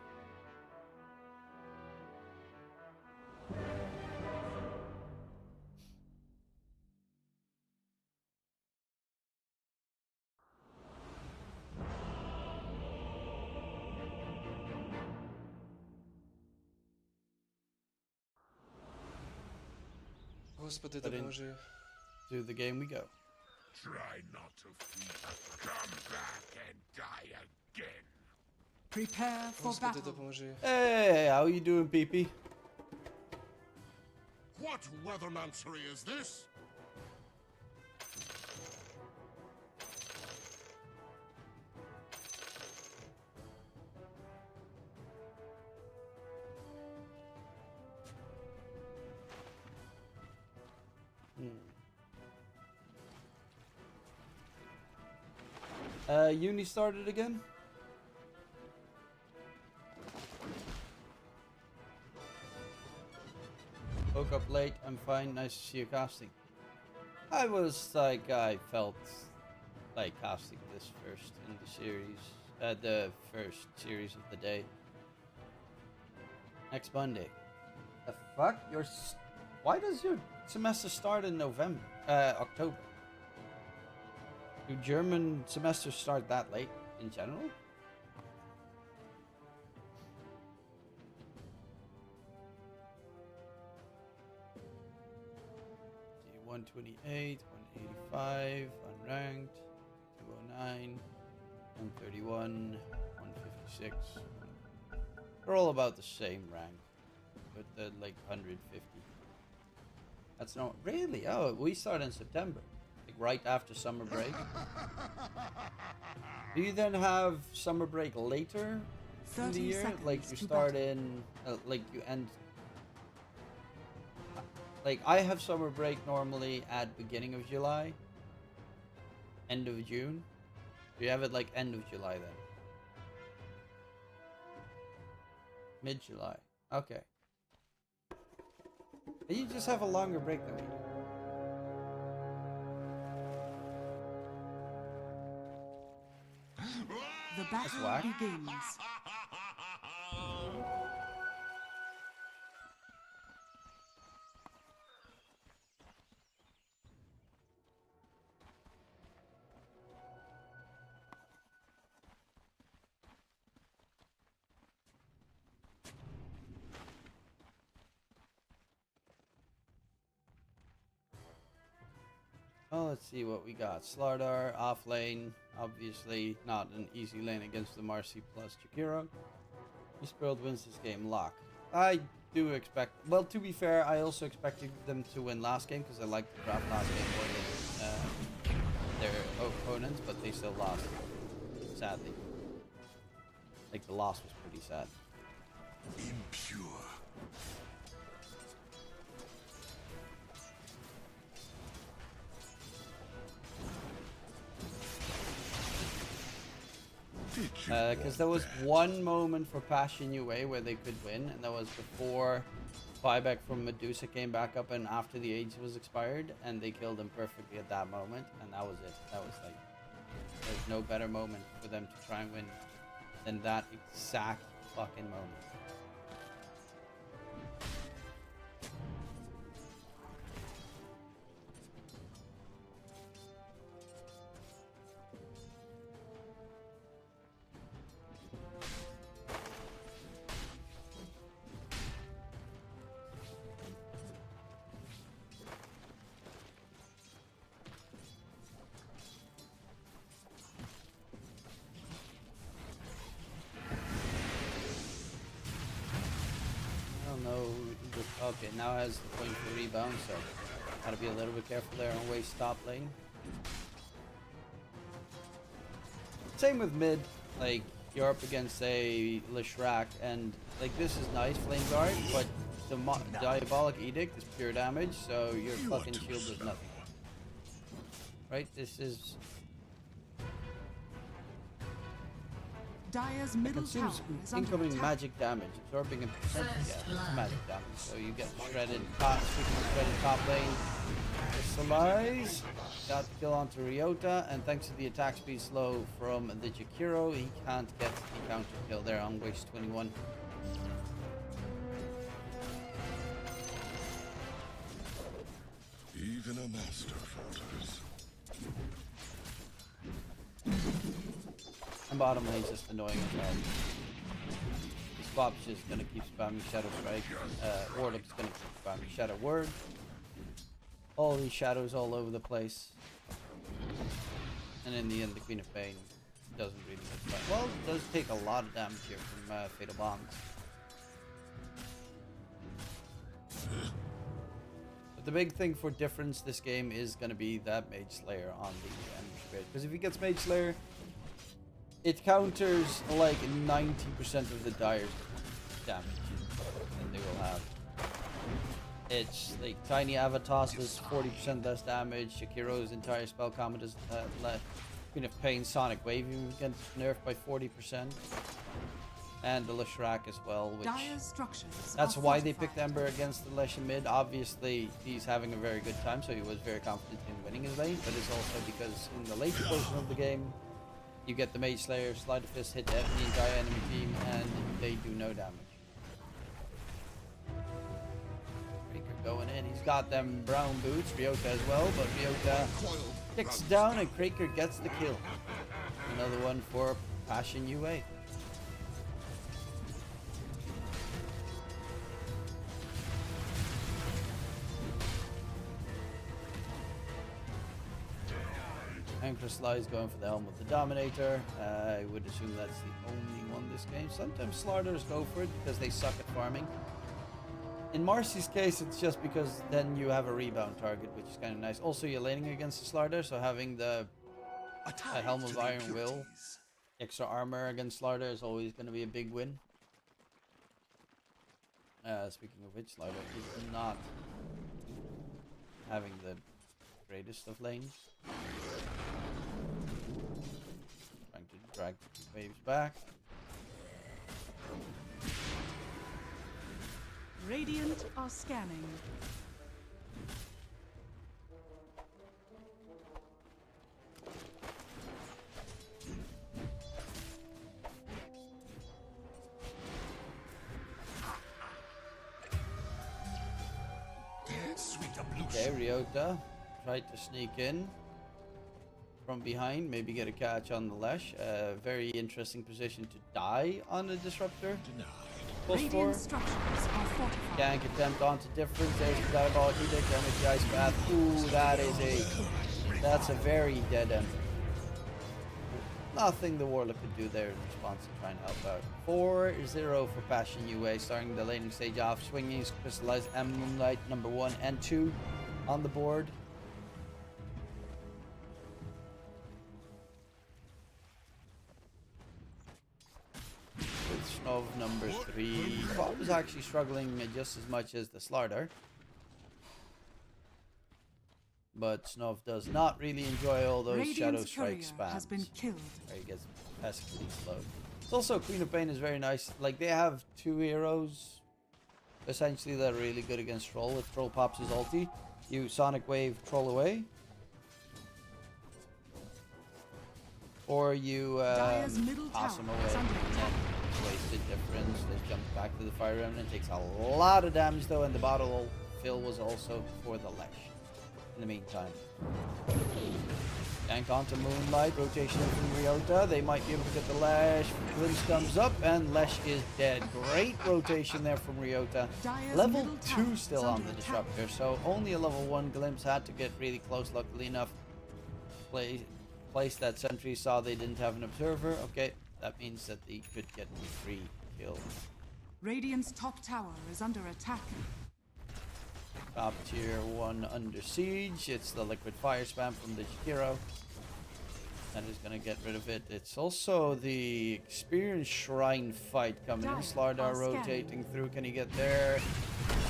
S9: Господи,
S1: But
S9: допоможи.
S1: to the game we go.
S4: Try not to feed. Come back and die again.
S3: Prepare for
S9: Господи,
S3: battle.
S9: допоможи.
S1: Hey, how you doing, PP?
S2: What weathermancery is this?
S1: Uni started again? Woke up late, I'm fine, nice to see you casting. I felt like casting this first in the series, the first series of the day. Next Monday. The fuck? Why does your semester start in October? Do German semesters start that late in general? 128, 185, unranked, 209, 131, 156. They're all about the same rank, but they're like 150. That's not really. Oh, we start in September, like right after summer break. Do you then have summer break later in the year? Like you start in, like you end. Like, I have summer break normally at beginning of July, end of June. Do you have it like end of July then? Mid-July. Okay. And you just have a longer break than we do.
S3: The battle
S1: whack.
S3: begins.
S1: Oh, let's see what we got. Slardar, off lane. Obviously not an easy lane against the Marcy plus Jakiro. eSpoiled wins this game. Lock. I do expect... Well, to be fair, I also expected them to win last game because I liked the draft last game more than their opponents, but they still lost. Sadly. Like, the loss was pretty sad.
S2: Impure.
S1: Because there was one moment for Passion UA where they could win, and that was before buyback from Medusa came back up and after the age was expired, and they killed him perfectly at that moment, and that was it. That was like no better moment for them to try and win than that exact fucking moment. Okay, now has the point for rebound, so gotta be a little bit careful there on waste top lane. Same with mid, like you're up against say Leshrac, and like this is nice flame guard, but the diabolic edict is pure damage, so your fucking shield does nothing. Right? This is
S3: Dire's middle tower is under
S1: incoming
S3: attack.
S1: magic damage, absorbing a percentage. Yeah, it's magic damage. So you get shredded top, speaking of shredded top lane. Crystallize. Got the kill onto Ryota, and thanks to the attack speed slow from the Jakiro, he can't get the counter kill there on waste 21.
S2: Even a master falters.
S1: And bottom lane's just annoying as well. Swap's just gonna keep spamming Shadow Strike. Warlock's gonna keep spamming Shadow Word. All these shadows all over the place. And in the end, the Queen of Pain doesn't really hit that. Well, it does take a lot of damage here from Fatal Bombs. But the big thing for difference this game is gonna be that Mage Slayer on the enemy spirit. Because if he gets Mage Slayer, it counters like 90% of the Dire's damage that they will have. It's like Tiny Avatos does 40% less damage, Shakiro's entire spell combo does less. Queen of Pain, Sonic Wave even gets nerfed by 40%. And the Leshrac as well, which
S3: Dire's structures
S1: that's
S3: are
S1: why they
S3: fortified.
S1: picked Ember against the Leshen mid. Obviously, he's having a very good time, so he was very confident in winning his lane, but it's also because in the later portion of the game, you get the Mage Slayer, Slide of Fist, hit the entire enemy team, and they do no damage. Kraker going in, he's got them brown boots, Ryota as well, but Ryota kicks down and Kraker gets the kill. Another one for Passion UA. And Crystallize going for the helm of the Dominator. I would assume that's the only one this game. Sometimes Slarders go for it because they suck at farming. In Marcy's case, it's just because then you have a rebound target, which is kind of nice. Also, you're laning against the Slardar, so having the Helm of Iron Will, extra armor against Slardar is always going to be a big win. Speaking of which, Slardar is not having the greatest of lanes. Trying to drag the waves back.
S3: Radiant are scanning.
S1: Okay, Ryota tried to sneak in from behind, maybe get a catch on the Lesh. Very interesting position to die on the Disruptor. Plus 4.
S3: Radiant structures are fortified.
S1: Gank attempt onto difference. There's the Diabolic Edict, damage the Ice Path. Ooh, that's a very dead end. Nothing the Warlock could do there in response to trying to help out. 4-0 for Passion UA, starting the laning stage off. Swinging Crystallized and Moonlight number 1 and 2 on the board. With Snov number 3. Bob is actually struggling just as much as the Slardar. But Snov does not really enjoy all those Shadow Strike spams.
S3: Has been killed.
S1: Where he gets pesky slowed. It's also Queen of Pain is very nice. Like they have 2 heroes essentially that are really good against Troll. If Troll pops his ulti, you Sonic Wave Troll away. or you
S3: Dire's middle
S1: toss them
S3: tower
S1: away.
S3: is under
S1: And
S3: attack.
S1: then wasted difference. They jump back to the Fire Remnant. Takes a lot of damage though, and the bottle fill was also for the Lesh. In the meantime, Yank onto Moonlight, rotation from Ryota. They might be able to get the Lesh. Glimpse comes up, and Lesh is dead. Great rotation there from Ryota.
S3: Dire's
S1: Level
S3: middle tower
S1: 2
S3: is
S1: still on
S3: under
S1: the
S3: attack.
S1: Disruptor, so only a level 1 Glimpse. Had to get really close, luckily enough. Place that sentry, saw they didn't have an observer. Okay, that means that they could get the free kill.
S3: Radiant's top tower is under attack.
S1: Top tier 1 under siege. It's the liquid fire spam from the Jakiro. That is going to get rid of it. It's also the experience shrine fight coming in. Slardar rotating through. Can he get there?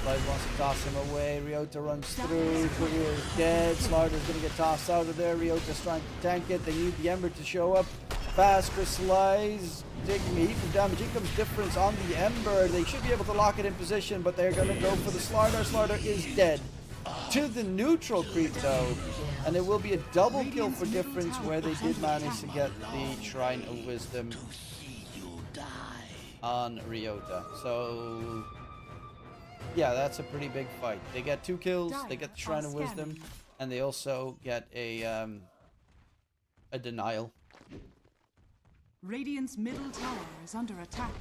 S1: Slide wants to toss him away. Ryota runs through. Courier is dead. Slardar's going to get tossed out of there. Ryota's trying to tank it. They need the Ember to show up. Fast crystallize. Taking a heap of damage. Here comes difference on the Ember. They should be able to lock it in position, but they're going to go for the Slardar. Slardar is dead. To the neutral creep though, and it will be a double kill for difference where they did manage to get the Shrine of Wisdom on Ryota. So yeah, that's a pretty big fight. They get 2 kills, they get the Shrine of Wisdom, and they also get a denial.
S3: Radiant's middle tower is under attack.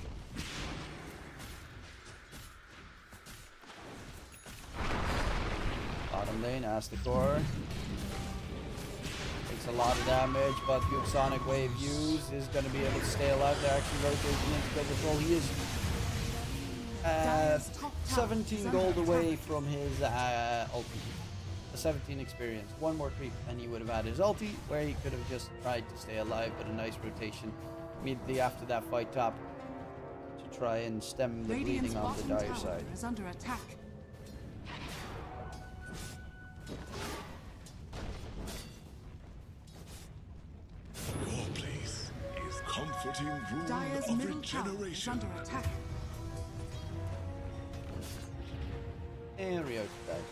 S1: Bottom lane, Asticor. Takes a lot of damage, but good Sonic Wave use is going to be able to stay alive. They're actually rotating into good control. He is 17 gold away from his ulti. 17 experience. 1 more creep and he would have had his ulti, where he could have just tried to stay alive, but a nice rotation immediately after that fight top to try and stem the bleeding on the Dire side.
S3: Is under attack.
S2: Your place is comforting wound
S3: Dire's
S2: of
S3: middle tower is
S2: regeneration.
S3: under attack.
S1: And Ryo's dead.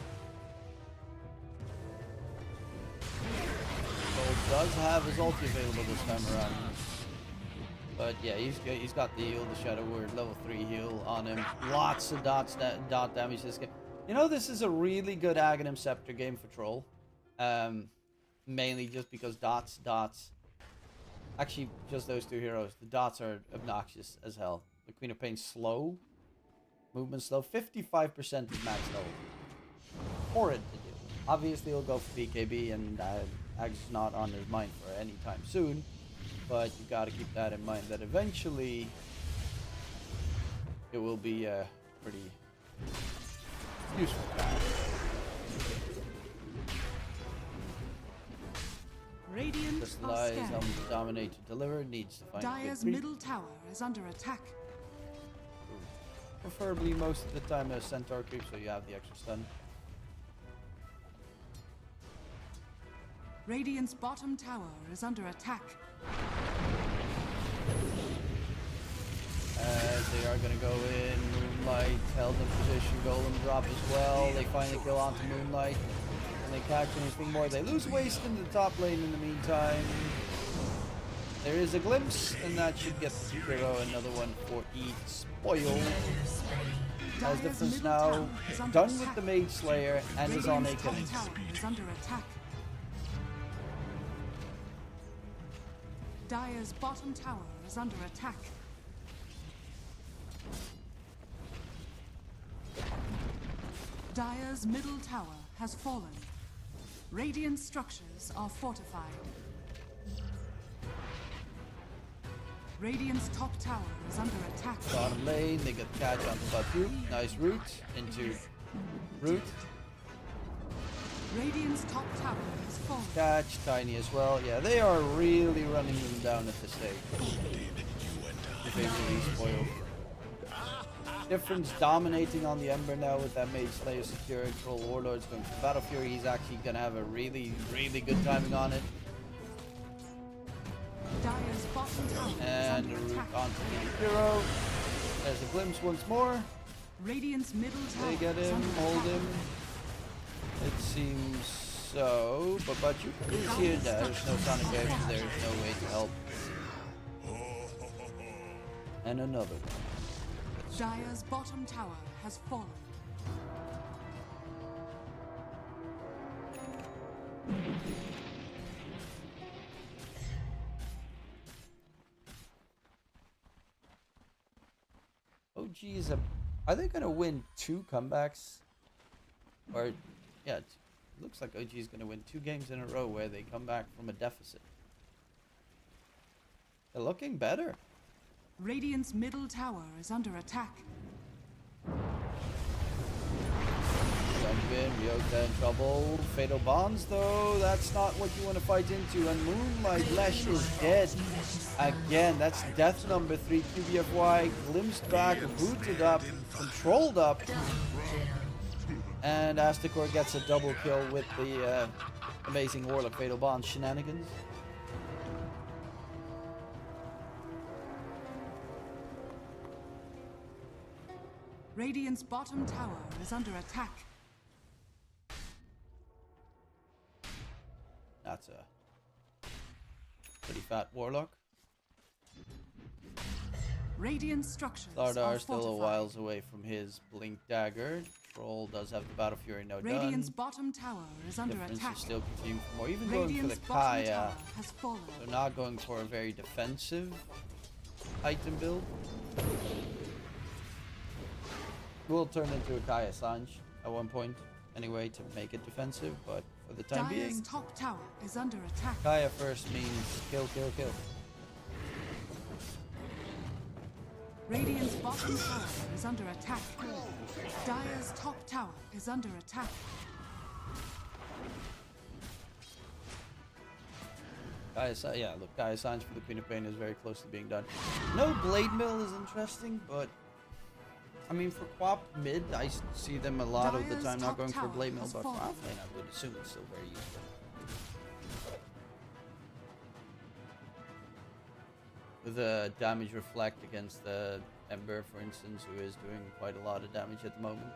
S1: Gold does have his ulti available this time around. But yeah, he's got the heal, the Shadow Word, level 3 heal on him. Lots of dot damage this game. You know, this is a really good Aghanim Scepter game for Troll. Mainly just because dots. Actually, just those 2 heroes. The dots are obnoxious as hell. The Queen of Pain's slow. Movement slow. 55% is max level. Horrid to do. Obviously, he'll go for BKB, and Ag's not on his mind for any time soon. But you gotta keep that in mind, that eventually it will be a pretty useful path.
S3: Radiant
S1: Just
S3: are
S1: lies
S3: scanning.
S1: on dominate to deliver, needs to find a
S3: Dire's
S1: good creep.
S3: middle tower is under attack.
S1: Preferably most of the time a centaur creep, so you have the extra stun.
S3: Radiant's bottom tower is under attack.
S1: They are going to go in. Moonlight held in position. Golem drop as well. They finally kill onto Moonlight. And they catch anything more. They lose waste in the top lane in the meantime. There is a glimpse, and that should get the hero another one for eSpoiled. As difference now done with the Mage Slayer and is on a
S3: Radiant's top
S1: killing.
S3: tower is under attack. Dire's bottom tower is under attack. Dire's middle tower has fallen. Radiant structures are fortified. Radiant's top tower is under attack.
S1: Bottom lane, they get the catch on the Batu. Nice root into root.
S3: Radiant's top tower is fallen.
S1: Catch, Tiny as well. Yeah, they are really running them down at this stage. If they really spoiled. Difference dominating on the Ember now with that Mage Slayer secured. Troll Warlord's going for Battle Fury. He's actually going to have a really good timing on it.
S3: Dire's bottom tower
S1: And
S3: is
S1: a
S3: under
S1: root
S3: attack.
S1: onto the hero. There's a glimpse once more.
S3: Radiant's middle tower
S1: They get
S3: is
S1: him,
S3: under
S1: hold
S3: attack.
S1: him. It seems So, but you is here. There's no Sonic Wave, so there's no way to help. And another one.
S3: Dire's bottom tower has fallen.
S1: OG is a... Are they going to win 2 comebacks? Or, yeah, it looks like OG is going to win 2 games in a row where they come back from a deficit. They're looking better.
S3: Radiant's middle tower is under attack.
S1: Sunbin, Ryota in trouble. Fatal Bonds, though, that's not what you want to fight into. And Moonlight Lash is dead. Again, that's death number 3. QBFY glimpsed back, booted up, controlled up. And Asticor gets a double kill with the amazing Warlock Fatal Bond shenanigans.
S3: Radiant's bottom tower is under attack.
S1: That's a pretty fat Warlock.
S3: Radiant structures
S1: Lardar
S3: are
S1: is still a
S3: fortified.
S1: whiles away from his Blink Dagger. Troll does have the Battle Fury now
S3: Radiant's
S1: done.
S3: bottom tower is under
S1: Difference
S3: attack.
S1: is still continuing for more. Even going for
S3: Radiant's
S1: the
S3: bottom
S1: Kaya.
S3: tower has fallen.
S1: They're not going for a very defensive item build. Will turn into a Kaya Sanj at one point anyway to make it defensive, but for the time
S3: Dire's
S1: being,
S3: top tower is under attack.
S1: Kaya first means kill, kill, kill.
S3: Radiant's bottom tower is under attack. Dire's top tower is under attack.
S1: Yeah, look, Kaya Sanj for the Queen of Pain is very close to being done. No Blade Mill is interesting, but I mean, for Quap mid, I see them a lot of the
S3: Dire's
S1: time not
S3: top
S1: going for
S3: tower
S1: Blade Mill,
S3: has
S1: but for
S3: fallen.
S1: offlane, I would assume it's still very useful. The damage reflect against the Ember, for instance, who is doing quite a lot of damage at the moment.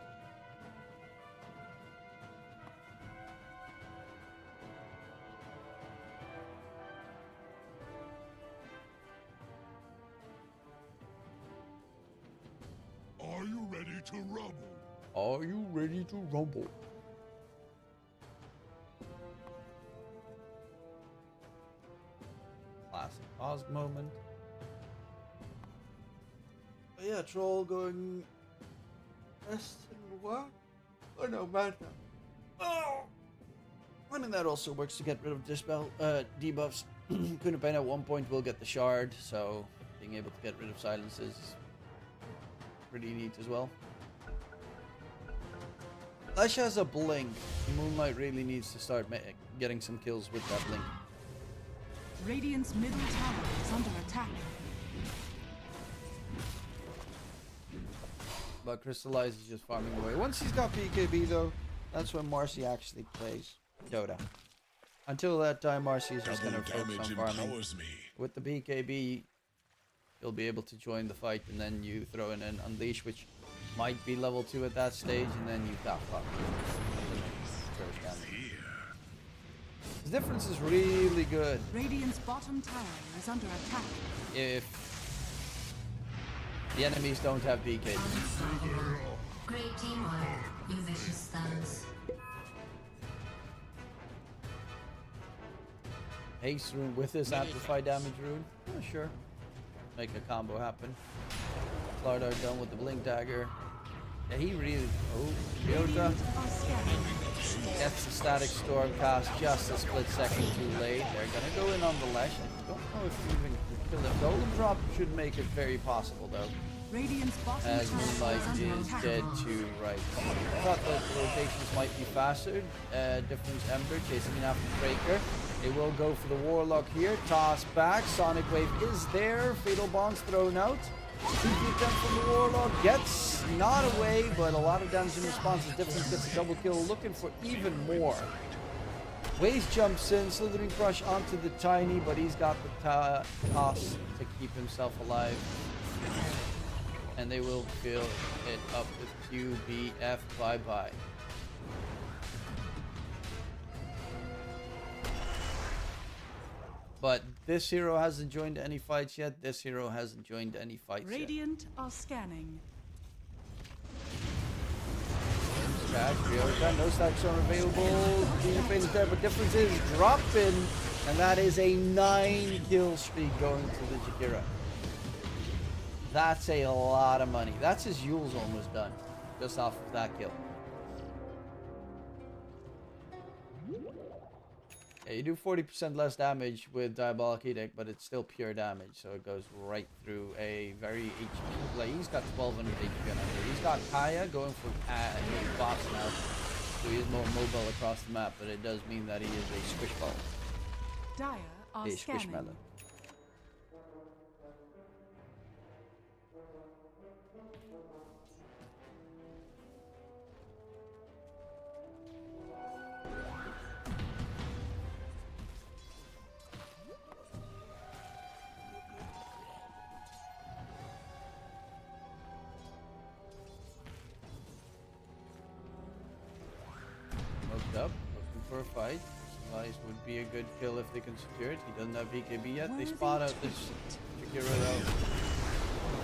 S2: Are you ready to rumble?
S1: Are you ready to rumble? Classic Osg moment. But yeah, Troll going best in the world. Oh no, man. Oh! I mean, that also works to get rid of dispel debuffs. Queen of Pain at one point will get the shard, so being able to get rid of silences is pretty neat as well. Lash has a blink. Moonlight really needs to start getting some kills with that blink.
S3: Radiant's middle tower is under attack.
S1: But Crystallize is just farming away. Once he's got BKB though, that's when Marcy actually plays Dota. Until that time, Marcy is just going to focus on farming. With the BKB, you'll be able to join the fight, and then you throw in an Unleash, which might be level 2 at that stage, and then you've got fucked. The difference is really good
S3: Radiant's bottom tower is under attack.
S1: if the enemies don't have BKB.
S6: Great teamwork, you vicious stars.
S1: Haste rune with this amplify damage rune. Oh, sure. Make a combo happen. Lardar done with the blink dagger. Yeah, he really. Oh, Ryota
S3: Are scared.
S1: gets the static storm cast just a split second too late. They're gonna go in on the Lash. I don't know if you even can kill him. Golden drop should make it very possible though.
S3: Radiant's bottom
S1: As
S3: tower
S1: Moonlight
S3: is under
S1: is
S3: attack.
S1: dead too, right. I thought that the rotations might be faster. Different Ember chasing an after Breaker. They will go for the Warlock here. Toss back. Sonic Wave is there. Fatal Bonds thrown out. 2 feet down from the Warlock. Gets not away, but a lot of damage in response. The difference gets a double kill. Looking for even more. Waze jumps in. Slithering Crush onto the Tiny, but he's got the toss to keep himself alive. And they will fill it up with QBF. Bye-bye. But this hero hasn't joined any fights yet. This hero hasn't joined any fights yet.
S3: Radiant are scanning.
S1: Chat, no stacks are available. Queen is there, but difference is dropping. And that is a 9-kill streak going to the Jakira. That's a lot of money. That's his Yule's almost done. Just off of that kill. Yeah, you do 40% less damage with Diabolic Edict, but it's still pure damage. So it goes right through a very HP. Like, he's got 1200 HP on him. He's got Kaya going for boss now. So he is more mobile across the map, but it does mean that he is a squish ball.
S3: Dire are scanning.
S1: Squishmallow. Smoked up, looking for a fight. Lies would be a good kill if they can secure it. He doesn't have BKB yet. They spot out this Jakira though.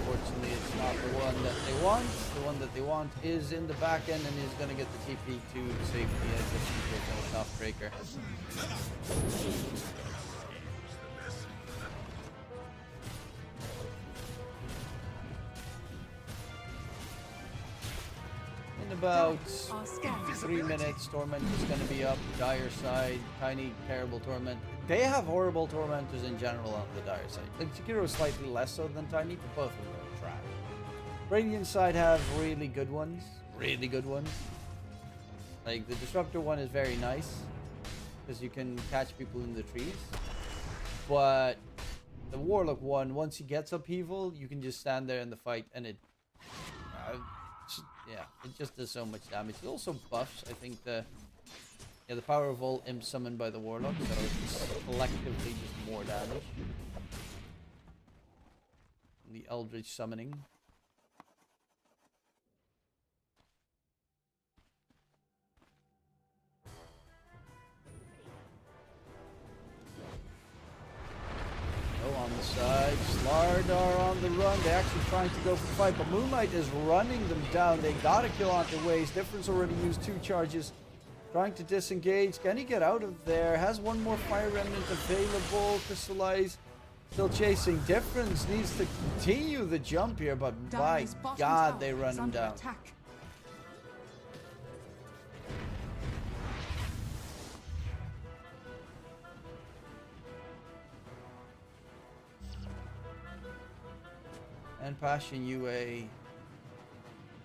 S1: Unfortunately, it's not the one that they want. The one that they want is in the back end and is going to get the TP to safety as the top breaker. In about 3 minutes, Torment is going to be up. Dire side, Tiny, terrible Torment. They have horrible Tormentors in general on the Dire side. Like, Jakiro is slightly less so than Tiny, but both of them are trash. Radiant side have really good ones. Really good ones. Like, the Disruptor one is very nice, because you can catch people in the trees. But the Warlock one, once he gets upheaval, you can just stand there in the fight, and it... yeah, it just does so much damage. It also buffs, I think, the power of all imps summoned by the Warlock, so it's collectively just more damage. The Eldritch summoning. On the side, Slardar on the run. They're actually trying to go for the fight, but Moonlight is running them down. They got a kill on the ways. Difference already used 2 charges. Trying to disengage. Can he get out of there? Has one more Fire Remnant available. Crystallize still chasing. Difference needs to continue the jump here, but by God, they run him down.
S3: Attack.
S1: And Passion UA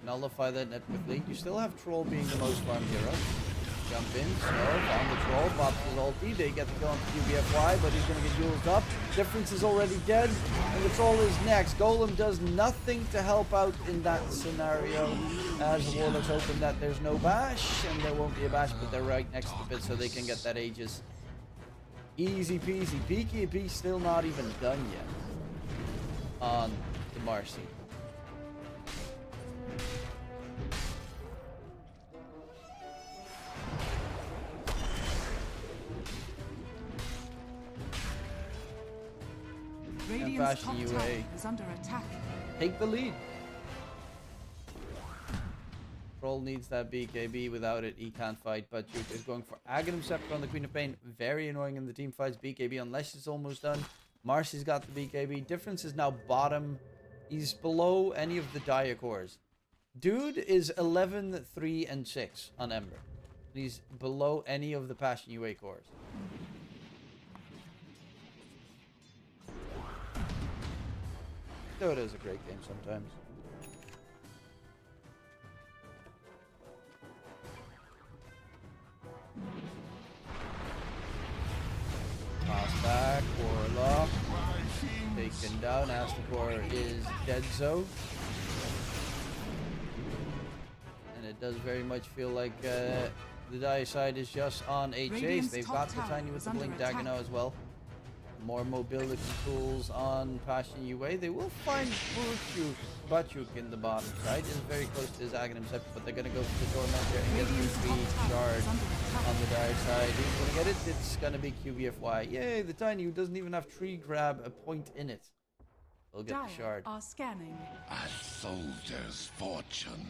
S1: nullify that net quickly. You still have Troll being the most farmed hero. Jump in, Snow, found the Troll, pops his ulti. They get the kill on QBFY, but he's going to get used up. Difference is already dead, and the Troll is next. Golem does nothing to help out in that scenario, as the Warlock's hoping that there's no bash, and there won't be a bash, but they're right next to it, so they can get that Aegis. Easy peasy. BKB still not even done yet on the Marcy.
S3: Radiant's top tower is under attack.
S1: Take the lead. Troll needs that BKB. Without it, he can't fight. But Duke is going for Aghanim Scepter on the Queen of Pain. Very annoying in the team fights. BKB unless it's almost done. Marcy's got the BKB. Difference is now bottom. He's below any of the Dire cores. Dude is 11, 3, and 6 on Ember. He's below any of the Passion UA cores. Dota is a great game sometimes. Toss back, Warlock. Taken down. Astakor is dead so. And it does very much feel like the Dire side is just on a chase. They've got the Tiny with the Blink Dagger now as well. More mobility tools on Passion UA. They will find Bachuk in the bottom side. Is very close to his Aghanim Scepter, but they're going to go for the Tormentor and get the 3 charge. on the dire side. Who's going to get it? It's going to be QBFY. Yay, the Tiny, who doesn't even have tree grab a point in it. We'll get the shard.
S3: Are scanning.
S2: A soldier's fortune.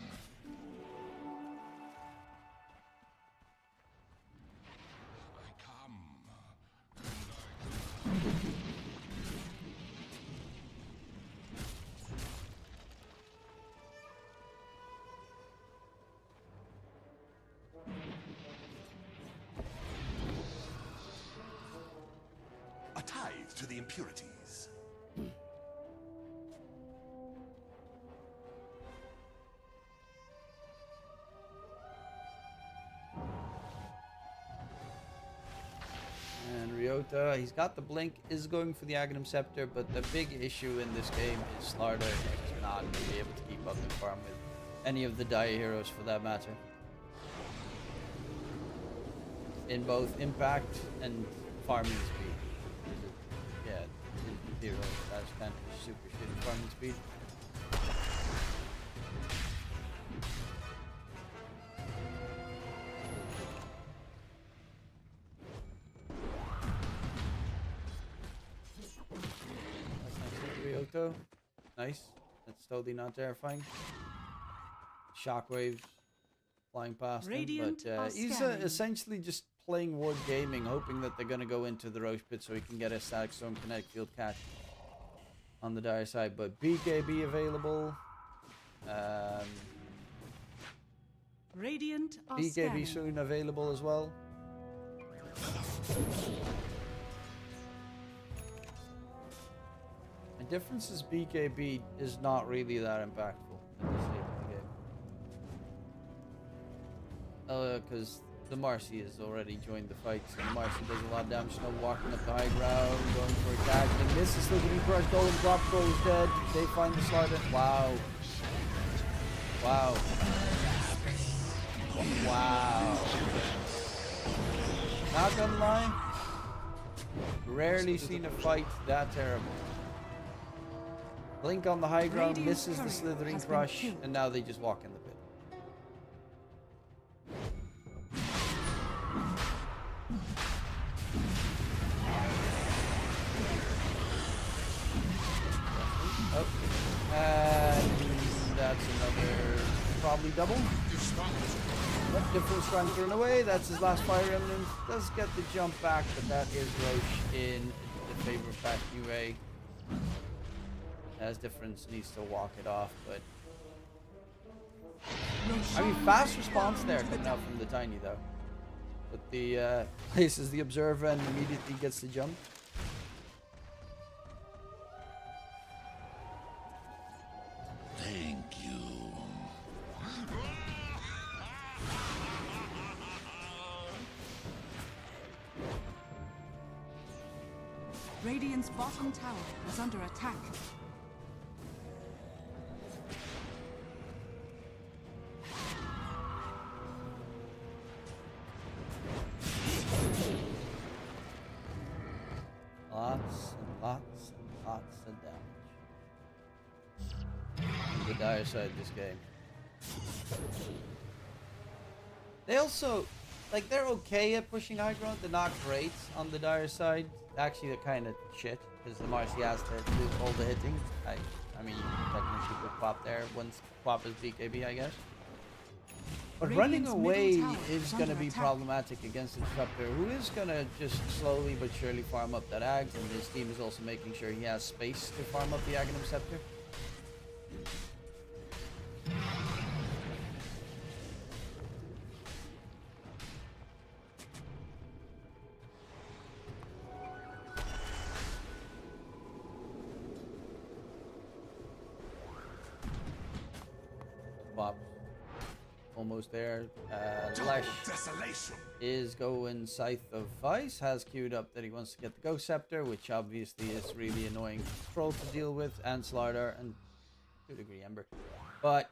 S2: I come.
S9: A tithe to the impurities.
S1: And Ryota, he's got the blink, is going for the Aghanim Scepter, but the big issue in this game is Slardar is not going to be able to keep up the farm with any of the Dire heroes for that matter. In both impact and farming speed. Yeah, zero. That's kind of super shitty farming speed. Ryoko. Nice. That's totally not terrifying. Shockwaves flying past
S3: Radiant
S1: him, but he's essentially just playing Ward Gaming, hoping that they're going to go into the Roche Pit so he can get a Static Storm Kinetic Field catch on the dire side. But BKB available.
S3: Radiant are
S1: BKB
S3: scanning.
S1: soon available as well. The difference is BKB is not really that impactful at this stage of the game. Because the Marcy has already joined the fight, so the Marcy does a lot of damage. No walking up the high ground, going for attack. And this is Slithering Crush. Golden Drop Throw is dead. They find the Slardar. Wow. Wow. Wow. Not gonna lie, rarely seen a fight that terrible. Blink on the high ground, misses the Slithering Crush, and now they just walk in the pit. Oh, and that's another probably double. But different strength thrown away. That's his last fire remnant. Does get the jump back, but that is Roche in the favor of Fast UA. As difference needs to walk it off, but I mean fast response there coming out from the Tiny though. But the places the observer and immediately gets the jump.
S2: Thank you.
S3: Radiant's bottom tower is under attack.
S1: Lots and lots and lots of damage. The dire side of this game. They also, like, they're okay at pushing high ground. They're not great on the dire side. Actually, they're kind of shit because the Marcy has to do all the hitting. I mean, you can technically put Quap there once Quap is BKB, I guess. But running away is going to be problematic against the Disruptor, who is going to just slowly but surely farm up that Ags, and his team is also making sure he has space to farm up the Aghanim Scepter. Bob. Almost there. Lesh is going Scythe of Vice. Has queued up that he wants to get the Ghost Scepter, which obviously is really annoying Troll to deal with, and Slardar, and to a degree Ember. But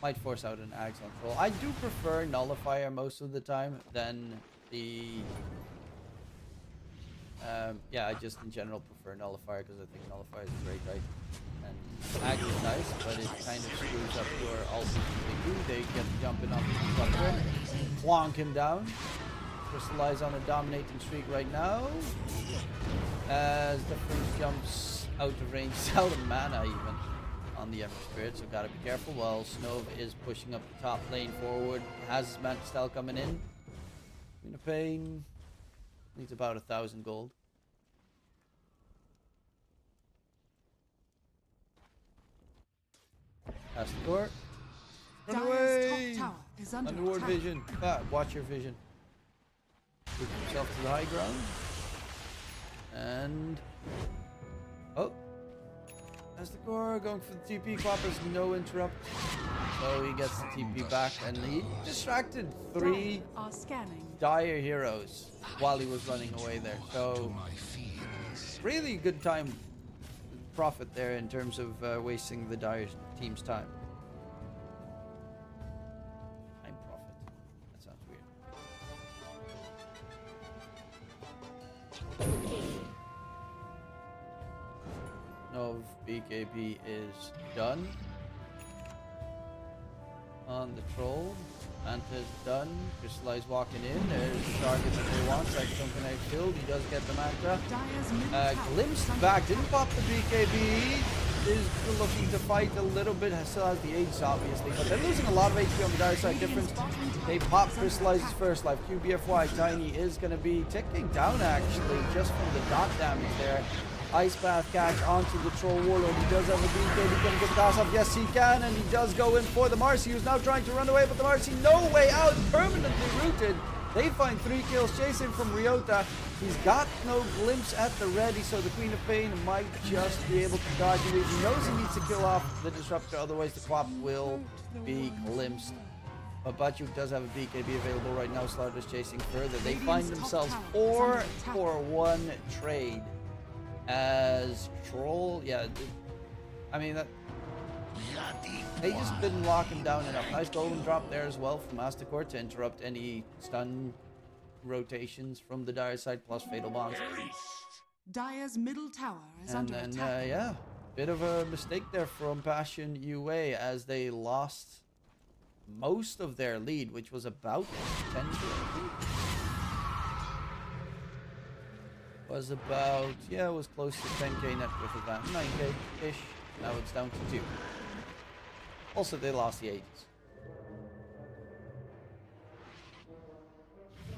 S1: might force out an Axe on Troll. I do prefer Nullifier most of the time than the Yeah, I just in general prefer Nullifier because I think Nullifier is a great item. And Ag is nice, but it kind of screws up your ultimate. They get jumping off the Disruptor, plonk him down. Crystallize on a dominating streak right now. As Difference jumps out of range, seldom mana even on the Ember Spirit, so gotta be careful. While Snove is pushing up the top lane forward, has his Manta Style coming in. Queen of Pain needs about 1,000 gold. That's the door. Run away!
S3: Top tower is under
S1: Underward
S3: attack.
S1: vision. Watch your vision. Push himself to the high ground. And oh, as the core going for the TP. Quapper's no interrupt, so he gets the TP back, and he distracted 3
S3: Are scanning.
S1: dire heroes while he was running away there. So really good time profit there in terms of wasting the dire team's time. Time profit. That sounds weird. Nov BKB is done. On the troll. Manta's done. Crystallize walking in. There's the target that they want. Cyclone Connect killed. He does get the Manta.
S3: Dyer's middle tower
S1: Glimpsed
S3: is under
S1: back.
S3: attack.
S1: Didn't pop the BKB. Is still looking to fight a little bit. Still has the Aegis obviously. But they're losing a lot of HP on the dire side. Difference. They pop Crystallizes first life. QBFY. Tiny is going to be ticking down actually. Just from the dot damage there. Ice Path catch onto the Troll Warlord. He does have a BKB. Can he get the pass off? Yes, he can. And he does go in for the Marcy, who's now trying to run away. But the Marcy, no way out. Permanently rooted. They find 3 kills. Chasing from Ryota. He's got no glimpse at the ready. So the Queen of Pain might just be able to dodge away. He knows he needs to kill off the Disruptor. Otherwise, the Quap will be glimpsed. But Bajuk does have a BKB available right now. Slaughter's chasing further. They find themselves 4 for 1 trade. As Troll, yeah, I mean, that they just didn't lock him down enough. Nice golden drop there as well from Mastercore to interrupt any stun rotations from the dire side, plus fatal bonds.
S3: Dyer's middle tower is
S1: And
S3: under
S1: then,
S3: attack.
S1: yeah, bit of a mistake there from Passion UA as they lost most of their lead, which was about 10 kills. Was about, yeah, it was close to 10k net worth advantage, 9k ish. Now it's down to 2. Also, they lost the Aegis.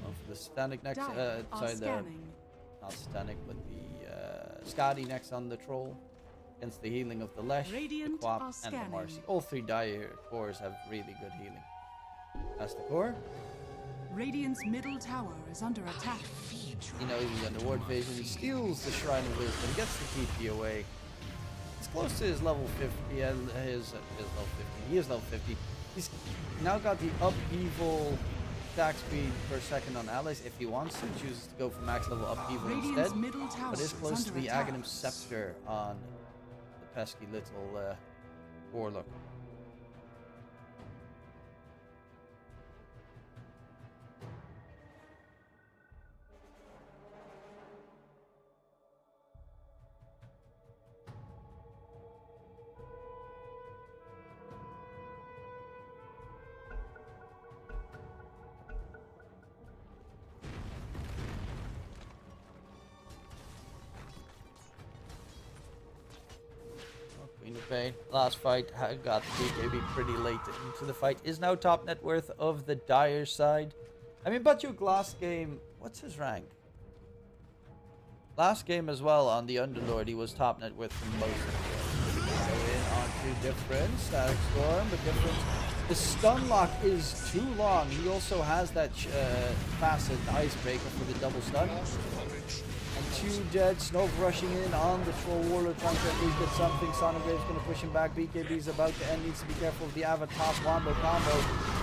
S1: For the Satanic next,
S3: Dire are
S1: sorry, the
S3: scanning.
S1: not Satanic, but the Skadi next on the Troll against the healing of the Lesh,
S3: Radiant
S1: the
S3: are
S1: Quap, and the
S3: scanning.
S1: Marcy. All 3 dire cores have really good healing. That's the core.
S3: Radiant's middle tower is under attack.
S1: You know, he's under ward vision. He steals the Shrine of Wisdom, gets the TP away. He's close to his level 50. His level 50. He is level 50. He's now got the upheaval attack speed per second on allies. If he wants to, chooses to go for max level upheaval
S3: Radiant's
S1: instead.
S3: middle tower
S1: But is
S3: is
S1: close to
S3: under
S1: the
S3: attack.
S1: Aghanim Scepter on the pesky little warlock. Queen of Pain. Last fight got the BKB pretty late into the fight. Is now top net worth of the dire side. I mean, Bajuk last game, what's his rank? Last game as well on the Underlord, he was top net worth for most of the game. So in onto Difference, Static Storm, but Difference. The stun lock is too long. He also has that facet Icebreaker for the double stun. And 2 dead. Snove rushing in on the Troll Warlord, trying to at least get something. Sonograve's going to push him back. BKB's about to end. Needs to be careful of the Avatar Wombo combo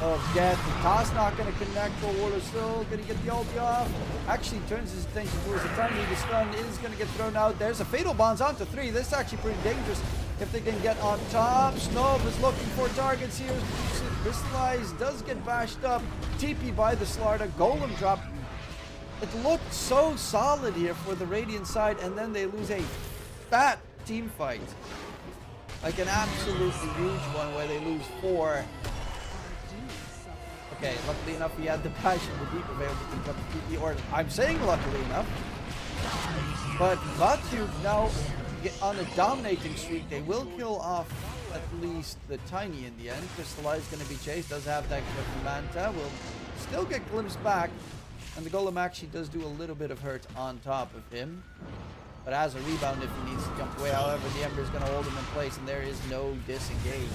S1: of death. Toss not going to connect. Troll Warlord still going to get the ulti off. Actually turns his attention towards the Tiny. The stun is going to get thrown out. There's a Fatal Bonds onto 3. This is actually pretty dangerous if they can get on top. Snove is looking for targets here. Crystallize does get bashed up. TP by the Slarda. Golem drop. It looked so solid here for the Radiant side, and then they lose a fat team fight. Like an absolutely huge one where they lose 4. Okay, luckily enough he had the passion, the deep available to cut the TP, or I'm saying luckily enough. But Batu now get on a dominating streak. They will kill off at least the Tiny in the end. Crystallize going to be chased, does have that Manta, will still get glimpsed back. And the Golem actually does do a little bit of hurt on top of him. But as a rebound if he needs to jump away. However, the Ember is going to hold him in place and there is no disengage.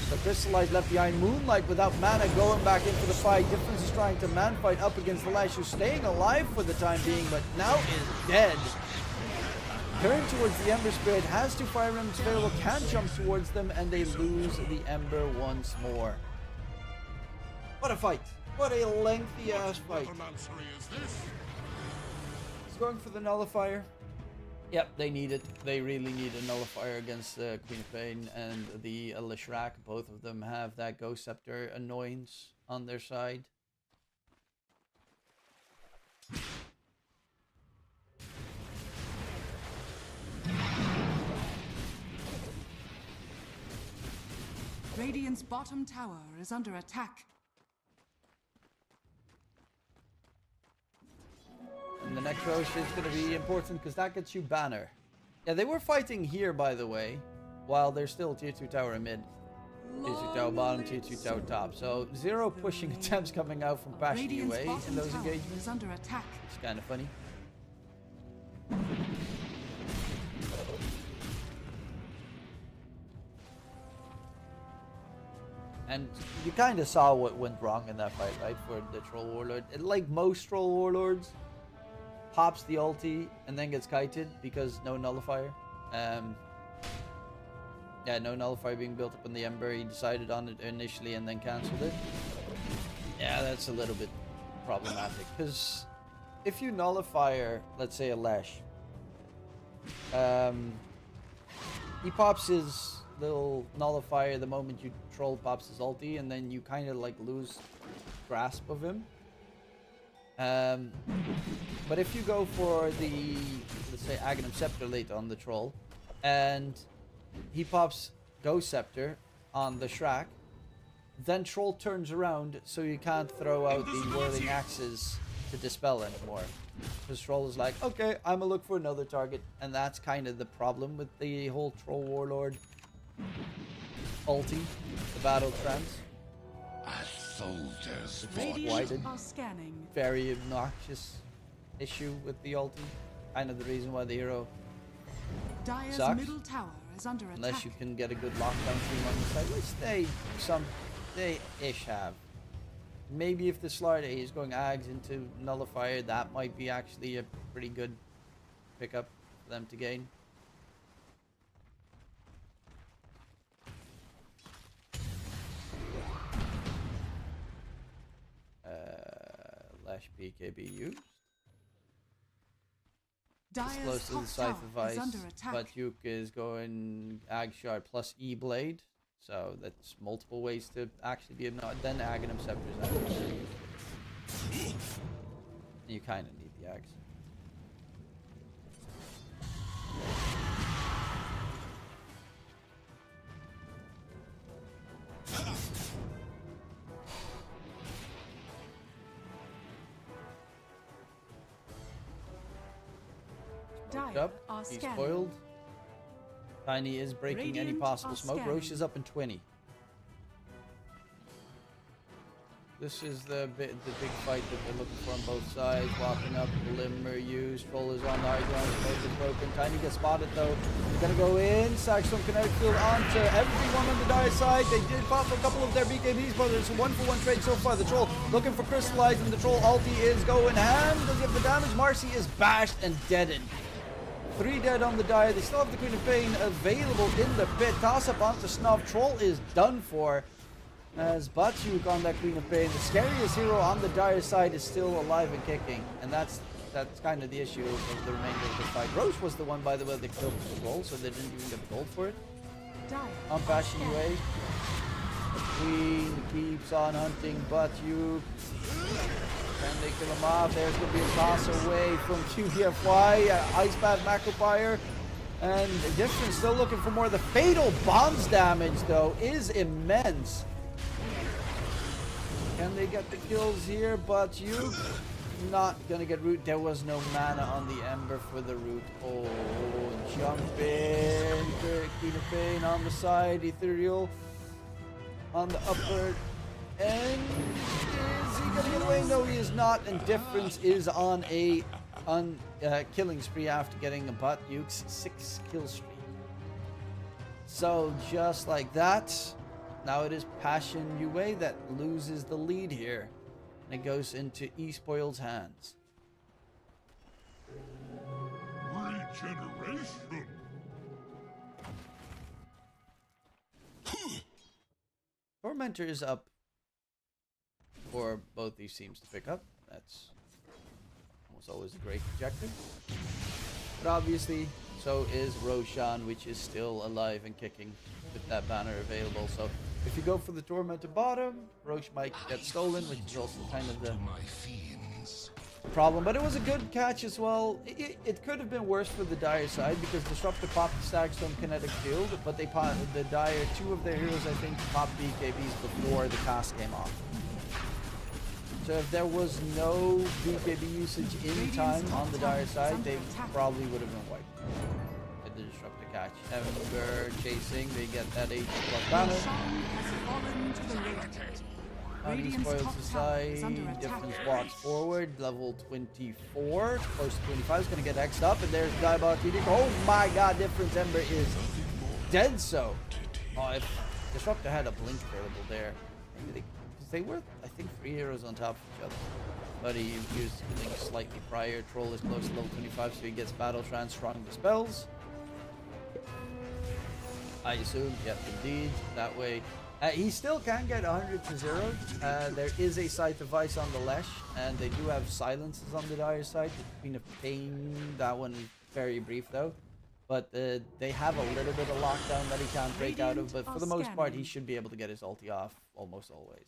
S1: So Crystallize left behind. Moonlight without mana going back into the fight. Difference is trying to man fight up against the Lash, who's staying alive for the time being, but now is dead. Turn towards the Ember Spirit, has 2 Fire Emblems available, can't jump towards them, and they lose the Ember once more. What a fight. What a lengthy ass fight. He's going for the Nullifier. Yep, they need it. They really need a Nullifier against the Queen of Pain and the Lishrak. Both of them have that Ghost Scepter annoyance on their side.
S3: Radiant's bottom tower is under attack.
S1: And the next Rosh is going to be important because that gets you Banner. Yeah, they were fighting here, by the way, while they're still tier 2 tower in mid. Tier 2 tower bottom, tier 2 tower top. So 0 pushing attempts coming out from Passion UA in those engagements.
S3: Is under attack.
S1: It's kind of funny. And you kind of saw what went wrong in that fight, right? For the Troll Warlord. Like most Troll Warlords, pops the ulti and then gets kited because no Nullifier. Yeah, no Nullifier being built up in the Ember. He decided on it initially and then cancelled it. Yeah, that's a little bit problematic. Because if you Nullifier, let's say a Lash, he pops his little Nullifier the moment you Troll pops his ulti, and then you kind of like lose grasp of him. But if you go for the, let's say, Aghanim Scepter late on the Troll, and he pops Ghost Scepter on the Shrak, then Troll turns around so you can't throw out the Whirling Axes to dispel anymore. Because Troll is like, okay, I'm gonna look for another target, and that's kind of the problem with the whole Troll Warlord ulti, the battle trance.
S3: Radiant are scanning.
S1: Very obnoxious issue with the ulti. Kind of the reason why the hero
S3: Dire's
S1: sucks.
S3: middle tower is under
S1: Unless
S3: attack.
S1: you can get a good lockdown team on the side, which they ish have. Maybe if the Slardy is going Ags into Nullifier, that might be actually a pretty good pickup for them to gain. Lash BKB used. Close to the Scythe of Ice, but Yuke is going Ag Shard plus E-Blade, so that's multiple ways to actually be then Aghanim Scepter is actually used. You kind of need the Ags. Up. He's spoiled. Tiny is breaking any possible smoke. Roche is up in 20. This is the big fight that they're looking for on both sides. Walking up, Glimmer used. Troll is on the high ground. Smoke is broken. Tiny gets spotted though. They're gonna go in. Saxstone kinetic field onto everyone on the Dire side. They did pop a couple of their BKBs, but there's a 1-for-1 trade so far. The Troll looking for Crystallize, and the Troll ulti is going ham. Does he have the damage? Marcy is bashed and deadened. 3 dead on the Dire. They still have the Queen of Pain available in the pit. Toss up onto Snuff. Troll is done for. As Batyuk on that Queen of Pain. The scariest hero on the Dire side is still alive and kicking. And that's kind of the issue of the remainder of the fight. Roche was the one, by the way, that killed the gold, so they didn't even get the gold for it. On Passion UA. The Queen keeps on hunting Batyuk. Can they kill him off? There's going to be a toss away from QBFY. Ice Bat Macropire. And Egyptian still looking for more. The fatal bombs damage, though, is immense. Can they get the kills here? But you not going to get root. There was no mana on the Ember for the root. Oh, jump in. Queen of Pain on the side. Ethereal on the upper end. Is he going to get away? No, he is not. And Difference is on a killing spree after getting a butt Yuke's 6 kill streak. So just like that, now it is Passion Yue that loses the lead here. And it goes into eSpoiled's hands.
S2: Regeneration.
S1: Tormentor is up for both these teams to pick up. That's almost always a great objective. But obviously, so is Roshan, which is still alive and kicking with that banner available. So if you go for the Tormentor bottom, Roche might get stolen, which is also kind of the problem. But it was a good catch as well. It could have been worse for the Dire side because Disruptor popped the Stagstone Kinetic Shield, but they popped the Dire, 2 of their heroes, I think, popped BKBs before the cast came off. So if there was no BKB usage in time on the Dire side, they probably would have been wiped. At the Disruptor catch. Ember chasing, they get that 80 plus banner. On eSpoiled side, Difference walks forward, level 24, close to 25, is going to get X'd up, and there's Diabolic Edict. Oh my god, Difference Ember is dead so. Oh, if Disruptor had a blink available there, maybe they were, I think, 3 heroes on top of each other. But he used Blink slightly prior. Troll is close to level 25, so he gets Battle Trance, Strong Dispels. I assume, yep, indeed, that way. He still can get 100 to 0. There is a Scythe of Ice on the Lesh, and they do have silences on the Dire side. The Queen of Pain, that one very brief though. But they have a little bit of lockdown that he can't break out of, but for the most part, he should be able to get his ulti off almost always.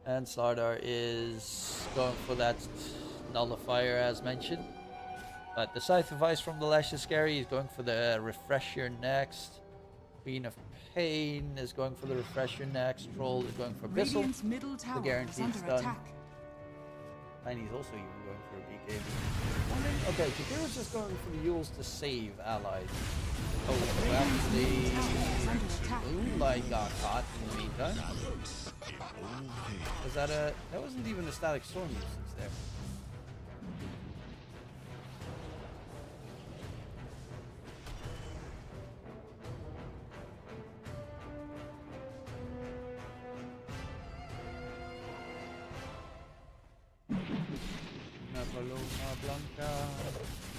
S1: And Slardar is going for that nullifier as mentioned. But the Scythe of Ice from the Lash is scary. He's going for the Refresher next. Queen of Pain is going for the Refresher next. Troll is going for Bissell. The guaranteed stun. And he's also even going for a BKB. Okay, Kakiru's just going for the Yules to save allies. Oh, well, the Moonlight got caught in the meantime. Was that a... That wasn't even a static storm usage there. Blanca.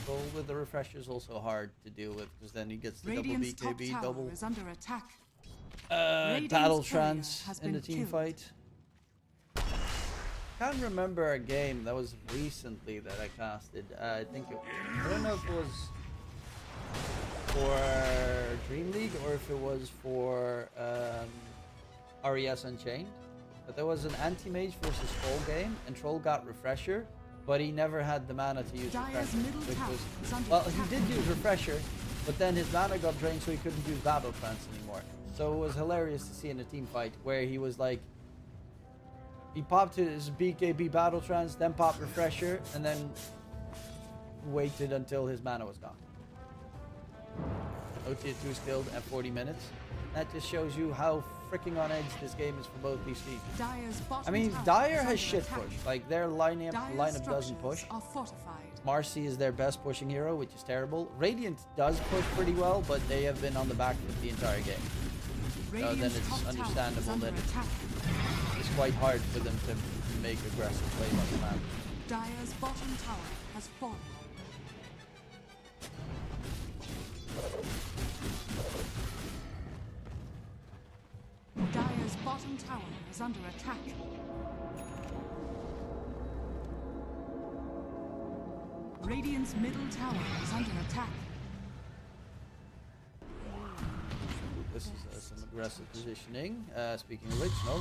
S1: Roll with the refresher is also hard to deal with because then he gets the
S3: Radiant's
S1: double BKB, double
S3: is under attack.
S1: battle trance in the team fight. Can't remember a game that was recently that I casted. I think I don't know if it was for Dream League or if it was for RES Unchained. But there was an anti-mage versus Troll game, and Troll got refresher, but he never had the mana to use refresher. Which was, well, he did use refresher, but then his mana got drained, so he couldn't use battle trance anymore. So it was hilarious to see in a team fight where he was like, he popped his BKB battle trance, then popped refresher, and then waited until his mana was gone. OT 2 skilled at 40 minutes. That just shows you how freaking on edge this game is for both these teams. I mean, Dire has shit push. Like, their lineup doesn't push. Marcy is their best pushing hero, which is terrible. Radiant does push pretty well, but they have been on the back foot the entire game. So then it's understandable that it's quite hard for them to make aggressive plays on the map.
S3: Dire's bottom tower has fallen. Dire is under attack. Radiant's middle tower is under attack.
S1: This is some aggressive positioning. Speaking of which, no.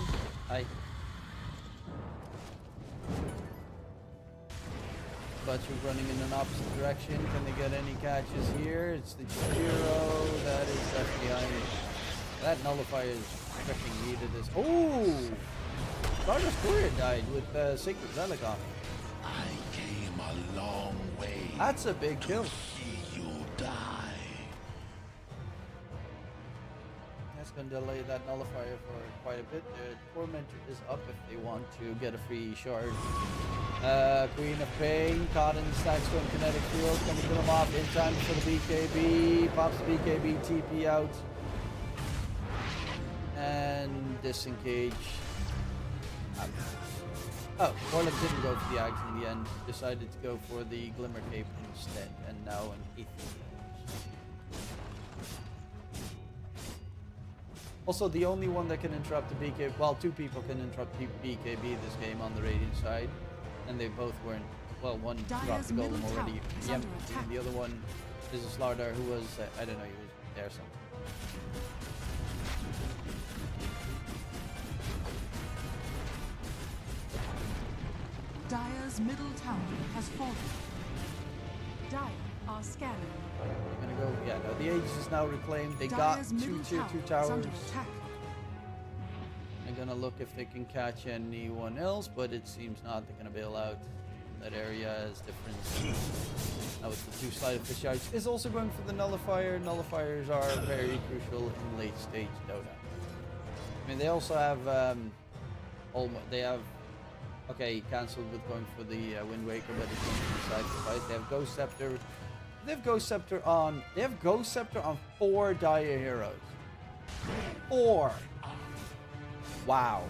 S1: But you're running in an opposite direction. Can they get any catches here? It's the Hero that is left behind. That nullifier is freaking needed as. Oh! Stardust Courier died with Sacred Relic on it.
S9: I came a long way.
S1: That's a big kill.
S9: See you die.
S1: That's going to delay that nullifier for quite a bit. The Tormentor is up if they want to get a free shard. Queen of Pain, caught in the Stackstone Kinetic Field. Going to kill him off in time for the BKB. Pops the BKB, TP out. And disengage. Oh, Warlock didn't go for the Axe in the end. Decided to go for the Glimmer Cape instead. And now an 8th. Also, the only one that can interrupt the BKB, well, 2 people can interrupt BKB this game on the Radiant side. And they both weren't, well, one dropped the golem already. Yep, and the other one is a Slardar who was, I don't know, he was there somewhere.
S3: Dire's middle tower has fallen. Dire are scanning.
S1: I'm gonna go, yeah, no, the Aegis is now reclaimed. They got 2 tier 2 towers. They're gonna look if they can catch anyone else, but it seems not. They're gonna bail out. That area is different. Now with the 2 Slide of Fish Arts is also going for the Nullifier. Nullifiers are very crucial in late stage Dota. I mean, they also have, they have, okay, cancelled with going for the Wind Waker, but it's going to be side to fight. They have Ghost Scepter. They have Ghost Scepter on 4 Dire heroes. 4. Wow.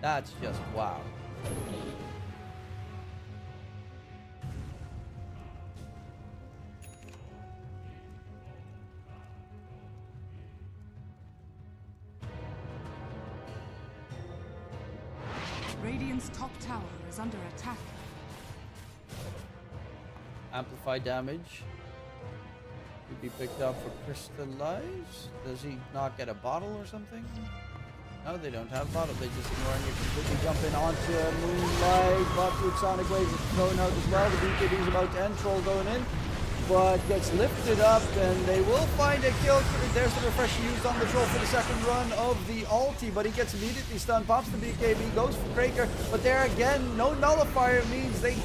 S1: That's just wow.
S3: Radiant's top tower is under attack.
S1: Amplify damage. Could be picked up for Crystallize. Does he not get a bottle or something? No, they don't have a bottle. They just ignore and you completely jump in onto Moonlight. But with Sonic Wave is going out as well. The BKB is about to end. Troll going in. But gets lifted up and they will find a kill. There's the refresher used on the Troll for the second run of the ulti. But he gets immediately stunned. Pops the BKB. Goes for Kraker. But there again, no nullifier means they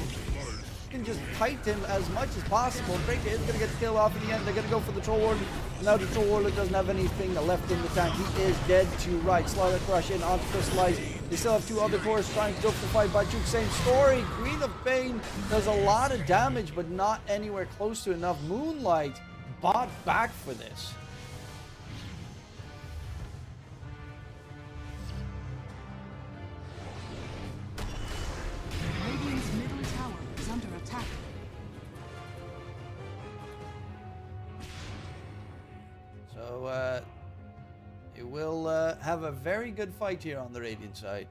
S1: can just kite him as much as possible. Kraker is going to get the kill off in the end. They're going to go for the Troll Warden. Now the Troll Warden doesn't have anything left in the tank. He is dead to right. Slider Crush in onto Crystallize. They still have 2 other cores trying to go for the fight. Bajuk, same story. Queen of Pain does a lot of damage, but not anywhere close to enough. Moonlight bought back for this.
S3: Radiant's middle tower is under attack.
S1: So, it will have a very good fight here on the Radiant side.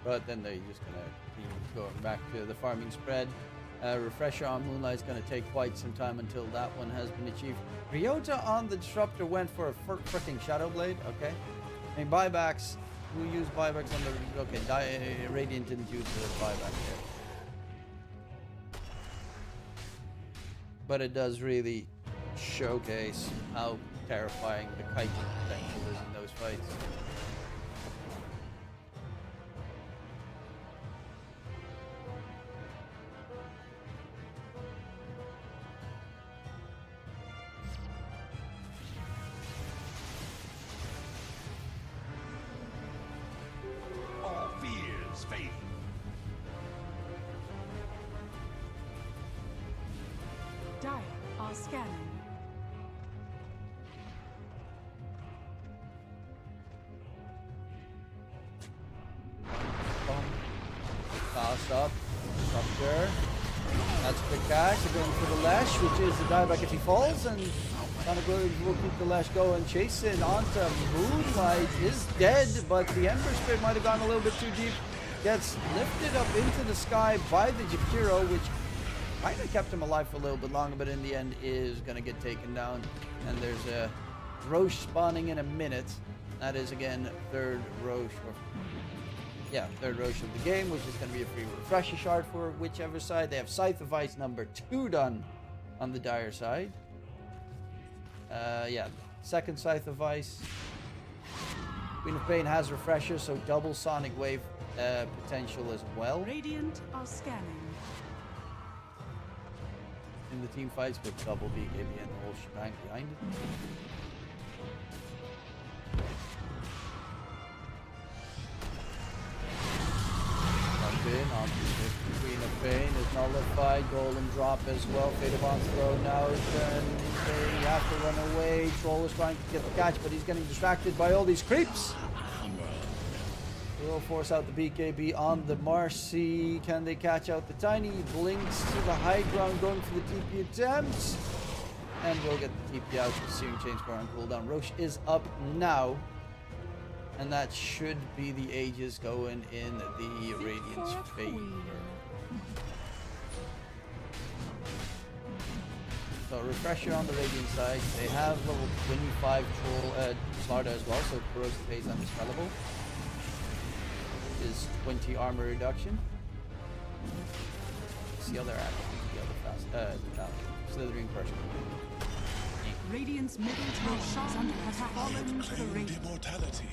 S1: But then they're just gonna keep going back to the farming spread. Refresher on Moonlight is going to take quite some time until that one has been achieved. Ryota on the Disruptor went for a freaking Shadow Blade. Okay. I mean, buybacks. Who used buybacks on the... Okay, Radiant didn't use the buyback there. But it does really showcase how terrifying the kiting potential is in those fights.
S3: scanning.
S1: Toss up. Structure. That's the catch. They're going for the lash, which is the dieback if he falls, and Sonic will keep the lash going. Chasing onto Moonlight is dead, but the Ember Spirit might have gone a little bit too deep. Gets lifted up into the sky by the Jakiro, which kind of kept him alive for a little bit longer, but in the end is going to get taken down. And there's a Roche spawning in a minute. That is, again, third Roche of the game, which is going to be a free refresher shard for whichever side. They have Scythe of Ice number 2 done on the Dire side. Second Scythe of Ice. Queen of Pain has refresher, so double Sonic Wave potential as well.
S3: Radiant are scanning.
S1: In the team fights with double BKB and the whole shebang behind it. On Queen of Pain is nullified. Golden drop as well. Fate of On's throw now. Then they have to run away. Troll is trying to get the catch, but he's getting distracted by all these creeps. Will force out the BKB on the Marcy. Can they catch out the Tiny? Blinks to the high ground, going for the TP attempt. And we'll get the TP out. The Searing Chain Spore on cooldown. Roche is up now. And that should be the Aegis going in the Radiant's favor. So refresher on the Radiant side. They have level 25 Troll Slarda as well, so Corrosive Haze Undispellable is 20 armor reduction. What's the other act? The other fast. Slithering Pressure.
S3: Radiant's middle tower shot under attack. Fallen to the Radiant.
S9: Immortality.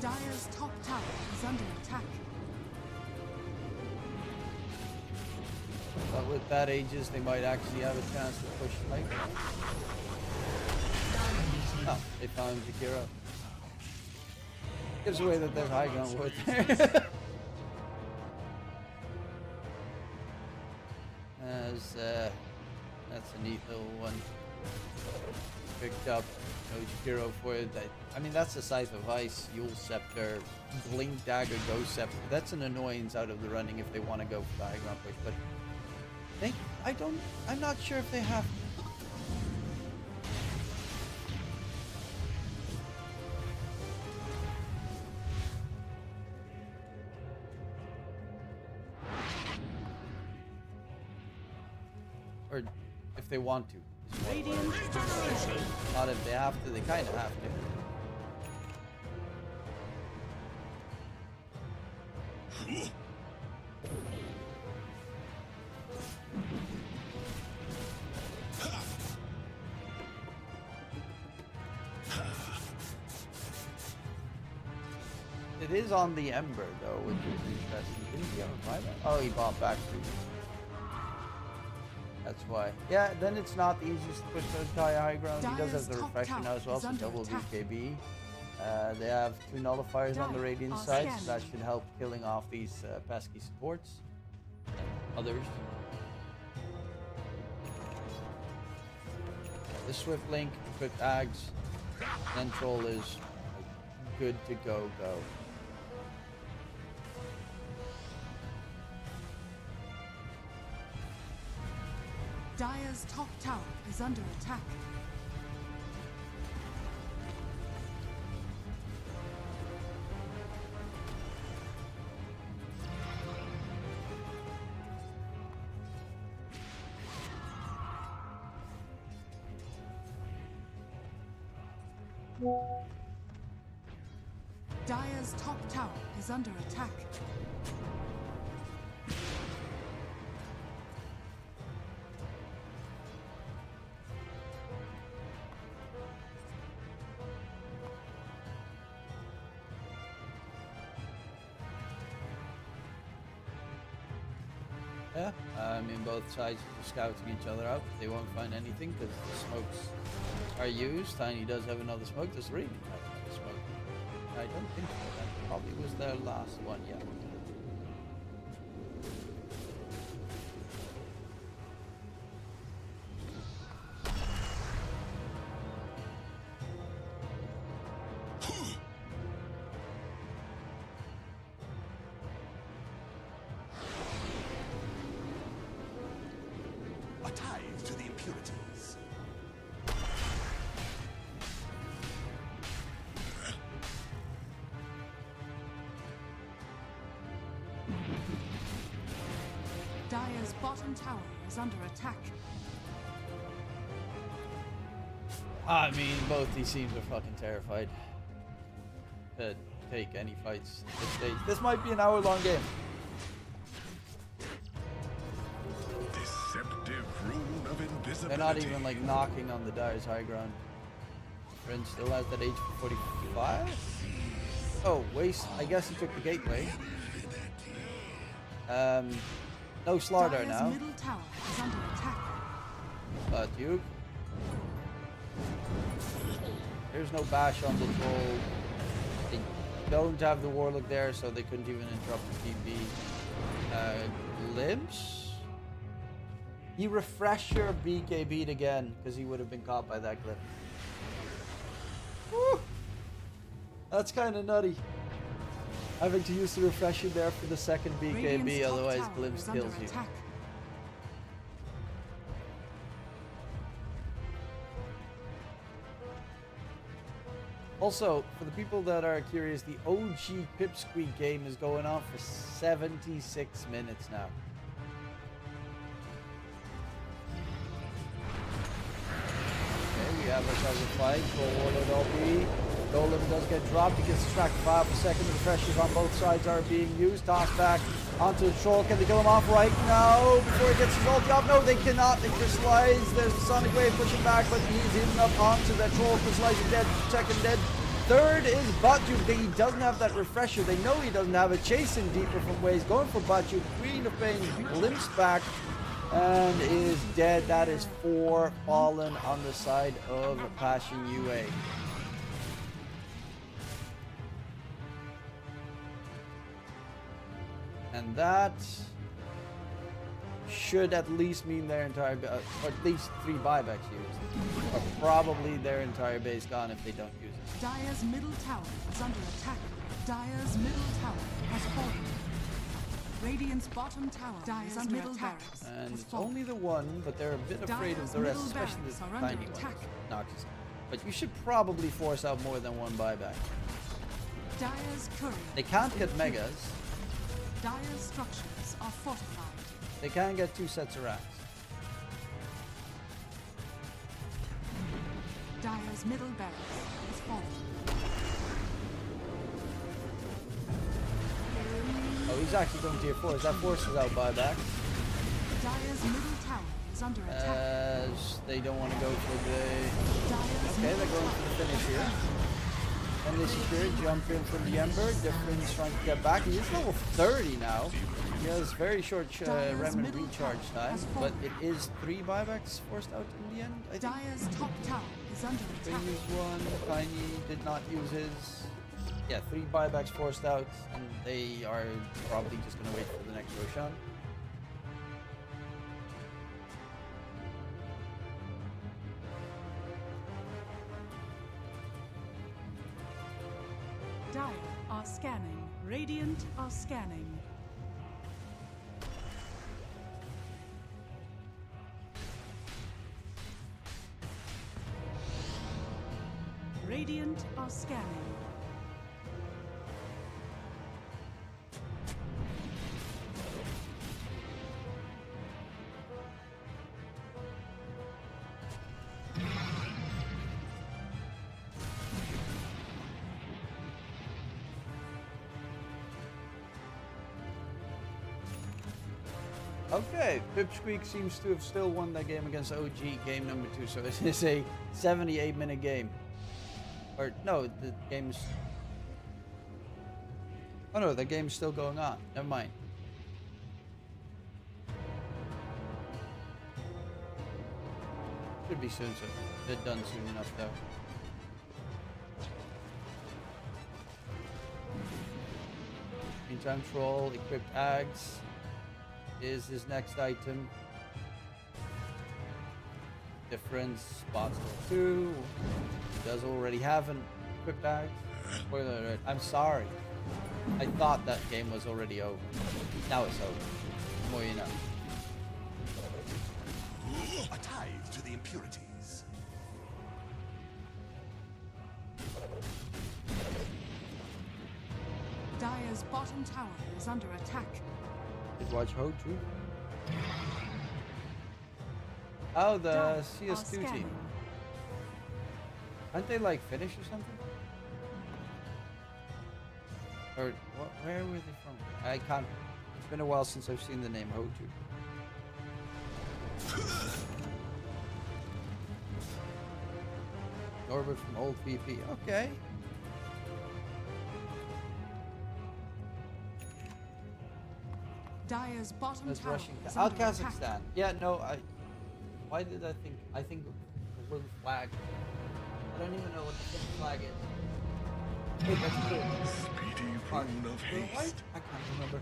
S3: Dire's top tower is under attack.
S1: But with that Aegis, they might actually have a chance to push like. Oh, they found Jakiro. Gives away that there's high ground wood there. That's a neat little one. Picked up no Jakiro for it. I mean, that's the Scythe of Ice, Yule Scepter, Blink Dagger, Ghost Scepter. That's an annoyance out of the running if they want to go for the high ground push, but I'm not sure if they have to. Or if they want to. Not if they have to, they kind of have to. It is on the Ember though, which is interesting. Didn't he have a buyback? Oh, he bought back too. That's why. Yeah, then it's not the easiest to push the entire high ground. He does have the refresher now as well, so double BKB. They have 2 nullifiers on the Radiant side, so that should help killing off these pesky supports and others. The Swift Link, equipped Ags, then Troll is good to go.
S3: Dire's top tower is under attack. Dire's top tower is under attack.
S1: Yeah, I mean both sides are just scouting each other out. They won't find anything because the smokes are used. Tiny does have another smoke. Does Reed have another smoke? I don't think so. That probably was their last one, yeah.
S9: A tithe to the impurities.
S3: Dire's bottom tower is under attack.
S1: I mean, both these teams are fucking terrified to take any fights at this stage. This might be an hour-long game.
S9: Deceptive rune of invisibility.
S1: They're not even like knocking on the Dire's high ground. Friend still has that HP 45. Oh, waste. I guess he took the gateway. No slaughter
S3: Dire's
S1: now.
S3: middle tower is under attack.
S1: But you. There's no bash on the troll. They don't have the warlock there, so they couldn't even interrupt the TP. Glimpse? He refresher BKB'd again, because he would have been caught by that glimpse. Woo! That's kind of nutty. Having to use the refresher there for the second BKB,
S3: Radiant's top
S1: otherwise
S3: tower
S1: glimpse
S3: is under
S1: kills you.
S3: attack.
S1: Also, for the people that are curious, the OG Pipsqueak game is going on for 76 minutes now. Okay, we have ourselves a fight for Warlord LB. Golem does get dropped. He gets distracted for half a second. The pressures on both sides are being used. Toss back onto the troll. Can they kill him off right now before he gets his ulti off? No, they cannot. They crystallize. There's the Sonic Wave pushing back, but he's hidden up onto that troll. Crystallizing dead. Second dead. Third is Batu. He doesn't have that refresher. They know he doesn't have it. Chasing deeper from ways. Going for Batu. Queen of Pain limps back and is dead. That is 4 fallen on the side of Passion UA. And that should at least mean their entire, or at least 3 buybacks used. Or probably their entire base gone if they don't use it.
S3: Dire's middle tower is under attack. Dire's middle tower has fallen. Radiant's bottom tower is under attack.
S1: And it's only the one, but they're a bit afraid of the rest, especially the tiny ones. Noxus. But you should probably force out more than 1 buyback.
S3: Dire's courier.
S1: They can't get megas.
S3: Dire's structures are fortified.
S1: They can get 2 sets of racks.
S3: Dire's middle barracks has fallen.
S1: Oh, he's actually going tier 4. That forces out buyback.
S3: Dire's middle tower is under attack.
S1: As they don't want to go for the...
S3: Dire's
S1: Okay, they're going for the finish here. And this Spirit jump in from the Ember. Difference trying to get back. He is level 30 now. He has very short remnant recharge time, but it is 3 buybacks forced out in the end, I think.
S3: Dire's top tower is under attack.
S1: Used 1. Tiny did not use his. Yeah, 3 buybacks forced out, and they are probably just going to wait for the next Roshan.
S3: Dire are scanning. Radiant are scanning. Radiant are scanning.
S1: Okay, Pipsqueak seems to have still won that game against OG, game number 2, so it is a 78-minute game. Or, no, the game's... Oh no, the game's still going on. Never mind. Should be soon, so they're done soon enough though. Meantime, troll, equipped ags is his next item. Difference, spots 2. He does already have an equipped ags. Spoiler alert, I'm sorry. I thought that game was already over. Now it's over. The more you know.
S9: A tithe to the impurities.
S3: Dire's bottom tower is under attack.
S1: Did watch Hoju? Oh, the
S3: Dire
S1: CS2
S3: are
S1: team.
S3: scanning.
S1: Aren't they like Finnish or something? Or where were they from? I can't. It's been a while since I've seen the name Hoju. Norbert from Old VP. Okay.
S3: Dire's bottom
S1: That's
S3: tower
S1: Russian.
S3: is
S1: Oh,
S3: under attack.
S1: Kazakhstan. Yeah, no, why did I think? I think the blue flag. I don't even know what the Finnish flag is. Hey, that's good.
S9: Speedy rune of haste.
S1: I can't remember.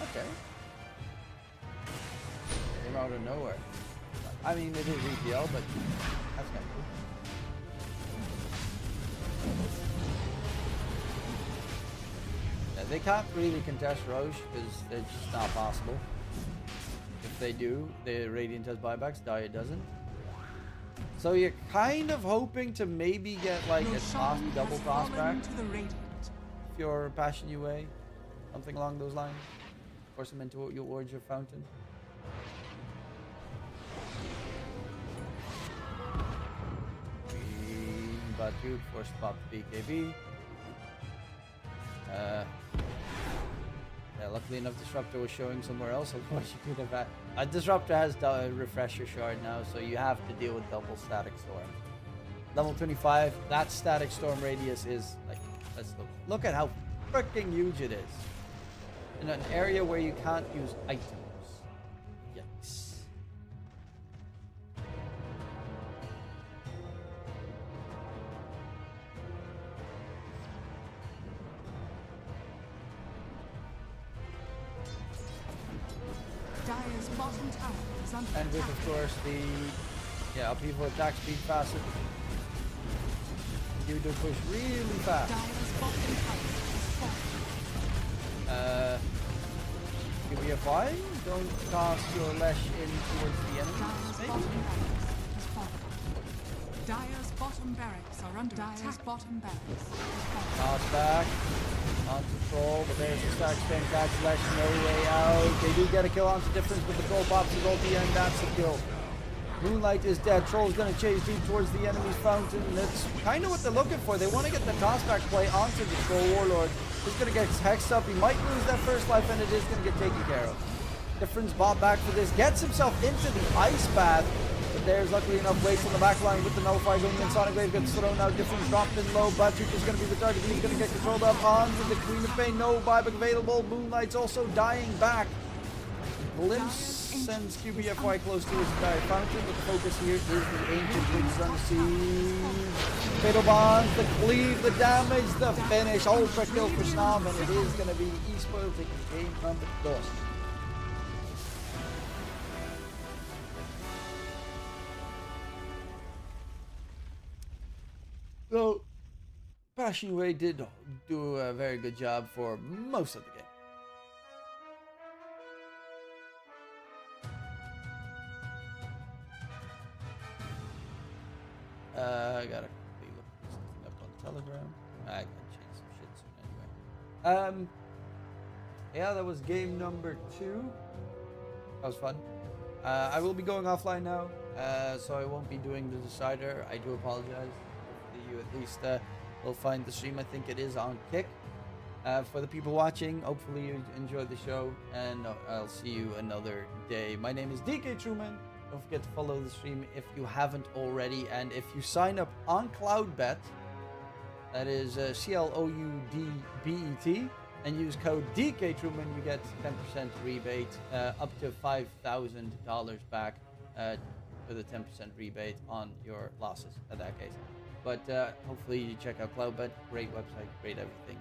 S1: Okay. Came out of nowhere. I mean, it is EPL, but that's kind of cool. Yeah, they can't really contest Roche because it's just not possible. If they do, the Radiant has buybacks, Dire doesn't. So you're kind of hoping to maybe get like a toss, double toss back
S3: To the Radiant.
S1: if you're Passion UA, something along those lines. Force them into your Origin Fountain. Batu for spot BKB. Yeah, luckily enough, Disruptor was showing somewhere else. Otherwise, you could have had. Disruptor has a refresher shard now, so you have to deal with double static storm. Level 25, that static storm radius is like, let's look at how freaking huge it is in an area where you can't use items. Yikes.
S3: Dire's bottom tower is under
S1: And with,
S3: attack.
S1: of course, the upheaval attack speed faster. You do push really fast.
S3: Dire's bottom tower is falling.
S1: Give me a fine. Don't cast your Lesh in towards the enemy.
S3: Dire's
S1: Maybe.
S3: bottom barracks is falling. Dire's bottom barracks are under attack. Dire's bottom barracks is falling.
S1: Cast back. Onto Troll, but there's a stack spin catch Lesh, no way out. They do get a kill onto Difference, but the Troll pops his ulti and that's a kill. Moonlight is dead. Troll's gonna chase deep towards the enemy's fountain. That's kind of what they're looking for. They want to get the tossback play onto the Troll Warlord. He's gonna get hexed up. He might lose that first life, and it is gonna get taken care of. Difference bought back for this. Gets himself into the ice bath. But there's luckily enough waits on the back line with the nullify going in. Sonic Wave gets thrown out. Difference dropped in low. Batrick is gonna be the target. He's gonna get controlled up onto the Queen of Pain. No buyback available. Moonlight's also dying back. Glimpse sends QBFY close to his dire fountain, but the focus here is the Ancient Wings Unseen. Fatal Bonds, the cleave, the damage, the finish. Ultra kill for Snom, and it is going to be eSpoiled taking game number 2. So, Passion UA did do a very good job for most of the game. I gotta quickly look something up on Telegram. I gotta change some shit soon anyway. Yeah, that was game number 2. That was fun. I will be going offline now, so I won't be doing the decider. I do apologize. Hopefully you at least will find the stream. I think it is on Kick. For the people watching, hopefully you enjoyed the show, and I'll see you another day. My name is DK Truman. Don't forget to follow the stream if you haven't already, and if you sign up on CloudBet, that is CLOUDBET, and use code DKTruman, you get 10% rebate, up to $5,000 back with a 10% rebate on your losses in that case. But hopefully you check out Cloudbet. Great website, great everything.